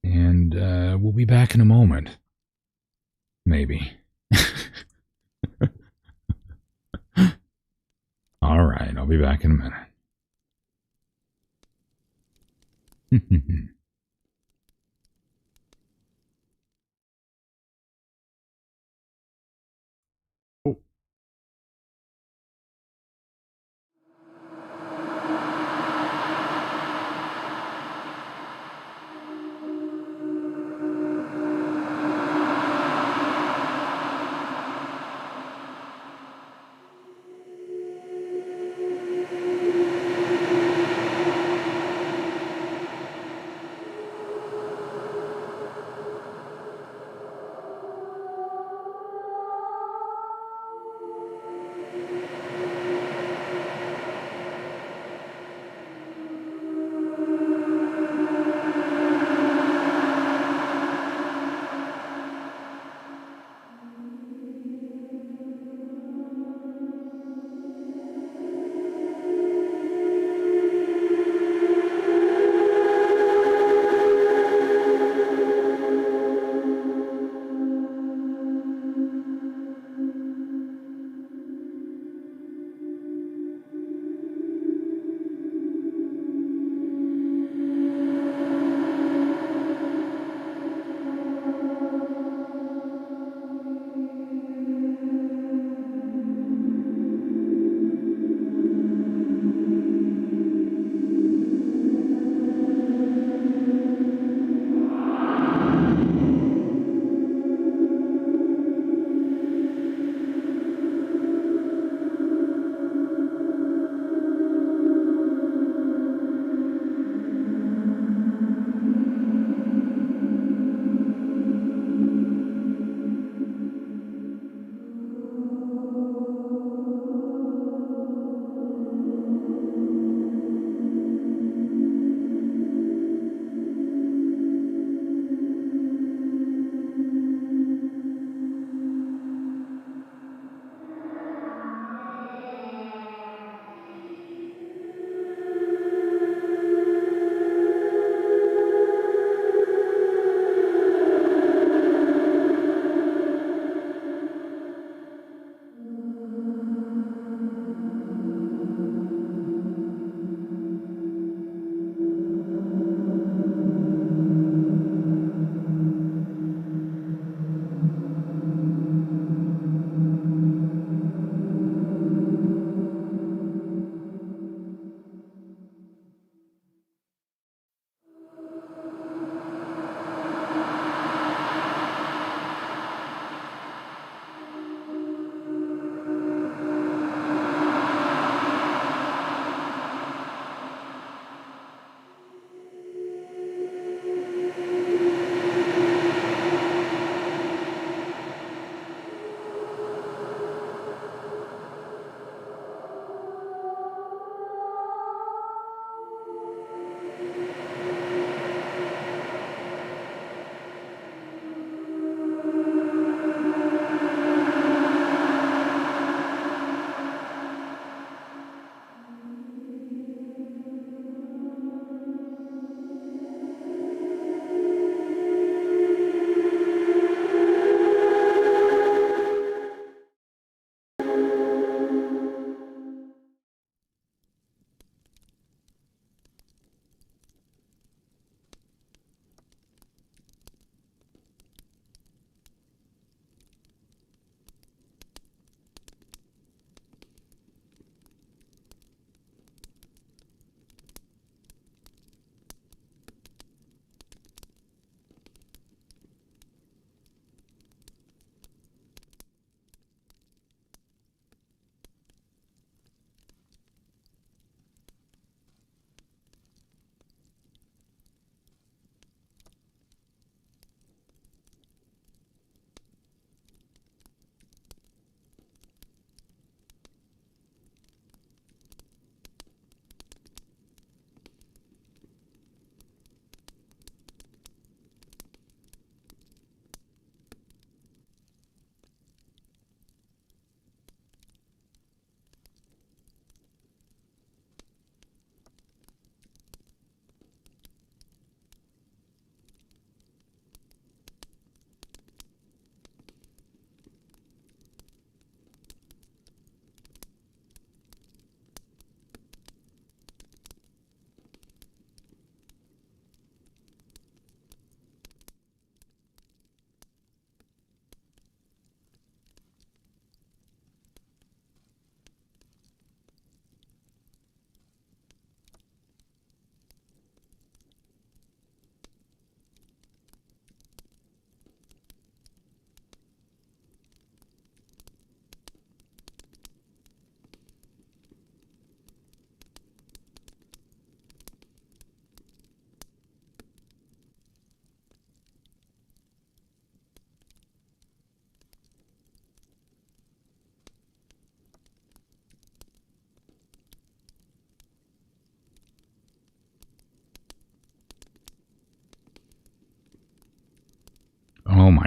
And we'll be back in a moment. Maybe. All right, I'll be back in a minute.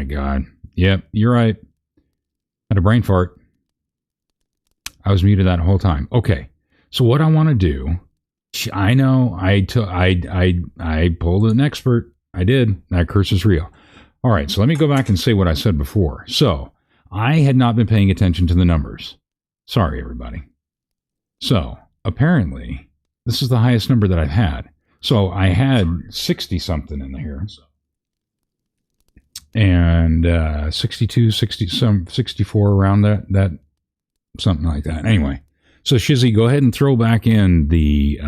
my God. Yep, you're right. Had a brain fart. I was muted that whole time. Okay, so what I want to do, I know I pulled an expert. I did. That curse is real. All right, so let me go back and say what I said before. So I had not been paying attention to the numbers. Sorry, everybody. So apparently, this is the highest number that I've had. So I had 60-something in here. And 62, 60, some 64 around that, something like that. Anyway, so Shizzy, go ahead and throw back in the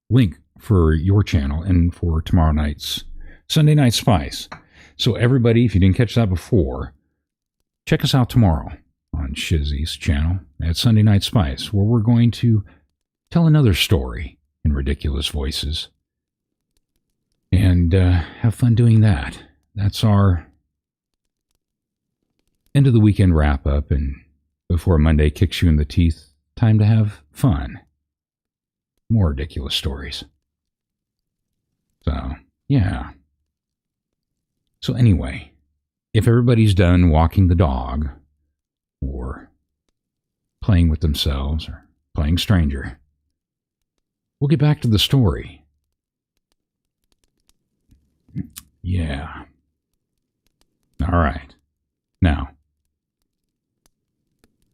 link for your channel and for tomorrow night's Sunday Night Spice. So everybody, if you didn't catch that before, check us out tomorrow on Shizzy's channel at Sunday Night Spice, where we're going to tell another story in ridiculous voices and have fun doing that. That's our end of the weekend wrap up, and before Monday kicks you in the teeth, time to have fun. More ridiculous stories. So, yeah. So anyway, if everybody's done walking the dog or playing with themselves or playing stranger, we'll get back to the story. Yeah. All right. Now,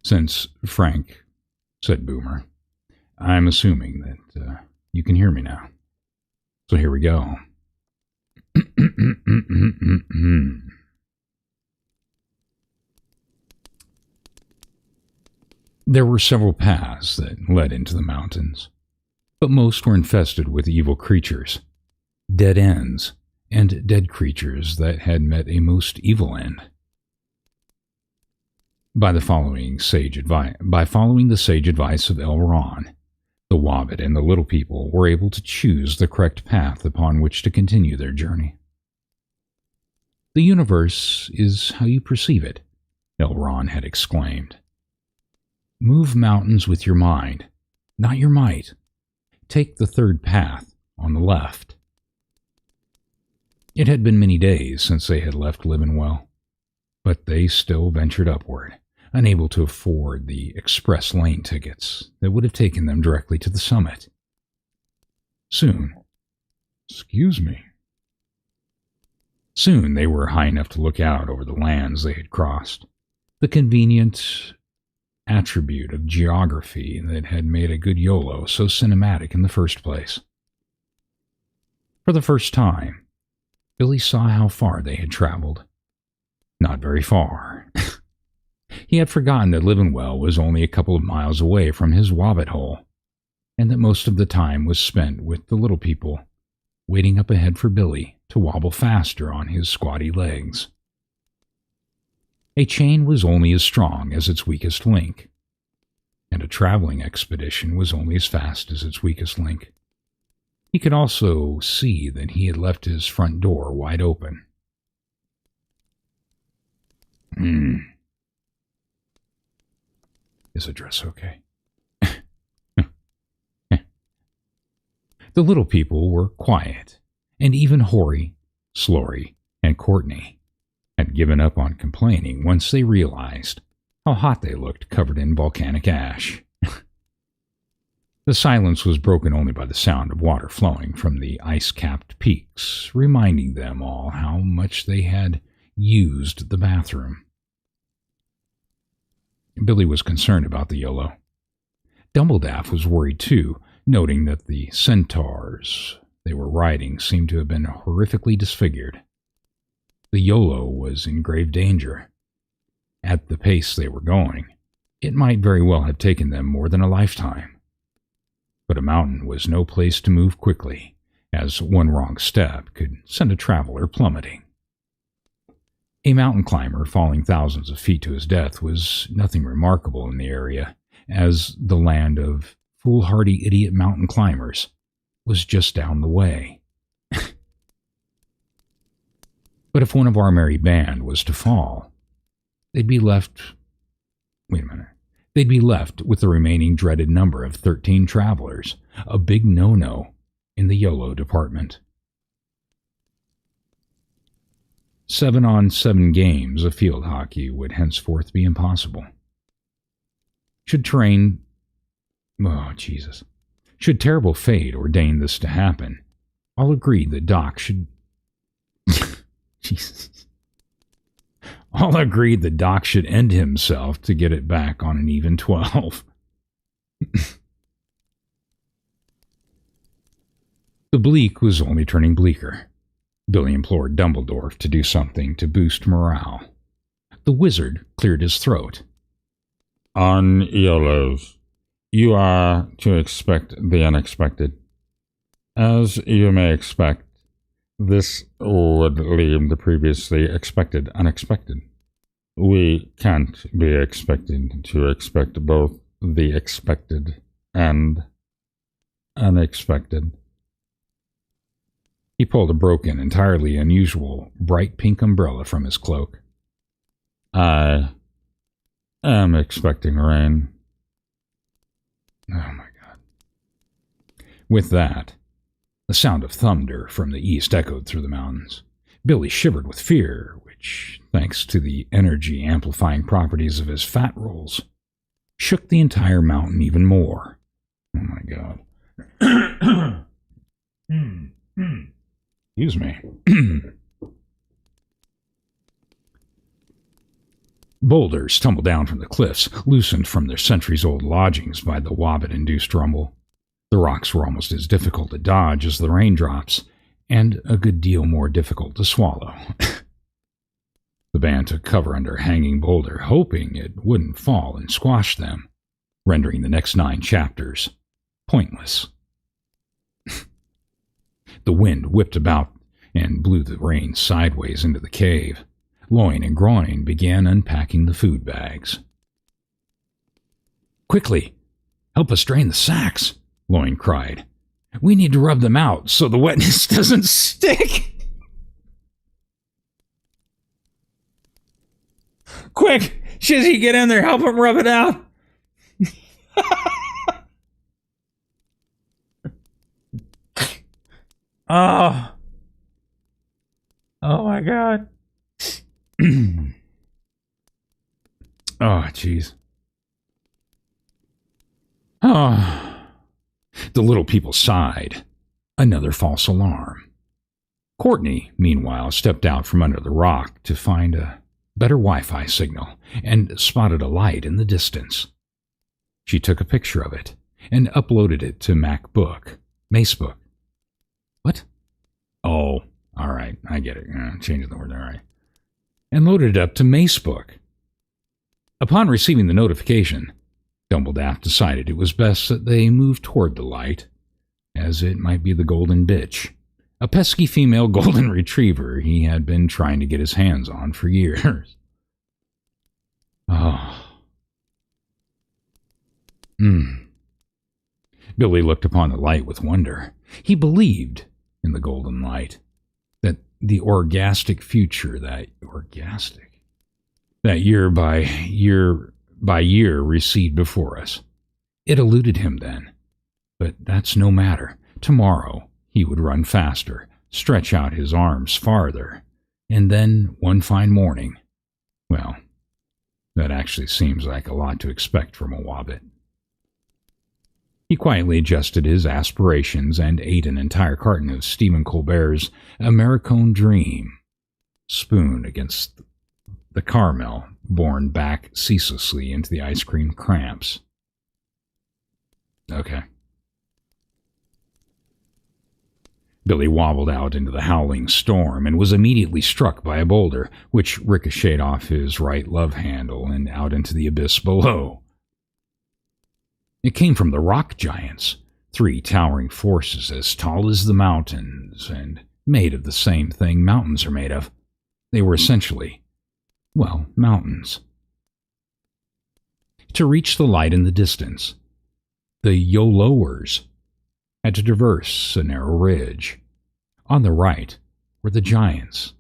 since Frank said boomer, I'm assuming that you can hear me now. So here we go. There were several paths that led into the mountains, but most were infested with evil creatures, dead ends, and dead creatures that had met a most evil end. By following the sage advice of Elrond, the Wobbit and the Little People were able to choose the correct path upon which to continue their journey. The universe is how you perceive it, Elrond had exclaimed. Move mountains with your mind, not your might. Take the third path on the left. It had been many days since they had left Livenwell, but they still ventured upward, unable to afford the express lane tickets that would have taken them directly to the summit. Soon they were high enough to look out over the lands they had crossed, the convenient attribute of geography that had made a good YOLO so cinematic in the first place. For the first time, Billy saw how far they had traveled. Not very far. He had forgotten that Livenwell was only a couple of miles away from his Wobbit hole, and that most of the time was spent with the Little People, waiting up ahead for Billy to wobble faster on his squatty legs. A chain was only as strong as its weakest link, and a traveling expedition was only as fast as its weakest link. He could also see that he had left his front door wide open. Is the dress okay? The Little People were quiet, and even Hoary, Slory, and Courtney had given up on complaining once they realized how hot they looked covered in volcanic ash. The silence was broken only by the sound of water flowing from the ice-capped peaks, reminding them all how much they had used the bathroom. Billy was concerned about the YOLO. Dumbledaff was worried too, noting that the centaurs they were riding seemed to have been horrifically disfigured. The YOLO was in grave danger. At the pace they were going, it might very well have taken them more than a lifetime. But a mountain was no place to move quickly, as one wrong step could send a traveler plummeting. A mountain climber falling thousands of feet to his death was nothing remarkable in the area, as the land of foolhardy idiot mountain climbers was just down the way. But if one of our merry band was to fall, they'd be left with the remaining dreaded number of 13 travelers, a big no-no in the YOLO department. 7-on-7 games of field hockey would henceforth be impossible. Should terrible fate ordain this to happen, all agreed that Doc should... Jesus. All agreed that Doc should end himself to get it back on an even 12. The bleak was only turning bleaker. Billy implored Dumbledore to do something to boost morale. The wizard cleared his throat. On YOLOs, you are to expect the unexpected. As you may expect, this would leave the previously expected unexpected. We can't be expected to expect both the expected and unexpected. He pulled a broken, entirely unusual, bright pink umbrella from his cloak. I am expecting rain. Oh my God. With that, the sound of thunder from the east echoed through the mountains. Billy shivered with fear, which, thanks to the energy-amplifying properties of his fat rolls, shook the entire mountain even more. Oh my God. Excuse me. Boulders tumbled down from the cliffs, loosened from their centuries-old lodgings by the Wobbit-induced rumble. The rocks were almost as difficult to dodge as the raindrops, and a good deal more difficult to swallow. The band took cover under a hanging boulder, hoping it wouldn't fall and squash them, rendering the next 9 chapters pointless. The wind whipped about and blew the rain sideways into the cave. Loin and Groin began unpacking the food bags. "Quickly! Help us drain the sacks!" Loin cried. "We need to rub them out so the wetness doesn't stick!" "Quick! Shizzy, get in there! Help him rub it out!" Oh my God. Oh, jeez. Oh. The little people sighed. Another false alarm. Courtney, meanwhile, stepped out from under the rock to find a better Wi-Fi signal and spotted a light in the distance. She took a picture of it and uploaded it to Macebook. What? Oh, all right, I get it. Changing the word, all right. And loaded it up to Macebook. Upon receiving the notification, Dumbledaff decided it was best that they move toward the light, as it might be the golden bitch, a pesky female golden retriever he had been trying to get his hands on for years. Oh. Billy looked upon the light with wonder. He believed in the golden light, that the orgastic future, that year by year recede before us. It eluded him then, but that's no matter. Tomorrow he would run faster, stretch out his arms farther, and then one fine morning, well, that actually seems like a lot to expect from a Wobbit. He quietly adjusted his aspirations and ate an entire carton of Stephen Colbert's Americone Dream, spoon against the caramel borne back ceaselessly into the ice cream cramps. Okay. Billy wobbled out into the howling storm and was immediately struck by a boulder, which ricocheted off his right love handle and out into the abyss below. It came from the rock giants, 3 towering forces as tall as the mountains and made of the same thing mountains are made of. They were essentially, well, mountains. To reach the light in the distance, the YOLOers had to traverse a narrow ridge. On the right were the giants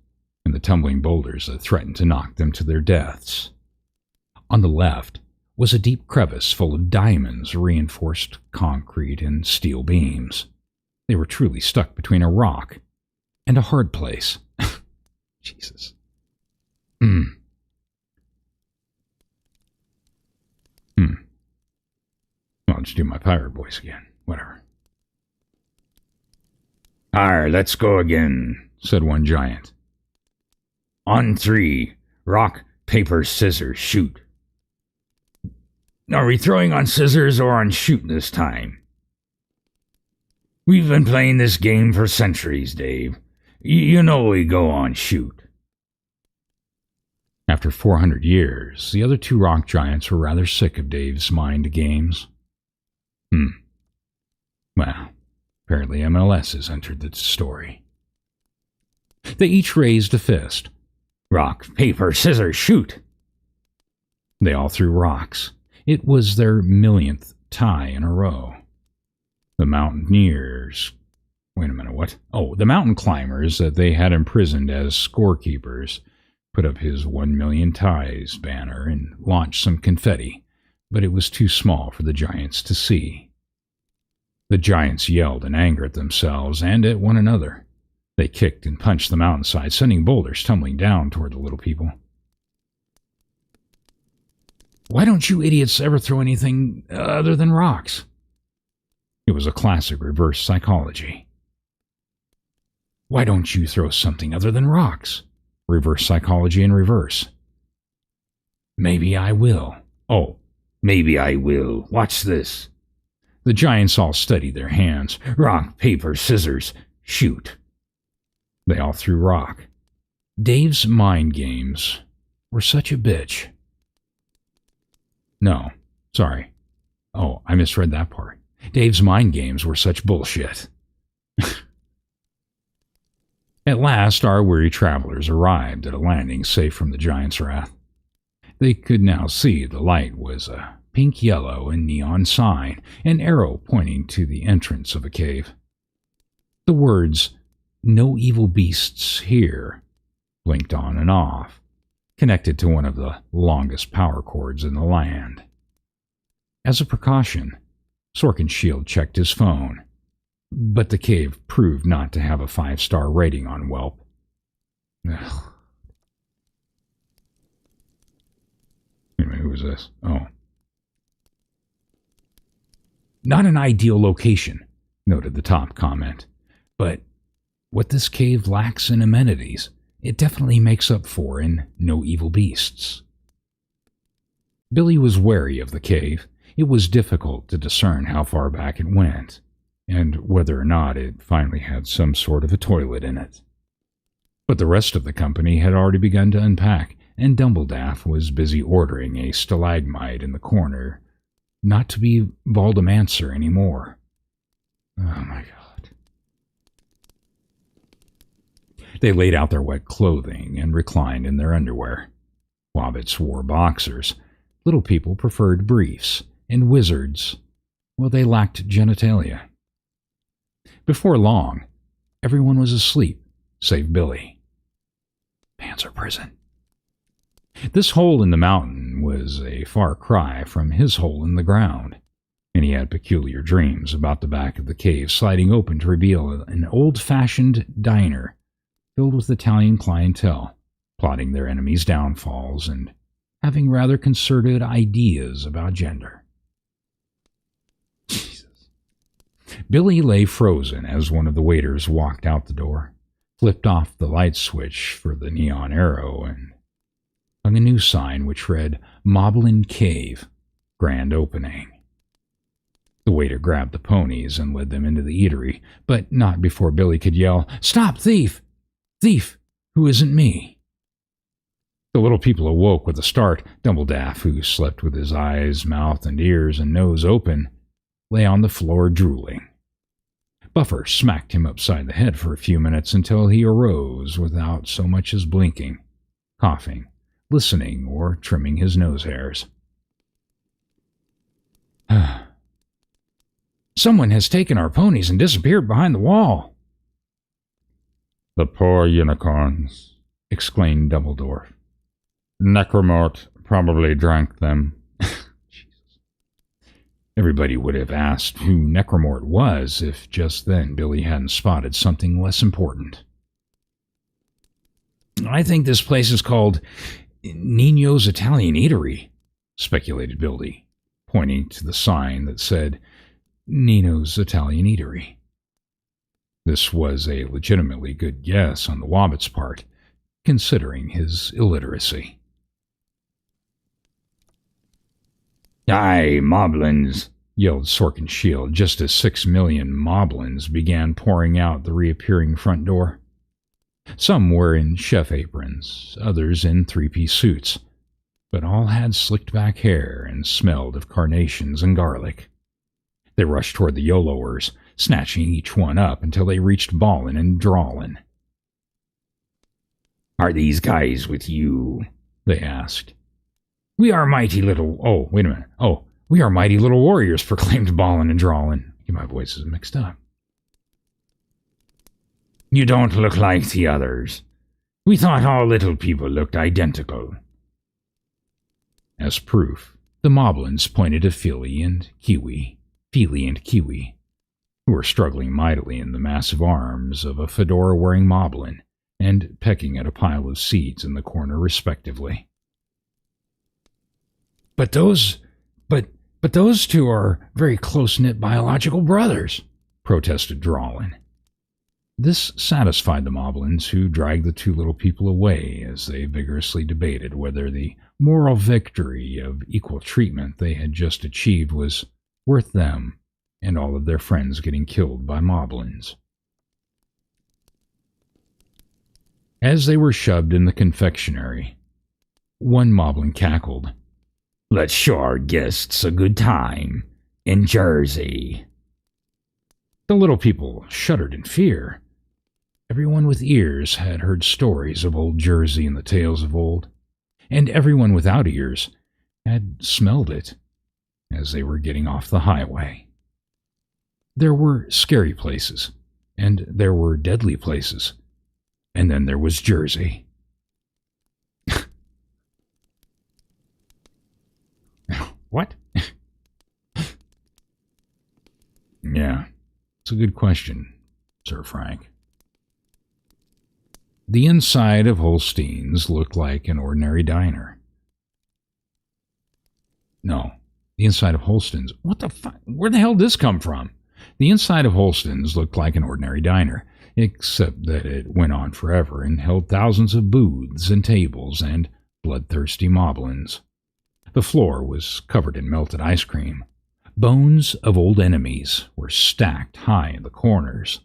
and the tumbling boulders that threatened to knock them to their deaths. On the left was a deep crevice full of diamonds, reinforced concrete, and steel beams. They were truly stuck between a rock and a hard place. Jesus. Hmm. I'll just do my pirate voice again. Whatever. Arr, let's go again, said one giant. On 3. Rock, paper, scissors, shoot. Are we throwing on scissors or on shoot this time? We've been playing this game for centuries, Dave. You know we go on shoot. After 400 years, the other 2 rock giants were rather sick of Dave's mind games. Well, apparently MLS has entered the story. They each raised a fist. Rock, paper, scissors, shoot. They all threw rocks. It was their millionth tie in a row. The mountaineers... Wait a minute, what? Oh, the mountain climbers that they had imprisoned as scorekeepers put up his 1 million ties banner and launched some confetti, but it was too small for the giants to see. The giants yelled in anger at themselves and at one another. They kicked and punched the mountainside, sending boulders tumbling down toward the little people. Why don't you idiots ever throw anything other than rocks? It was a classic reverse psychology. Why don't you throw something other than rocks? Reverse psychology in reverse. Maybe I will. Oh, maybe I will. Watch this. The giants all steadied their hands. Rock, paper, scissors, shoot. They all threw rock. Dave's mind games were such a bitch. No, sorry. Oh, I misread that part. Dave's mind games were such bullshit. At last, our weary travelers arrived at a landing safe from the giant's wrath. They could now see the light was a pink, yellow, and neon sign, an arrow pointing to the entrance of a cave. The words, "No evil beasts here," blinked on and off, connected to one of the longest power cords in the land. As a precaution, Sorkinshield checked his phone, but the cave proved not to have a 5-star rating on Welp. Ugh. Wait a minute, who was this? Oh. Not an ideal location, noted the top comment, but what this cave lacks in amenities, it definitely makes up for in no evil beasts. Billy was wary of the cave. It was difficult to discern how far back it went, and whether or not it finally had some sort of a toilet in it. But the rest of the company had already begun to unpack, and Dumbledaff was busy ordering a stalagmite in the corner, not to be Valdemancer anymore. Oh my God. They laid out their wet clothing and reclined in their underwear. Hobbits wore boxers. Little people preferred briefs, and wizards, well, they lacked genitalia. Before long, everyone was asleep, save Billy. Panzer prison. This hole in the mountain was a far cry from his hole in the ground, and he had peculiar dreams about the back of the cave sliding open to reveal an old-fashioned diner filled with Italian clientele, plotting their enemies' downfalls and having rather concerted ideas about gender. Jesus. Billy lay frozen as one of the waiters walked out the door, flipped off the light switch for the neon arrow, and hung a new sign which read, "Moblin Cave, Grand Opening." The waiter grabbed the ponies and led them into the eatery, but not before Billy could yell, "Stop, thief! Thief, who isn't me!" The little people awoke with a start. Dumbledaff, who slept with his eyes, mouth, and ears and nose open, lay on the floor drooling. Buffer smacked him upside the head for a few minutes until he arose without so much as blinking, coughing, listening, or trimming his nose hairs. "Someone has taken our ponies and disappeared behind the wall." "The poor unicorns," exclaimed Dumbledore. "Necromort probably drank them." Jesus. Everybody would have asked who Necromort was if just then Billy hadn't spotted something less important. I think this place is called Nino's Italian Eatery, speculated Billy, pointing to the sign that said Nino's Italian Eatery. This was a legitimately good guess on the Wobbit's part, considering his illiteracy. Aye, moblins, yelled Sorkin Shield just as 6 million moblins began pouring out the reappearing front door. Some were in chef aprons, others in three-piece suits, but all had slicked back hair and smelled of carnations and garlic. They rushed toward the YOLOers, snatching each one up until they reached Ballin and Drawlin. Are these guys with you? They asked. We are mighty little... Oh, wait a minute. Oh, we are mighty little warriors, proclaimed Ballin and Drawlin. My voice is mixed up. You don't look like the others. We thought all little people looked identical. As proof, the moblins pointed to Feely and Kiwi, who were struggling mightily in the massive arms of a fedora-wearing moblin and pecking at a pile of seeds in the corner respectively. But those two are very close-knit biological brothers, protested Drawlin. This satisfied the moblins, who dragged the two little people away as they vigorously debated whether the moral victory of equal treatment they had just achieved was worth them and all of their friends getting killed by moblins. As they were shoved in the confectionery, one moblin cackled. Let's show our guests a good time in Jersey. The little people shuddered in fear. Everyone with ears had heard stories of old Jersey in the tales of old, and everyone without ears had smelled it as they were getting off the highway. There were scary places, and there were deadly places, and then there was Jersey. What? Yeah, it's a good question, Sir Frank. The inside of Holstein's looked like an ordinary diner. No, the inside of Holstein's... What the fuck? Where the hell did this come from? The inside of Holstein's looked like an ordinary diner, except that it went on forever and held thousands of booths and tables and bloodthirsty moblins. The floor was covered in melted ice cream. Bones of old enemies were stacked high in the corners,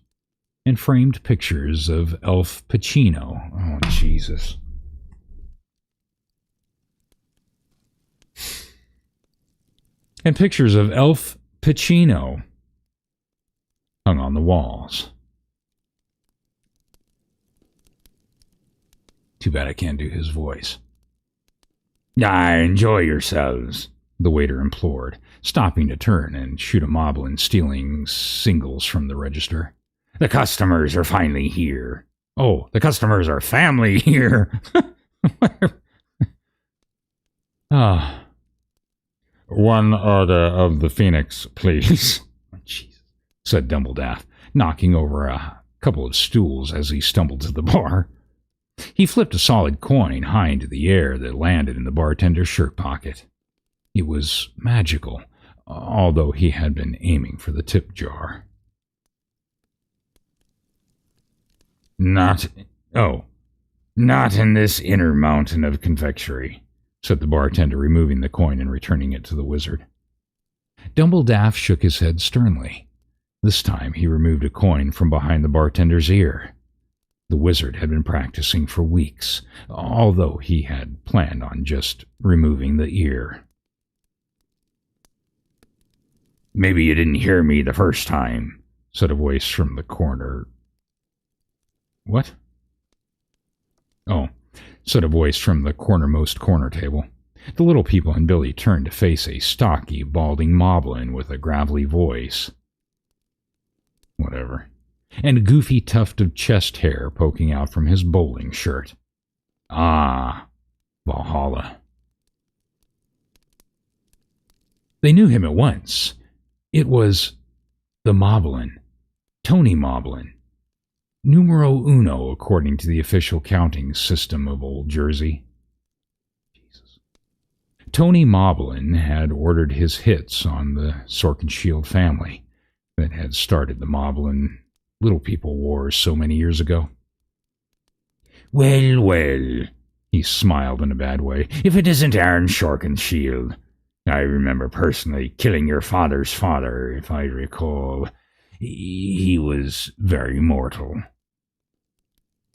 and framed pictures of Elf Pacino. Oh, Jesus. And pictures of Elf Pacino hung on the walls. Too bad I can't do his voice. Enjoy yourselves, the waiter implored, stopping to turn and shoot a moblin stealing singles from the register. The customers are finally here. Oh, the customers are family here. Ah. One order of the Phoenix, please, Jesus, said Dumbledaff, knocking over a couple of stools as he stumbled to the bar. He flipped a solid coin high into the air that landed in the bartender's shirt pocket. It was magical, although he had been aiming for the tip jar. Not in this inner mountain of confectionery, said the bartender, removing the coin and returning it to the wizard. Dumbledaff shook his head sternly. This time he removed a coin from behind the bartender's ear. The wizard had been practicing for weeks, although he had planned on just removing the ear. Maybe you didn't hear me the first time, said a voice from the corner. What? Oh, said a voice from the cornermost corner table. The little people and Billy turned to face a stocky, balding moblin with a gravelly voice. Whatever. And a goofy tuft of chest hair poking out from his bowling shirt. Ah, Valhalla. They knew him at once. It was the moblin, Tony Moblin. numero uno according to the official counting system of Old Jersey. Jesus. Tony Moblin had ordered his hits on the Sorkenshield family that had started the Moblin Little People Wars so many years ago. Well, well, he smiled in a bad way. If it isn't Aaron Sorkenshield. I remember personally killing your father's father, if I recall. He was very mortal.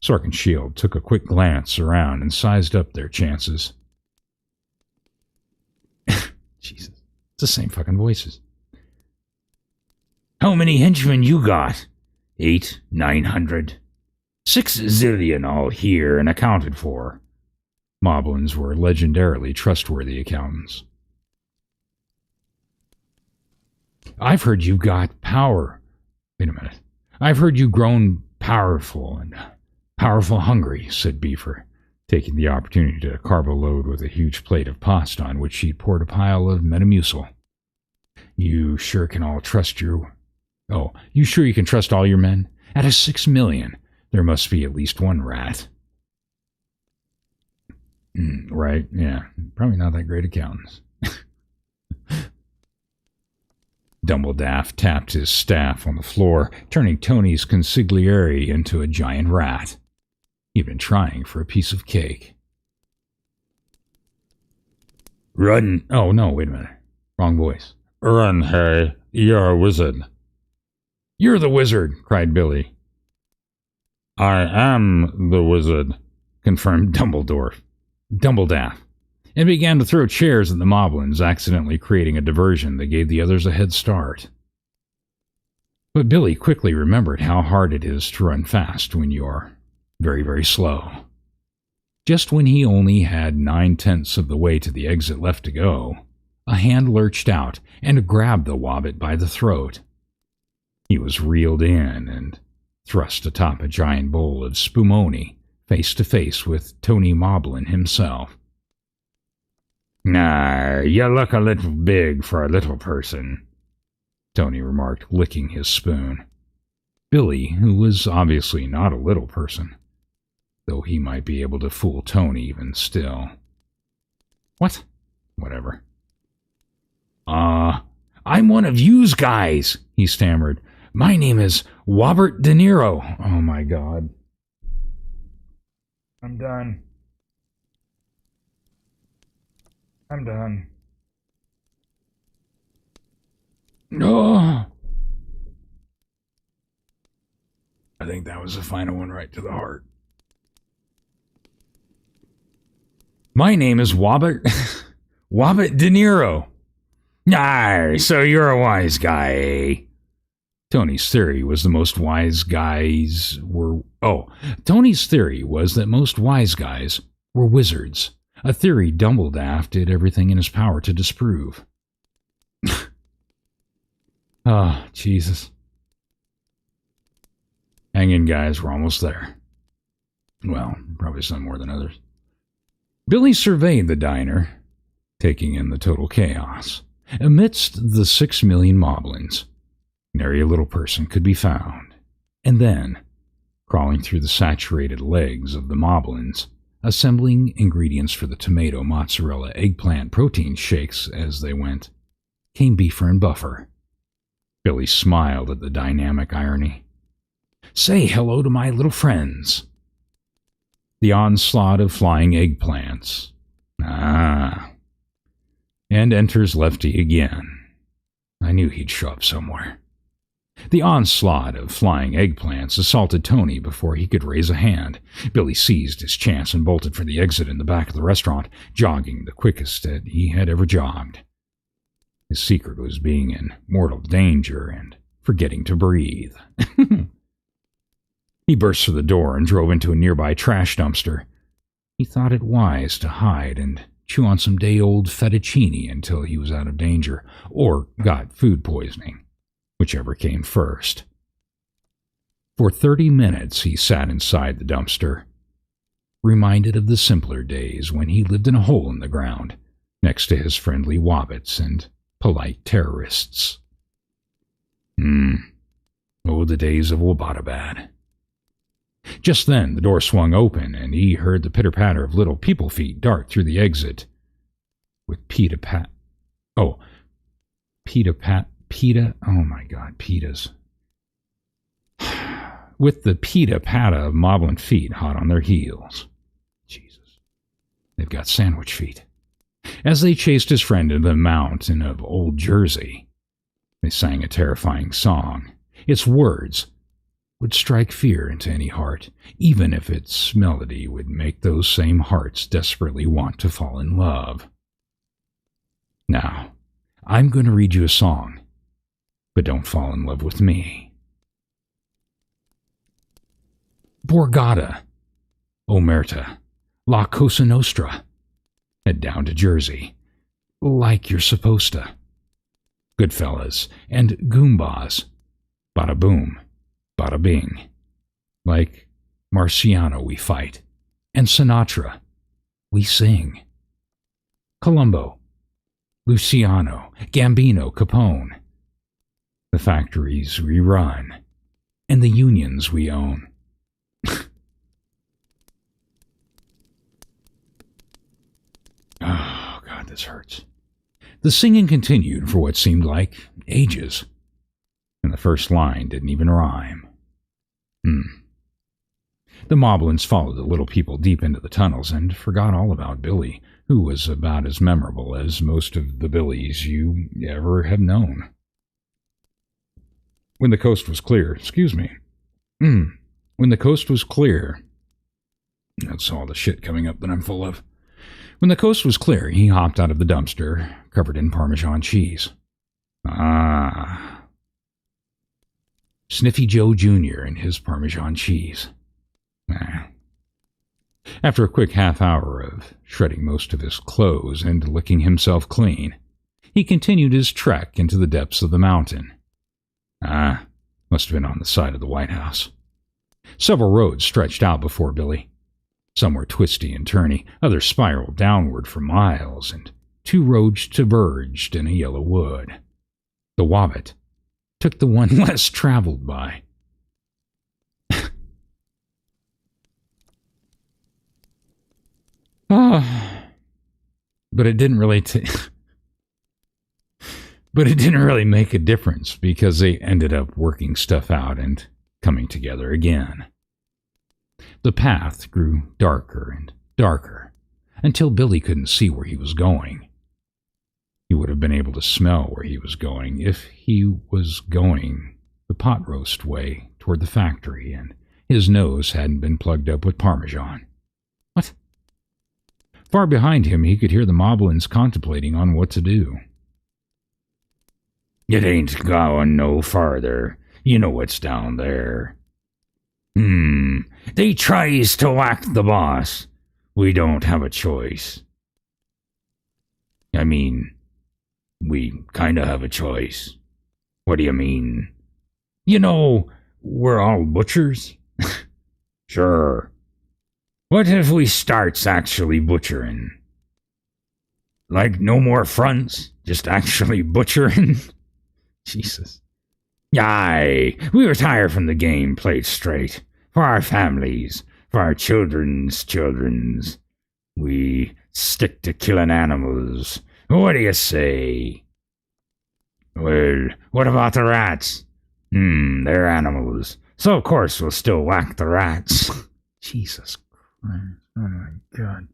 Sorkenshield took a quick glance around and sized up their chances. Jesus, it's the same fucking voices. How many henchmen you got? 800, 900? 6 zillion all here and accounted for. Moblins were legendarily trustworthy accountants. I've heard you got power. Wait a minute. I've heard you grown powerful and powerful hungry, said Beaver, taking the opportunity to carb a load with a huge plate of pasta on which she poured a pile of Metamucil. You sure can all trust your... Oh, you sure you can trust all your men? Out of 6 million, there must be at least one rat. Right, yeah. Probably not that great accountants. Dumbledaff tapped his staff on the floor, turning Tony's consigliere into a giant rat. He'd been trying for a piece of cake. Run. Oh, no, wait a minute. Wrong voice. Run, Harry. You're a wizard. You're the wizard, cried Billy. I am the wizard, confirmed Dumbledaff, and began to throw chairs at the Moblins, accidentally creating a diversion that gave the others a head start. But Billy quickly remembered how hard it is to run fast when you are very, very slow. Just when he only had 9/10 of the way to the exit left to go, a hand lurched out and grabbed the Wobbit by the throat. He was reeled in and thrust atop a giant bowl of spumoni, face to face with Tony Moblin himself. Nah, you look a little big for a little person, Tony remarked, licking his spoon. Billy, who was obviously not a little person, though he might be able to fool Tony even still. What? Whatever. I'm one of yous guys, he stammered. My name is Robert De Niro. Oh my God. I'm done. No. I think that was the final one right to the heart. My name is Wobbit De Niro. Ah, so you're a wise guy, eh? Tony's theory was that most wise guys were wizards, a theory Dumbledaff did everything in his power to disprove. Oh, Jesus. Hang in, guys, we're almost there. Well, probably some more than others. Billy surveyed the diner, taking in the total chaos. Amidst the 6 million moblins, nary a little person could be found. And then, crawling through the saturated legs of the moblins, assembling ingredients for the tomato, mozzarella, eggplant protein shakes as they went, came Beaver and Buffer. Billy smiled at the dynamic irony. Say hello to my little friends. The onslaught of flying eggplants. Ah. And enters Lefty again. I knew he'd show up somewhere. The onslaught of flying eggplants assaulted Tony before he could raise a hand. Billy seized his chance and bolted for the exit in the back of the restaurant, jogging the quickest that he had ever jogged. His secret was being in mortal danger and forgetting to breathe. He burst through the door and drove into a nearby trash dumpster. He thought it wise to hide and chew on some day-old fettuccine until he was out of danger, or got food poisoning, whichever came first. For 30 minutes he sat inside the dumpster, reminded of the simpler days when he lived in a hole in the ground, next to his friendly wobbits and polite terrorists. Oh, the days of Wabbatabad. Just then, the door swung open, and he heard the pitter-patter of little people feet dart through the exit. With Peta, oh my God, Petas. With the pita-pata of moblin feet hot on their heels. Jesus. They've got sandwich feet. As they chased his friend into the mountain of Old Jersey, they sang a terrifying song. Its words would strike fear into any heart, even if its melody would make those same hearts desperately want to fall in love. Now, I'm going to read you a song, but don't fall in love with me. Borgata, Omerta, La Cosa Nostra. Head down to Jersey, like you're supposed to. Goodfellas and Goombas, bada boom, bada bing. Like Marciano we fight, and Sinatra we sing. Columbo, Luciano, Gambino, Capone. The factories we run, and the unions we own. Oh, God, this hurts. The singing continued for what seemed like ages, and the first line didn't even rhyme. The Moblins followed the little people deep into the tunnels and forgot all about Billy, who was about as memorable as most of the Billies you ever have known. When the coast was clear, when the coast was clear, that's all the shit coming up that I'm full of. When the coast was clear, he hopped out of the dumpster, covered in Parmesan cheese. Sniffy Joe Jr. and his Parmesan cheese. After a quick half hour of shredding most of his clothes and licking himself clean, he continued his trek into the depths of the mountain. Must have been on the side of the White House. Several roads stretched out before Billy. Some were twisty and turny, others spiraled downward for miles, and 2 roads diverged in a yellow wood. The Wobbit took the one less traveled by. But it didn't really make a difference because they ended up working stuff out and coming together again. The path grew darker and darker until Billy couldn't see where he was going. He would have been able to smell where he was going if he was going the pot roast way toward the factory and his nose hadn't been plugged up with Parmesan. What? Far behind him, he could hear the Moblins contemplating on what to do. It ain't going no farther. You know what's down there. They tries to whack the boss. We don't have a choice. I mean, we kinda have a choice. What do you mean? You know, we're all butchers? Sure. What if we starts actually butchering? Like no more fronts, just actually butchering? Jesus. Aye, we retire from the game played straight. For our families, for our children's. We stick to killing animals. What do you say? Well, what about the rats? They're animals. So of course we'll still whack the rats. Jesus Christ. Oh my God.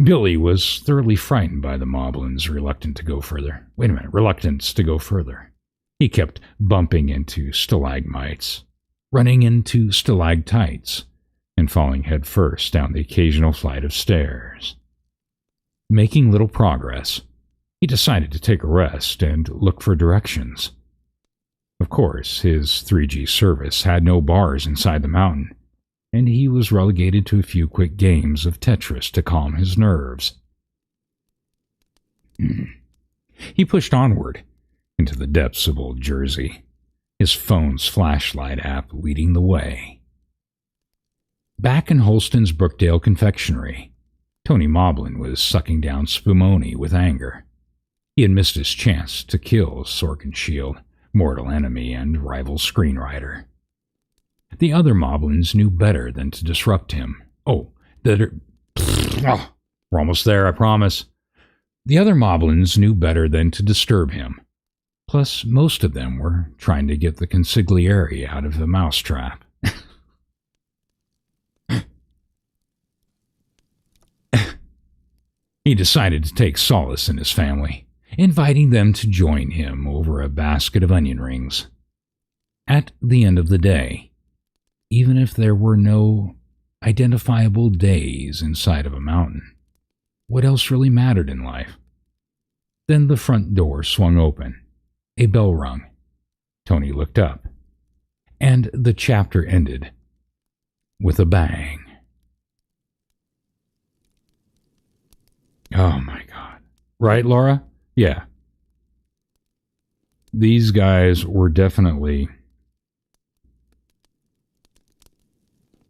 Billy was thoroughly frightened by the Moblins' reluctance to go further. He kept bumping into stalagmites, running into stalactites, and falling headfirst down the occasional flight of stairs. Making little progress, he decided to take a rest and look for directions. Of course, his 3G service had no bars inside the mountain, and he was relegated to a few quick games of Tetris to calm his nerves. He pushed onward into the depths of Old Jersey, his phone's flashlight app leading the way. Back in Holston's Brookdale confectionery, Tony Moblin was sucking down Spumoni with anger. He had missed his chance to kill Sorkinshield, mortal enemy and rival screenwriter. The other moblins knew better than to disrupt him. Oh, we're almost there, I promise. The other moblins knew better than to disturb him. Plus, most of them were trying to get the consigliere out of the mousetrap. He decided to take solace in his family, inviting them to join him over a basket of onion rings. At the end of the day, even if there were no identifiable days inside of a mountain, what else really mattered in life? Then the front door swung open. A bell rung. Tony looked up, and the chapter ended with a bang. Oh my God. Right, Laura? Yeah. These guys were definitely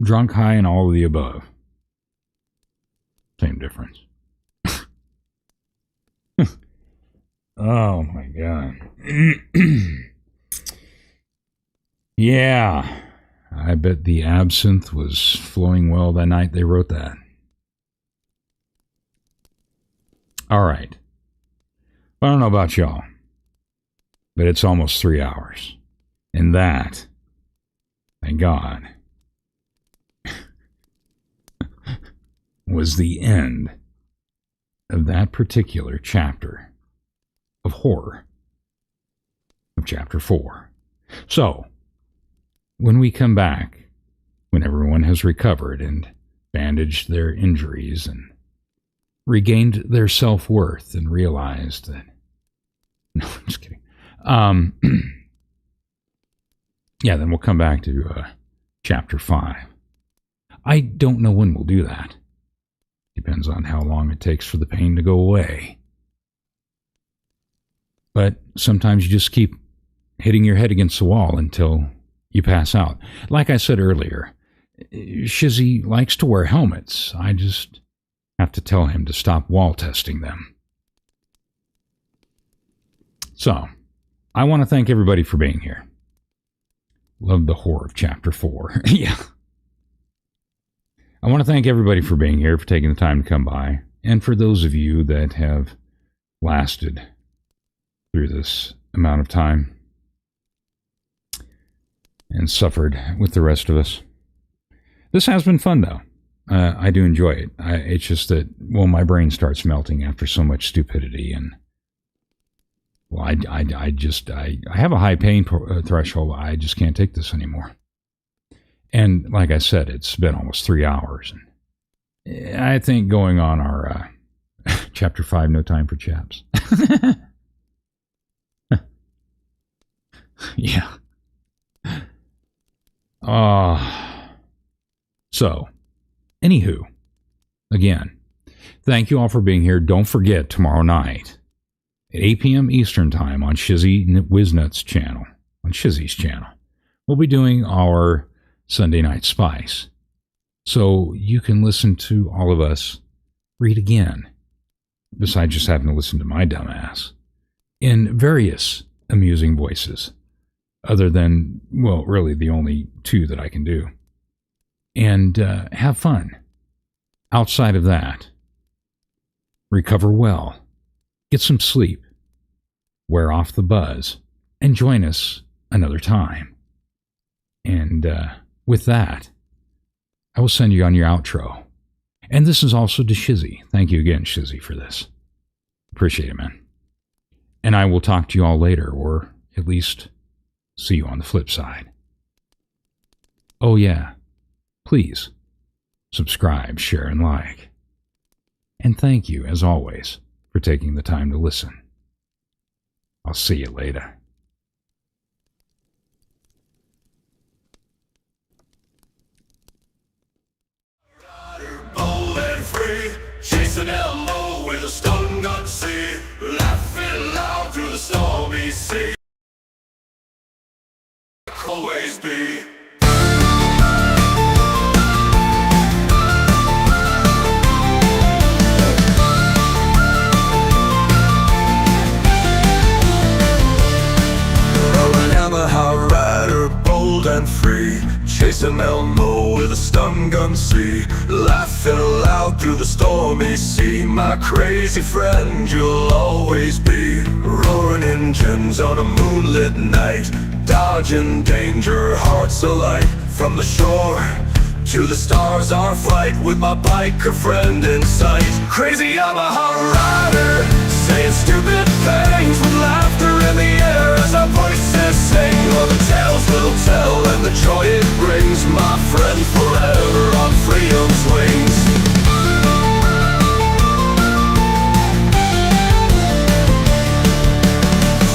drunk, high, and all of the above. Same difference. Oh my God. Yeah. I bet the absinthe was flowing well that night they wrote that. All right. I don't know about y'all, but it's almost 3 hours. And that, thank God, was the end of that particular chapter of horror, of chapter 4. So, when we come back, when everyone has recovered and bandaged their injuries and regained their self-worth and realized that... No, I'm just kidding. Yeah, then we'll come back to chapter 5. I don't know when we'll do that. Depends on how long it takes for the pain to go away. But sometimes you just keep hitting your head against the wall until you pass out. Like I said earlier, Shizzy likes to wear helmets. I just have to tell him to stop wall testing them. So, I want to thank everybody for being here. Love the horror of chapter 4. Yeah. I want to thank everybody for being here, for taking the time to come by, and for those of you that have lasted through this amount of time and suffered with the rest of us. This has been fun, though. I do enjoy it. It's just that, well, my brain starts melting after so much stupidity, and well, I have a high pain threshold. I just can't take this anymore. And like I said, it's been almost 3 hours. And I think going on our chapter 5, No Time for Chaps. Yeah. So, anywho, again, thank you all for being here. Don't forget, tomorrow night at 8 p.m. Eastern Time on Shizzy Wiznut's channel, on Shizzy's channel, we'll be doing our Sunday Night Spice. So you can listen to all of us read again, besides just having to listen to my dumb ass, in various amusing voices, other than, well, really the only two that I can do. And have fun. Outside of that, recover well, get some sleep, wear off the buzz, and join us another time. And with that, I will send you on your outro. And this is also to Shizzy. Thank you again, Shizzy, for this. Appreciate it, man. And I will talk to you all later, or at least see you on the flip side. Oh yeah, please subscribe, share, and like. And thank you, as always, for taking the time to listen. I'll see you later. Chasing Elmo with a stun gun sea, laughing loud through the stormy sea. Always be. Yamaha rider, bold bold and free, chasing Elmo with a stun gun, see, laughing loud through the stormy sea. My crazy friend you'll always be, roaring engines on a moonlit night, dodging danger, hearts alight. From the shore to the stars, our flight with my biker friend in sight. Crazy Yamaha rider, saying stupid things with laughter in the air as our voices sing. All the tales we'll tell and the joy it brings, my friend, forever on freedom's wings.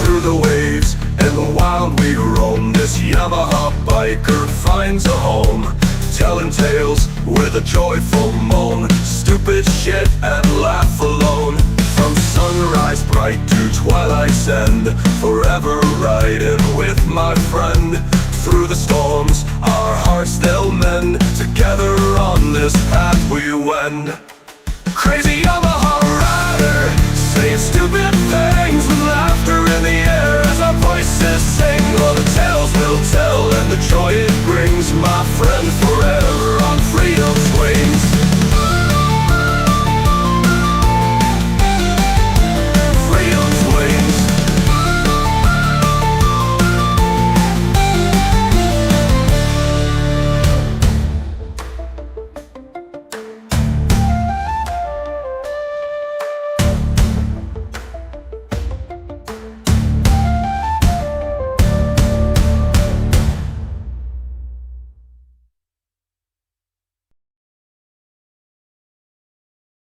Through the waves and the wild we roam, this Yamaha biker finds a home, telling tales with a joyful moan, stupid shit and laugh alone. From sunrise bright to twilight's end, forever riding with my friend. Through the storms, our hearts they'll mend, together on this path we wend. Crazy Yamaha rider, saying stupid